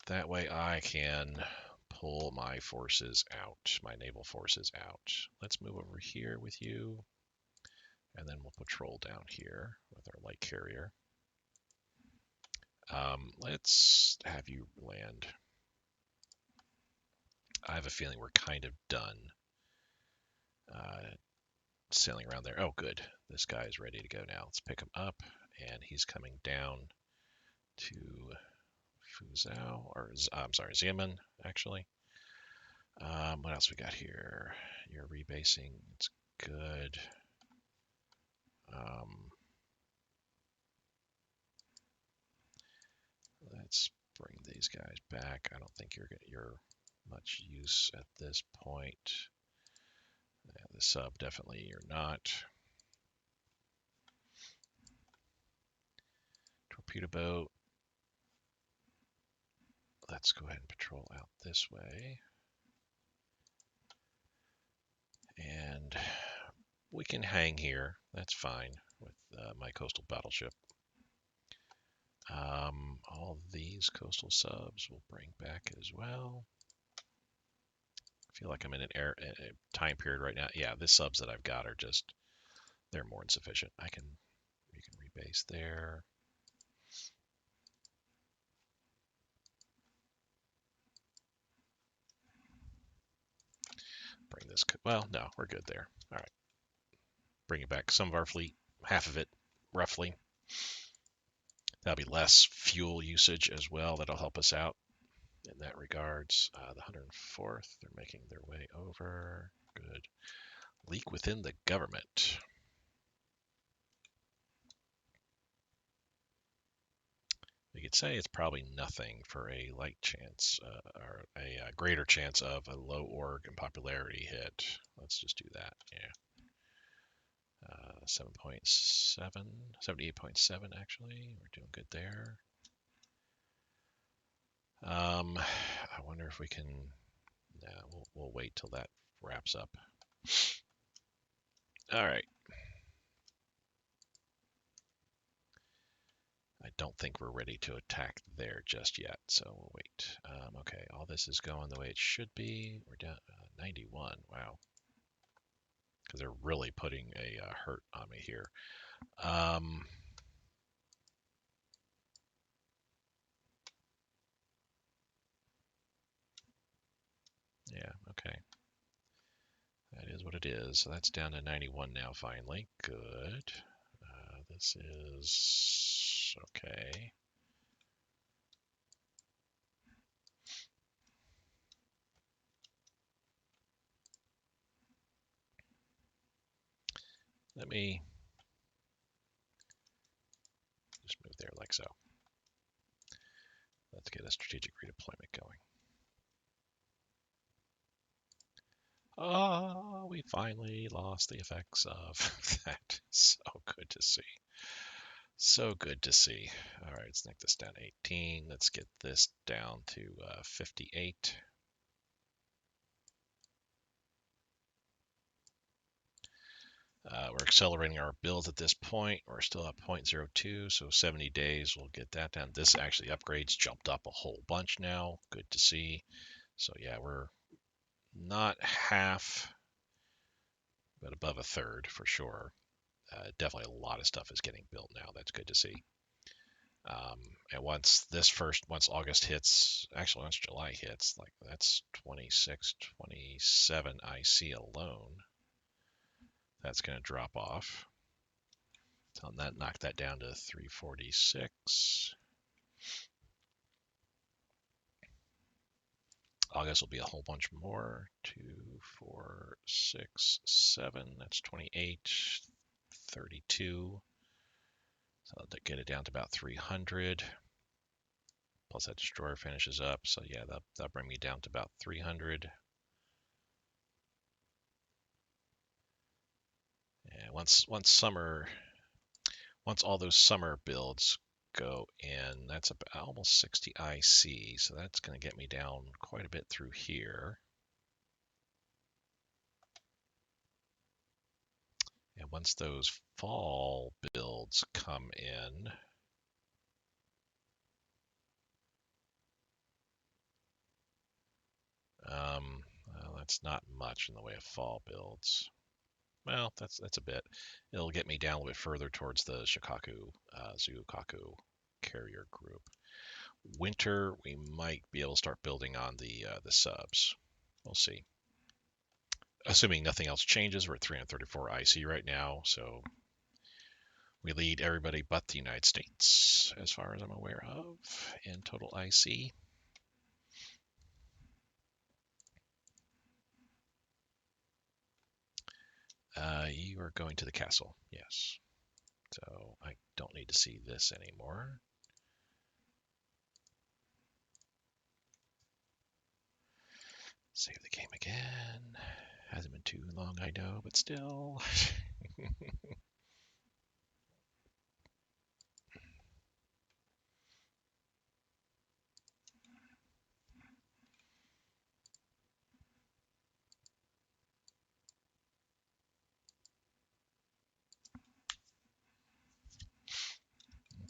That way I can pull my forces out, my naval forces out. Let's move over here with you, and then we'll patrol down here with our light carrier. Let's have you land. I have a feeling we're kind of done sailing around there. Oh, good. This guy is ready to go now. Let's pick him up, and he's coming down to Fuzhou, or I'm sorry, Xiamen, actually. What else we got here? You're rebasing. It's good. Let's bring these guys back. I don't think you're much use at this point. Yeah, the sub definitely you're not. Torpedo boat. Let's go ahead and patrol out this way. And we can hang here. That's fine with my coastal battleship. All these coastal subs we'll bring back as well. I feel like I'm in a time period right now. Yeah, the subs that I've got are just, they're more than sufficient. You can rebase there. Bring this, well, no, we're good there. All right. Bring it back some of our fleet, half of it, roughly. That'll be less fuel usage as well. That'll help us out in that regards. The 104th, they're making their way over. Good. Leak within the government. We could say it's probably nothing for a light chance or a greater chance of a low org and popularity hit. Let's just do that. Yeah. 7.7, 78.7 actually. We're doing good there. I wonder if we can. Nah, we'll wait till that wraps up. All right. I don't think we're ready to attack there just yet, so we'll wait. Okay, all this is going the way it should be. We're down 91. Wow. Because they're really putting a hurt on me here. Yeah, okay. That is what it is. So that's down to 91 now, finally. Good. This is okay. Let me just move there like so. Let's get a strategic redeployment going. Oh, we finally lost the effects of that. So good to see. So good to see. All right, let's knock this down to 18. Let's get this down to 58. We're accelerating our builds at this point. We're still at 0.02, so 70 days we'll get that down. This actually upgrades jumped up a whole bunch now. Good to see. So yeah, we're not half, but above a third for sure. Definitely a lot of stuff is getting built now. That's good to see. And once August hits, actually once July hits, like that's 26, 27 IC alone. That's going to drop off. So that knocked that down to 346. August will be a whole bunch more. 2, 4, 6, 7. That's 28, 32. So to get it down to about 300. Plus that destroyer finishes up. So yeah, that'll bring me down to about 300. And once all those summer builds go in, that's about almost 60 IC. So that's going to get me down quite a bit through here. And once those fall builds come in, well, that's not much in the way of fall builds. Well, that's a bit. It'll get me down a little bit further towards the Shikaku, Zukaku carrier group. Winter, we might be able to start building on the subs. We'll see. Assuming nothing else changes, we're at 334 IC right now, so we lead everybody but the United States, as far as I'm aware of, in total IC. You are going to the castle, yes. So I don't need to see this anymore. Save the game again. Hasn't been too long, I know, but still.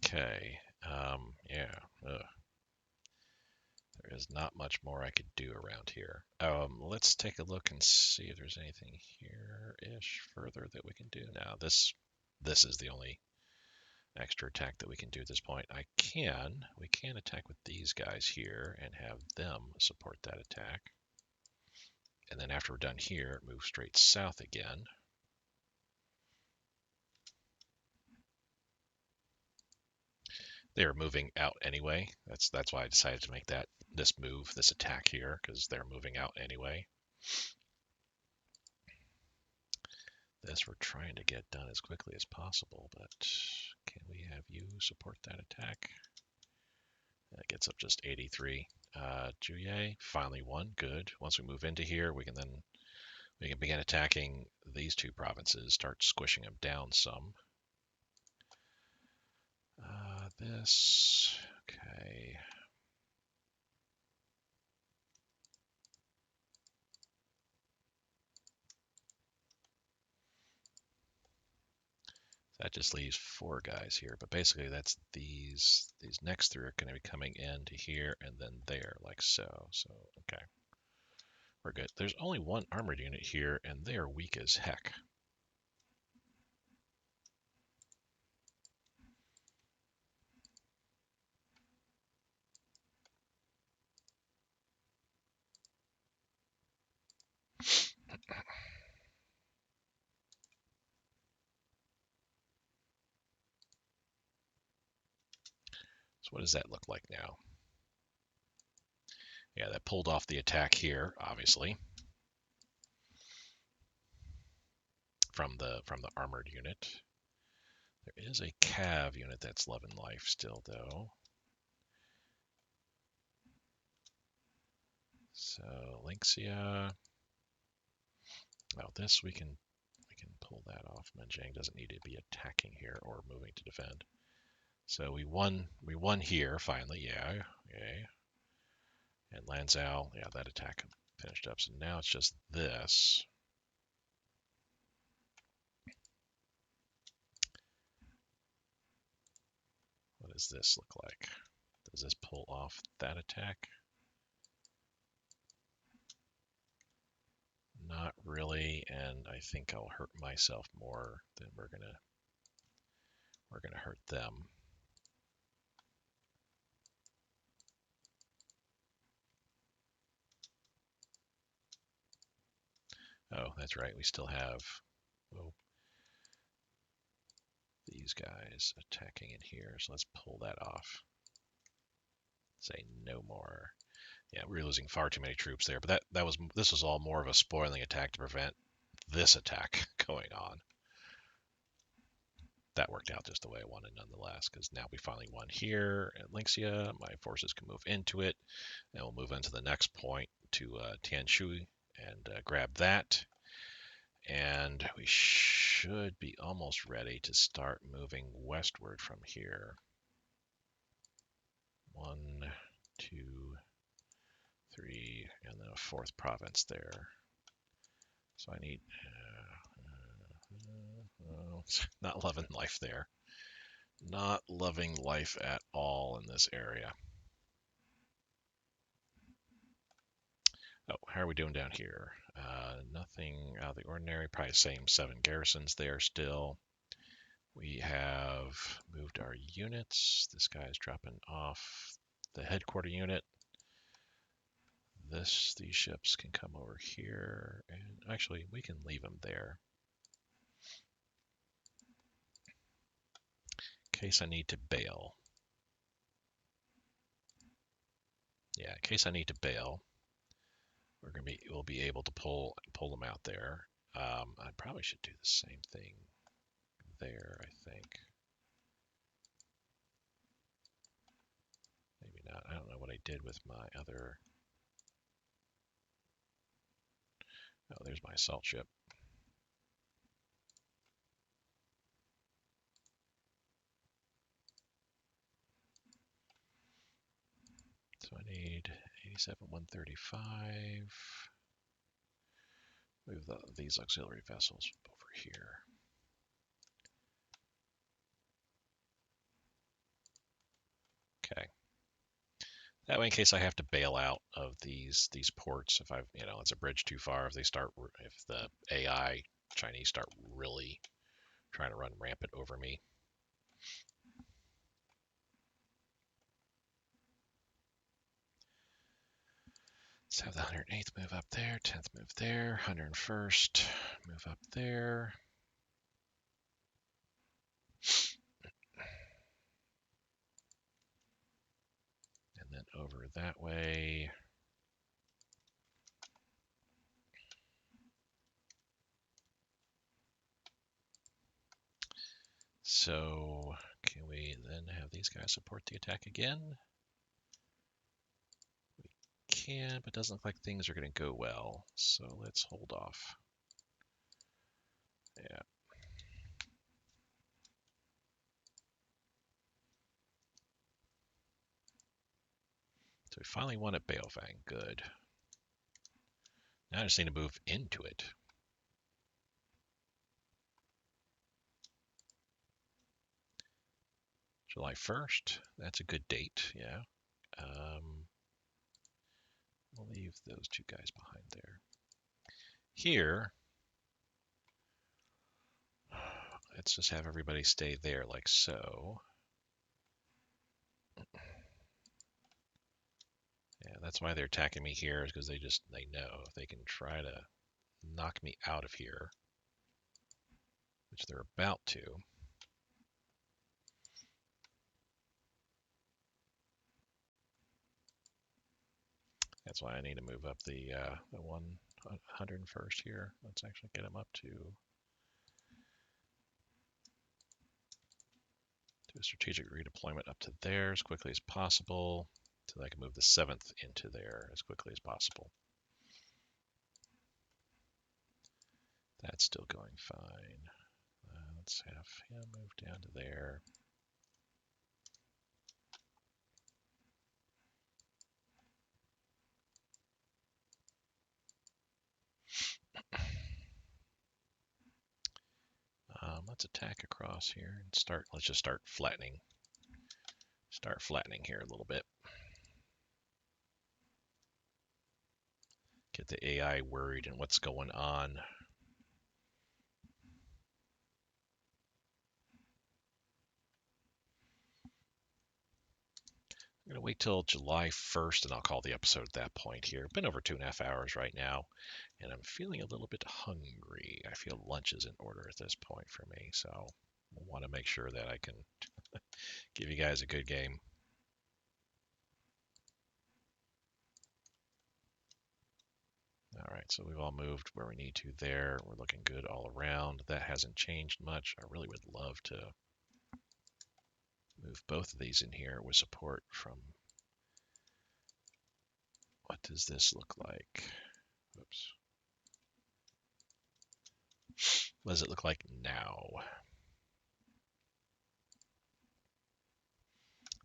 Okay. Yeah. Ugh. There is not much more I could do around here. Let's take a look and see if there's anything here-ish further that we can do. Now, this is the only extra attack that we can do at this point. We can attack with these guys here and have them support that attack. And then after we're done here, move straight south again. They're moving out anyway. That's why I decided to make this attack here, because they're moving out anyway. This we're trying to get done as quickly as possible, but can we have you support that attack? That gets up just 83. Juye finally won. Good. Once we move into here, we can begin attacking these two provinces, start squishing them down some. This, okay. That just leaves 4 guys here, but basically that's these next 3 are going to be coming into here and then there, like so. So, okay. We're good. There's only 1 armored unit here, and they are weak as heck. So what does that look like now? Yeah, that pulled off the attack here, obviously, from the armored unit. There is a cav unit that's loving life still, though. So Lynxia. Well, this we can pull that off. Menjang doesn't need to be attacking here or moving to defend. So we won here finally, yeah. Okay. And Lanzhou, yeah, that attack finished up. So now it's just this. What does this look like? Does this pull off that attack? Not really, and I think I'll hurt myself more than we're gonna hurt them. Oh, that's right. We still have these guys attacking in here. So let's pull that off. Say no more. Yeah, we're losing far too many troops there. But this was all more of a spoiling attack to prevent this attack going on. That worked out just the way I wanted nonetheless, because now we finally won here at Lynxia. My forces can move into it, and we'll move into the next point to Tianshui and grab that. And we should be almost ready to start moving westward from here. 1, 2, 3, and then a 4th province there. So I need not loving life there. Not loving life at all in this area. Oh, how are we doing down here? Nothing out of the ordinary. Probably same 7 garrisons there still. We have moved our units. This guy's dropping off the headquarter unit. These ships can come over here, and actually we can leave them there. In case I need to bail. Yeah, in case I need to bail, we'll be able to pull them out there. I probably should do the same thing there, I think. Maybe not. I don't know what I did with my other. Oh, there's my assault ship. So I need 87-135. Move these auxiliary vessels over here. Okay. That way, in case I have to bail out of these ports, if I've, it's a bridge too far, if the AI Chinese start really trying to run rampant over me. Let's have the 108th move up there, 10th move there, 101st move up there. And then over that way. So can we then have these guys support the attack again? We can, but it doesn't look like things are going to go well. So let's hold off. Yeah. So we finally won at Balefang. Good. Now I just need to move into it. July 1st. That's a good date. Yeah. We'll leave those two guys behind there. Here, let's just have everybody stay there like so. Yeah, that's why they're attacking me here, is because they know if they can try to knock me out of here, which they're about to. That's why I need to move up the 101st here. Let's actually get them up to a strategic redeployment up to there as quickly as possible, so I can move the 7th into there as quickly as possible. That's still going fine. Let's have him move down to there. Let's attack across here and start. Let's just start flattening. Start flattening here a little bit. Get the AI worried and what's going on. I'm going to wait till July 1st and I'll call the episode at that point here. Been over 2.5 hours right now, and I'm feeling a little bit hungry. I feel lunch is in order at this point for me, so I want to make sure that I can give you guys a good game. All right, so we've all moved where we need to there. We're looking good all around. That hasn't changed much. I really would love to move both of these in here with support from... What does this look like? Oops. What does it look like now?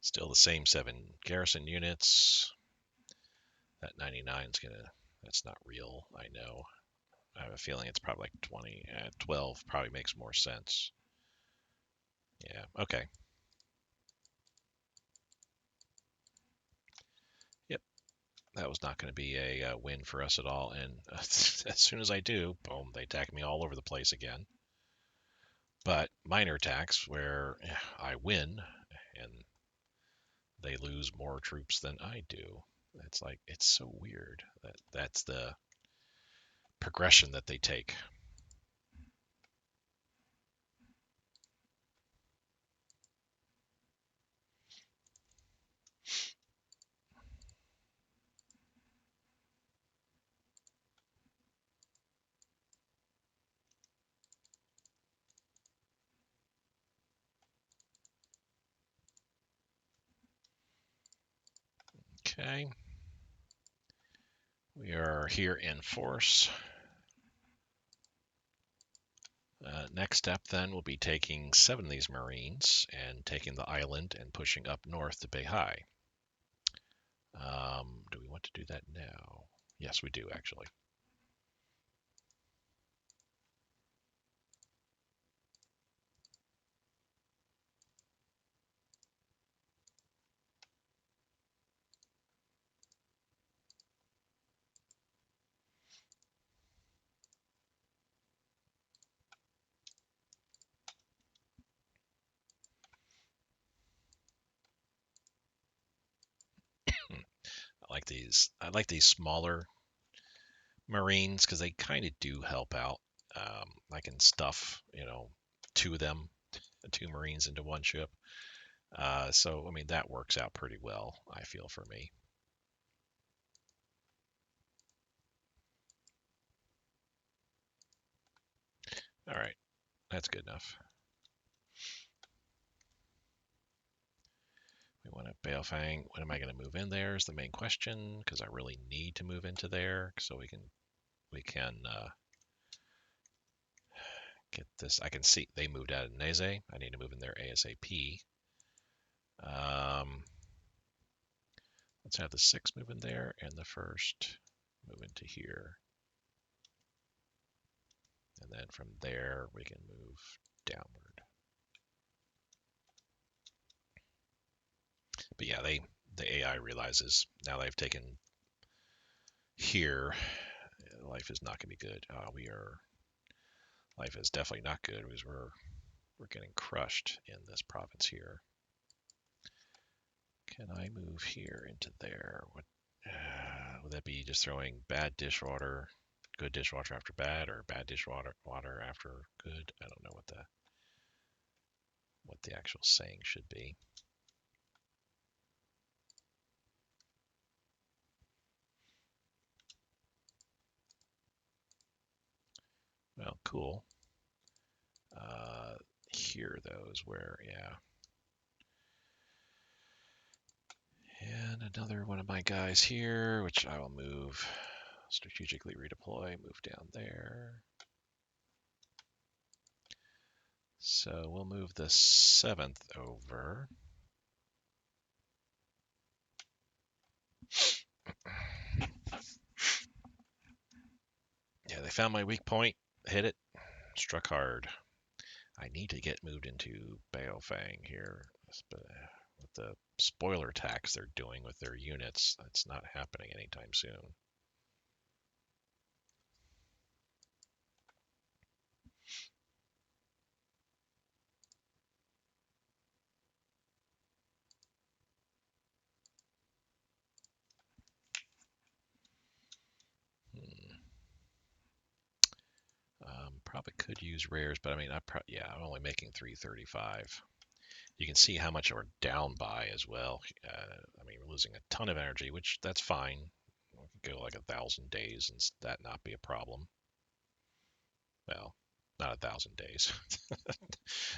Still the same 7 garrison units. That 99 is that's not real, I know. I have a feeling it's probably like 20, 12 probably makes more sense. Yeah, okay. Yep, that was not going to be a win for us at all. And as soon as I do, boom, they attack me all over the place again. But minor attacks where I win and they lose more troops than I do. It's so weird. That's the progression that they take. Okay. We are here in force. Next step then will be taking 7 of these Marines and taking the island and pushing up north to BICE. Do we want to do that now? Yes, we do actually. I like these smaller Marines because they kind of do help out. I can stuff, 2 of them, 2 Marines into one ship. So, I mean, that works out pretty well, I feel, for me. All right, that's good enough. We want to Balefang. When am I going to move in there is the main question, because I really need to move into there so we can get this. I can see they moved out of Neze. I need to move in there ASAP. Um, let's have the 6 move in there and the 1st move into here. And then from there, we can move downward. But yeah, the AI realizes now they've taken here, life is not going to be good. Life is definitely not good because we're getting crushed in this province here. Can I move here into there? What would that be? Just throwing bad dishwater, good dishwater after bad, or bad dishwater water after good? I don't know what the actual saying should be. Well, cool. Here though is where, yeah. And another one of my guys here, which I will move, strategically redeploy, move down there. So we'll move the 7th over. Yeah, they found my weak point, hit it, struck hard. I need to get moved into Balefang here. But with the spoiler tax they're doing with their units, that's not happening anytime soon. Probably could use rares, but I mean, I'm only making 335. You can see how much we're down by as well. I mean, we're losing a ton of energy, which that's fine. We could go like 1,000 days and that not be a problem. Well, not 1,000 days.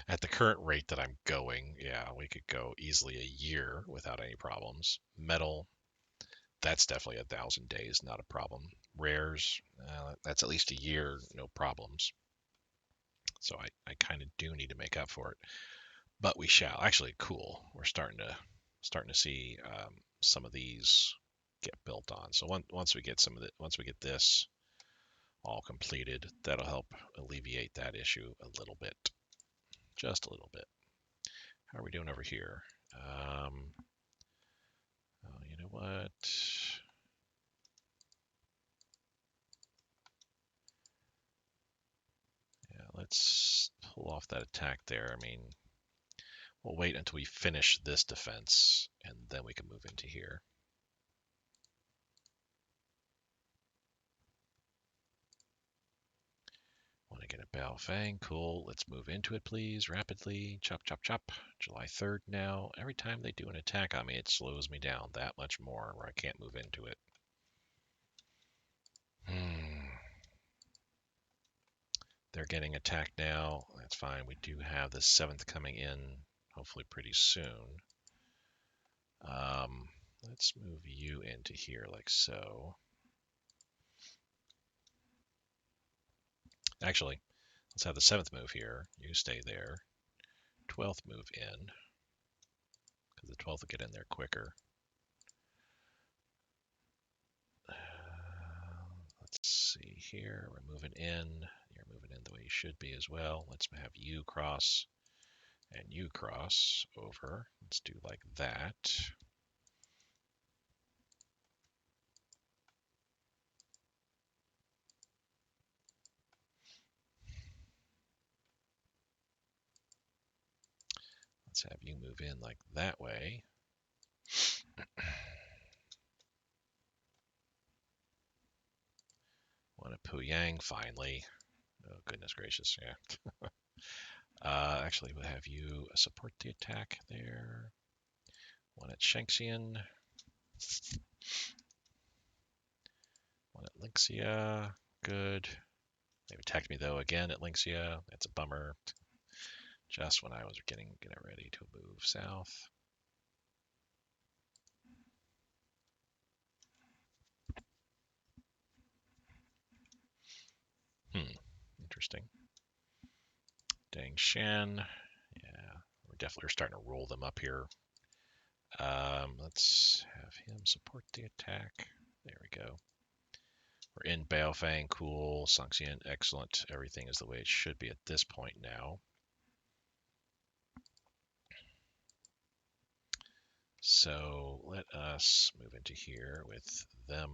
At the current rate that I'm going, yeah, we could go easily a year without any problems. Metal, that's definitely 1,000 days, not a problem. Rares, that's at least a year, no problems. So I kind of do need to make up for it, but we shall. Actually, cool. We're starting to see some of these get built on. So once we get once we get this all completed, that'll help alleviate that issue a little bit, just a little bit. How are we doing over here? Oh, you know what? Yeah, let's pull off that attack there. I mean, we'll wait until we finish this defense, and then we can move into here. Want to get a Balefang? Cool. Let's move into it, please, rapidly. Chop, chop, chop. July 3rd now. Every time they do an attack on me, it slows me down that much more, where I can't move into it. They're getting attacked now. That's fine. We do have the 7th coming in, hopefully pretty soon. Let's move you into here like so. Actually, Let's have the 7th move here. You stay there. 12th move in, because the 12th will get in there quicker. Let's see here. We're moving in. You're moving in the way you should be as well. Let's have you cross and you cross over. Let's do like that. Let's have you move in like that way. One at Puyang finally. Oh, goodness gracious, yeah. Actually, we'll have you support the attack there. One at Shanxian. One at Lynxia. Good. They've attacked me, though, again at Lynxia. That's a bummer. Just when I was getting ready to move south. Interesting. Dang Shen. Yeah, we're starting to roll them up here. Let's have him support the attack. There we go. We're in Baofeng, cool. Sangxian, excellent. Everything is the way it should be at this point now. So let us move into here with them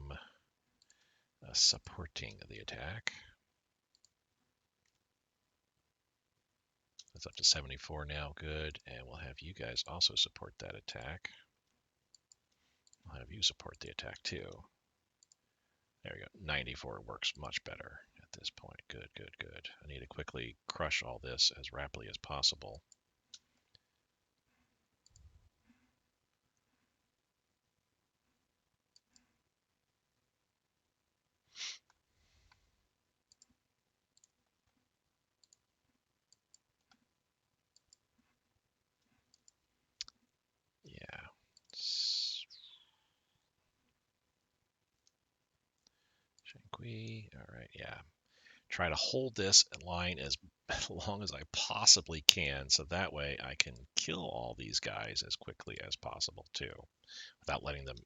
supporting the attack. That's up to 74 now, good. And we'll have you guys also support that attack. I'll have you support the attack too. There we go. 94 works much better at this point. Good, good, good. I need to quickly crush all this as rapidly as possible. Yeah. Shanqui. All right, yeah. Try to hold this line as long as I possibly can, so that way I can kill all these guys as quickly as possible too, without letting them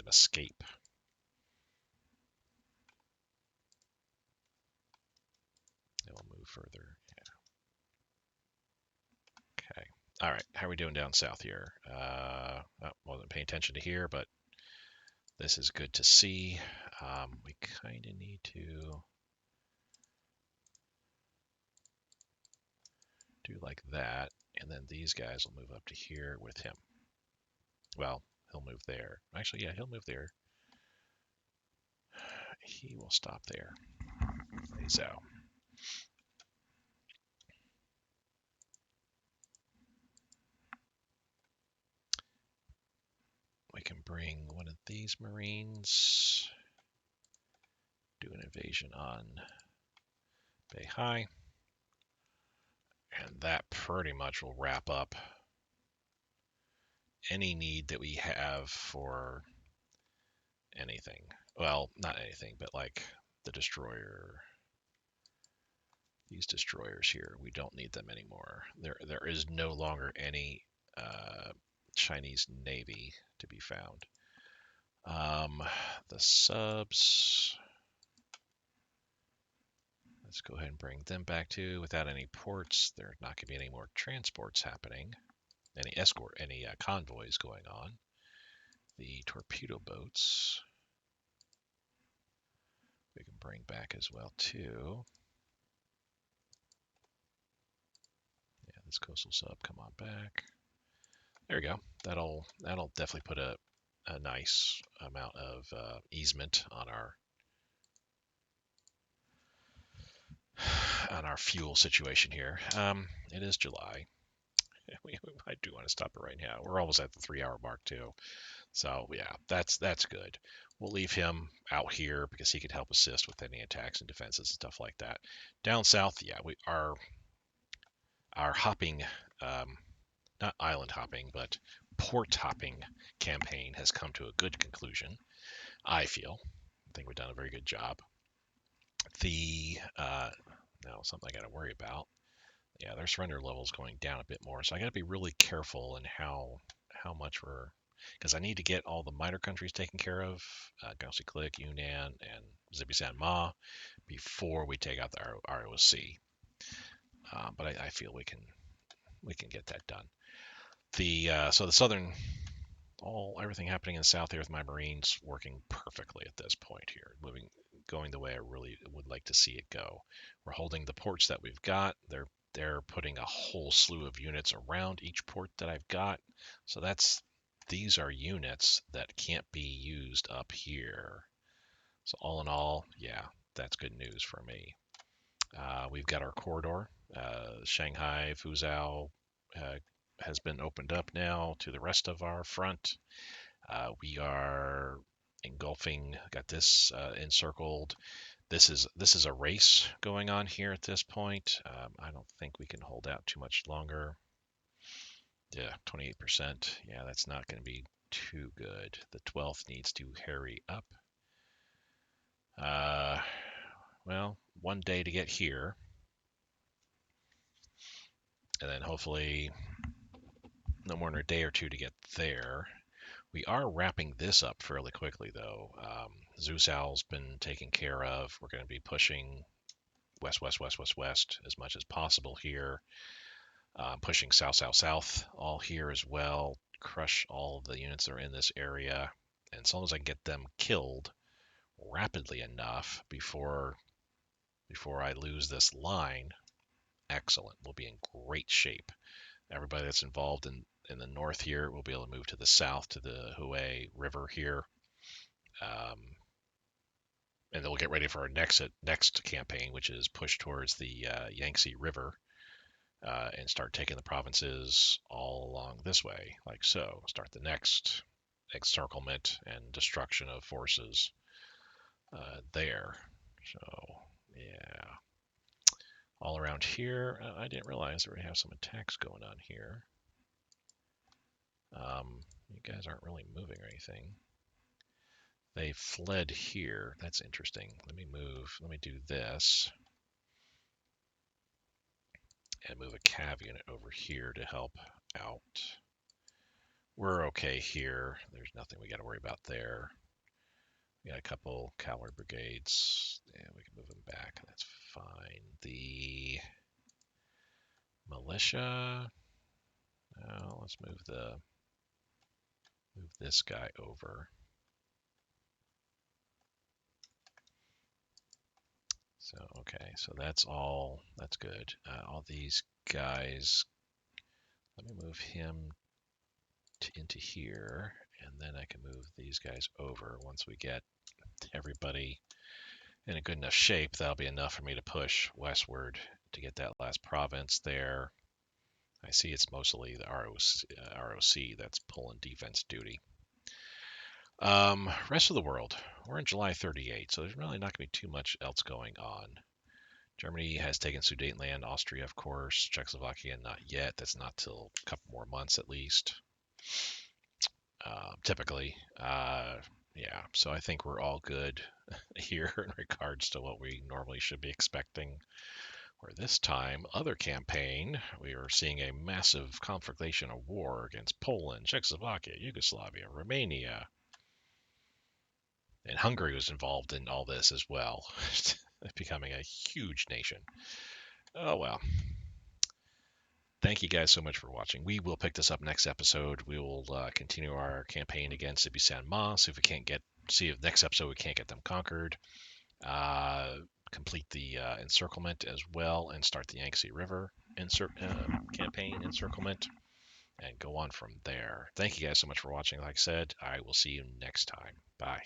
escape. They will move further. Yeah. Okay. All right. How are we doing down south here? Wasn't paying attention to here, but this is good to see. We kind of need to do like that, and then these guys will move up to here with him. Well, he'll move there. Actually, yeah, he'll move there. He will stop there. So we can bring one of these Marines, do an invasion on Beihai, and that pretty much will wrap up any need that we have for anything. Well, not anything, but like the destroyer. These destroyers here, we don't need them anymore. There is no longer any Chinese Navy to be found. The subs, let's go ahead and bring them back to without any ports. There's not going to be any more transports happening, any convoys going on. The torpedo boats we can bring back as well too. Yeah, this coastal sub, come on back. There we go. That'll definitely put a nice amount of easement on our fuel situation here. It is July. I do want to stop it right now. We're almost at the 3-hour mark too. So yeah, that's good. We'll leave him out here because he could help assist with any attacks and defenses and stuff like that. Down south, yeah, our hopping, not island hopping, but port hopping campaign has come to a good conclusion. I think we've done a very good job. The Now, something I got to worry about. Yeah, their surrender level is going down a bit more, so I got to be really careful in how much we're, because I need to get all the minor countries taken care of, Gausi Click, Yunnan, and Zibi San Ma, before we take out the ROC. But I feel we can get that done. So the southern, everything happening in the south here with my Marines working perfectly at this point here, going the way I really would like to see it go. We're holding the ports that we've got. They're putting a whole slew of units around each port that I've got. So these are units that can't be used up here. So all in all, yeah, that's good news for me. We've got our corridor. Shanghai, Fuzhou has been opened up now to the rest of our front. We are engulfing, got this encircled. This is a race going on here at this point. I don't think we can hold out too much longer. Yeah, 28%. Yeah, that's not going to be too good. The 12th needs to hurry up. Well, one day to get here. And then hopefully no more than a day or two to get there. We are wrapping this up fairly quickly, though. Zusal's been taken care of. We're going to be pushing west, west, west, west, west as much as possible here. Pushing south, south, south all here as well. Crush all of the units that are in this area. And as long as I can get them killed rapidly enough before I lose this line, excellent. We'll be in great shape. Everybody that's involved in the north here will be able to move to the south to the HOI3 here. And then we'll get ready for our next campaign, which is push towards the Yangtze River and start taking the provinces all along this way, like so. Start the next encirclement and destruction of forces there. So, yeah. All around here, I didn't realize that we have some attacks going on here. You guys aren't really moving or anything. They fled here. That's interesting. Let me move. Let me do this. And move a cav unit over here to help out. We're okay here. There's nothing we got to worry about there. We got a couple cavalry brigades. Yeah, we can move them back. That's fine. The militia. Let's move this guy over. So, okay, so that's all, that's good. All these guys, let me move him into here, and then I can move these guys over. Once we get everybody in a good enough shape, that'll be enough for me to push westward to get that last province there. I see it's mostly the ROC that's pulling defense duty. Rest of the world, we're in July 38, so there's really not going to be too much else going on. Germany has taken Sudetenland, Austria, of course, Czechoslovakia, not yet. That's not till a couple more months at least, typically. Yeah, so I think we're all good here in regards to what we normally should be expecting. Where this time, other campaign, we are seeing a massive conflagration of war against Poland, Czechoslovakia, Yugoslavia, Romania, and Hungary was involved in all this as well, becoming a huge nation. Oh well. Thank you guys so much for watching. We will pick this up next episode. We will continue our campaign against Zibi San Ma. See if next episode we can't get them conquered. Complete the encirclement as well and start the Yangtze River campaign encirclement and go on from there. Thank you guys so much for watching. Like I said, I will see you next time. Bye.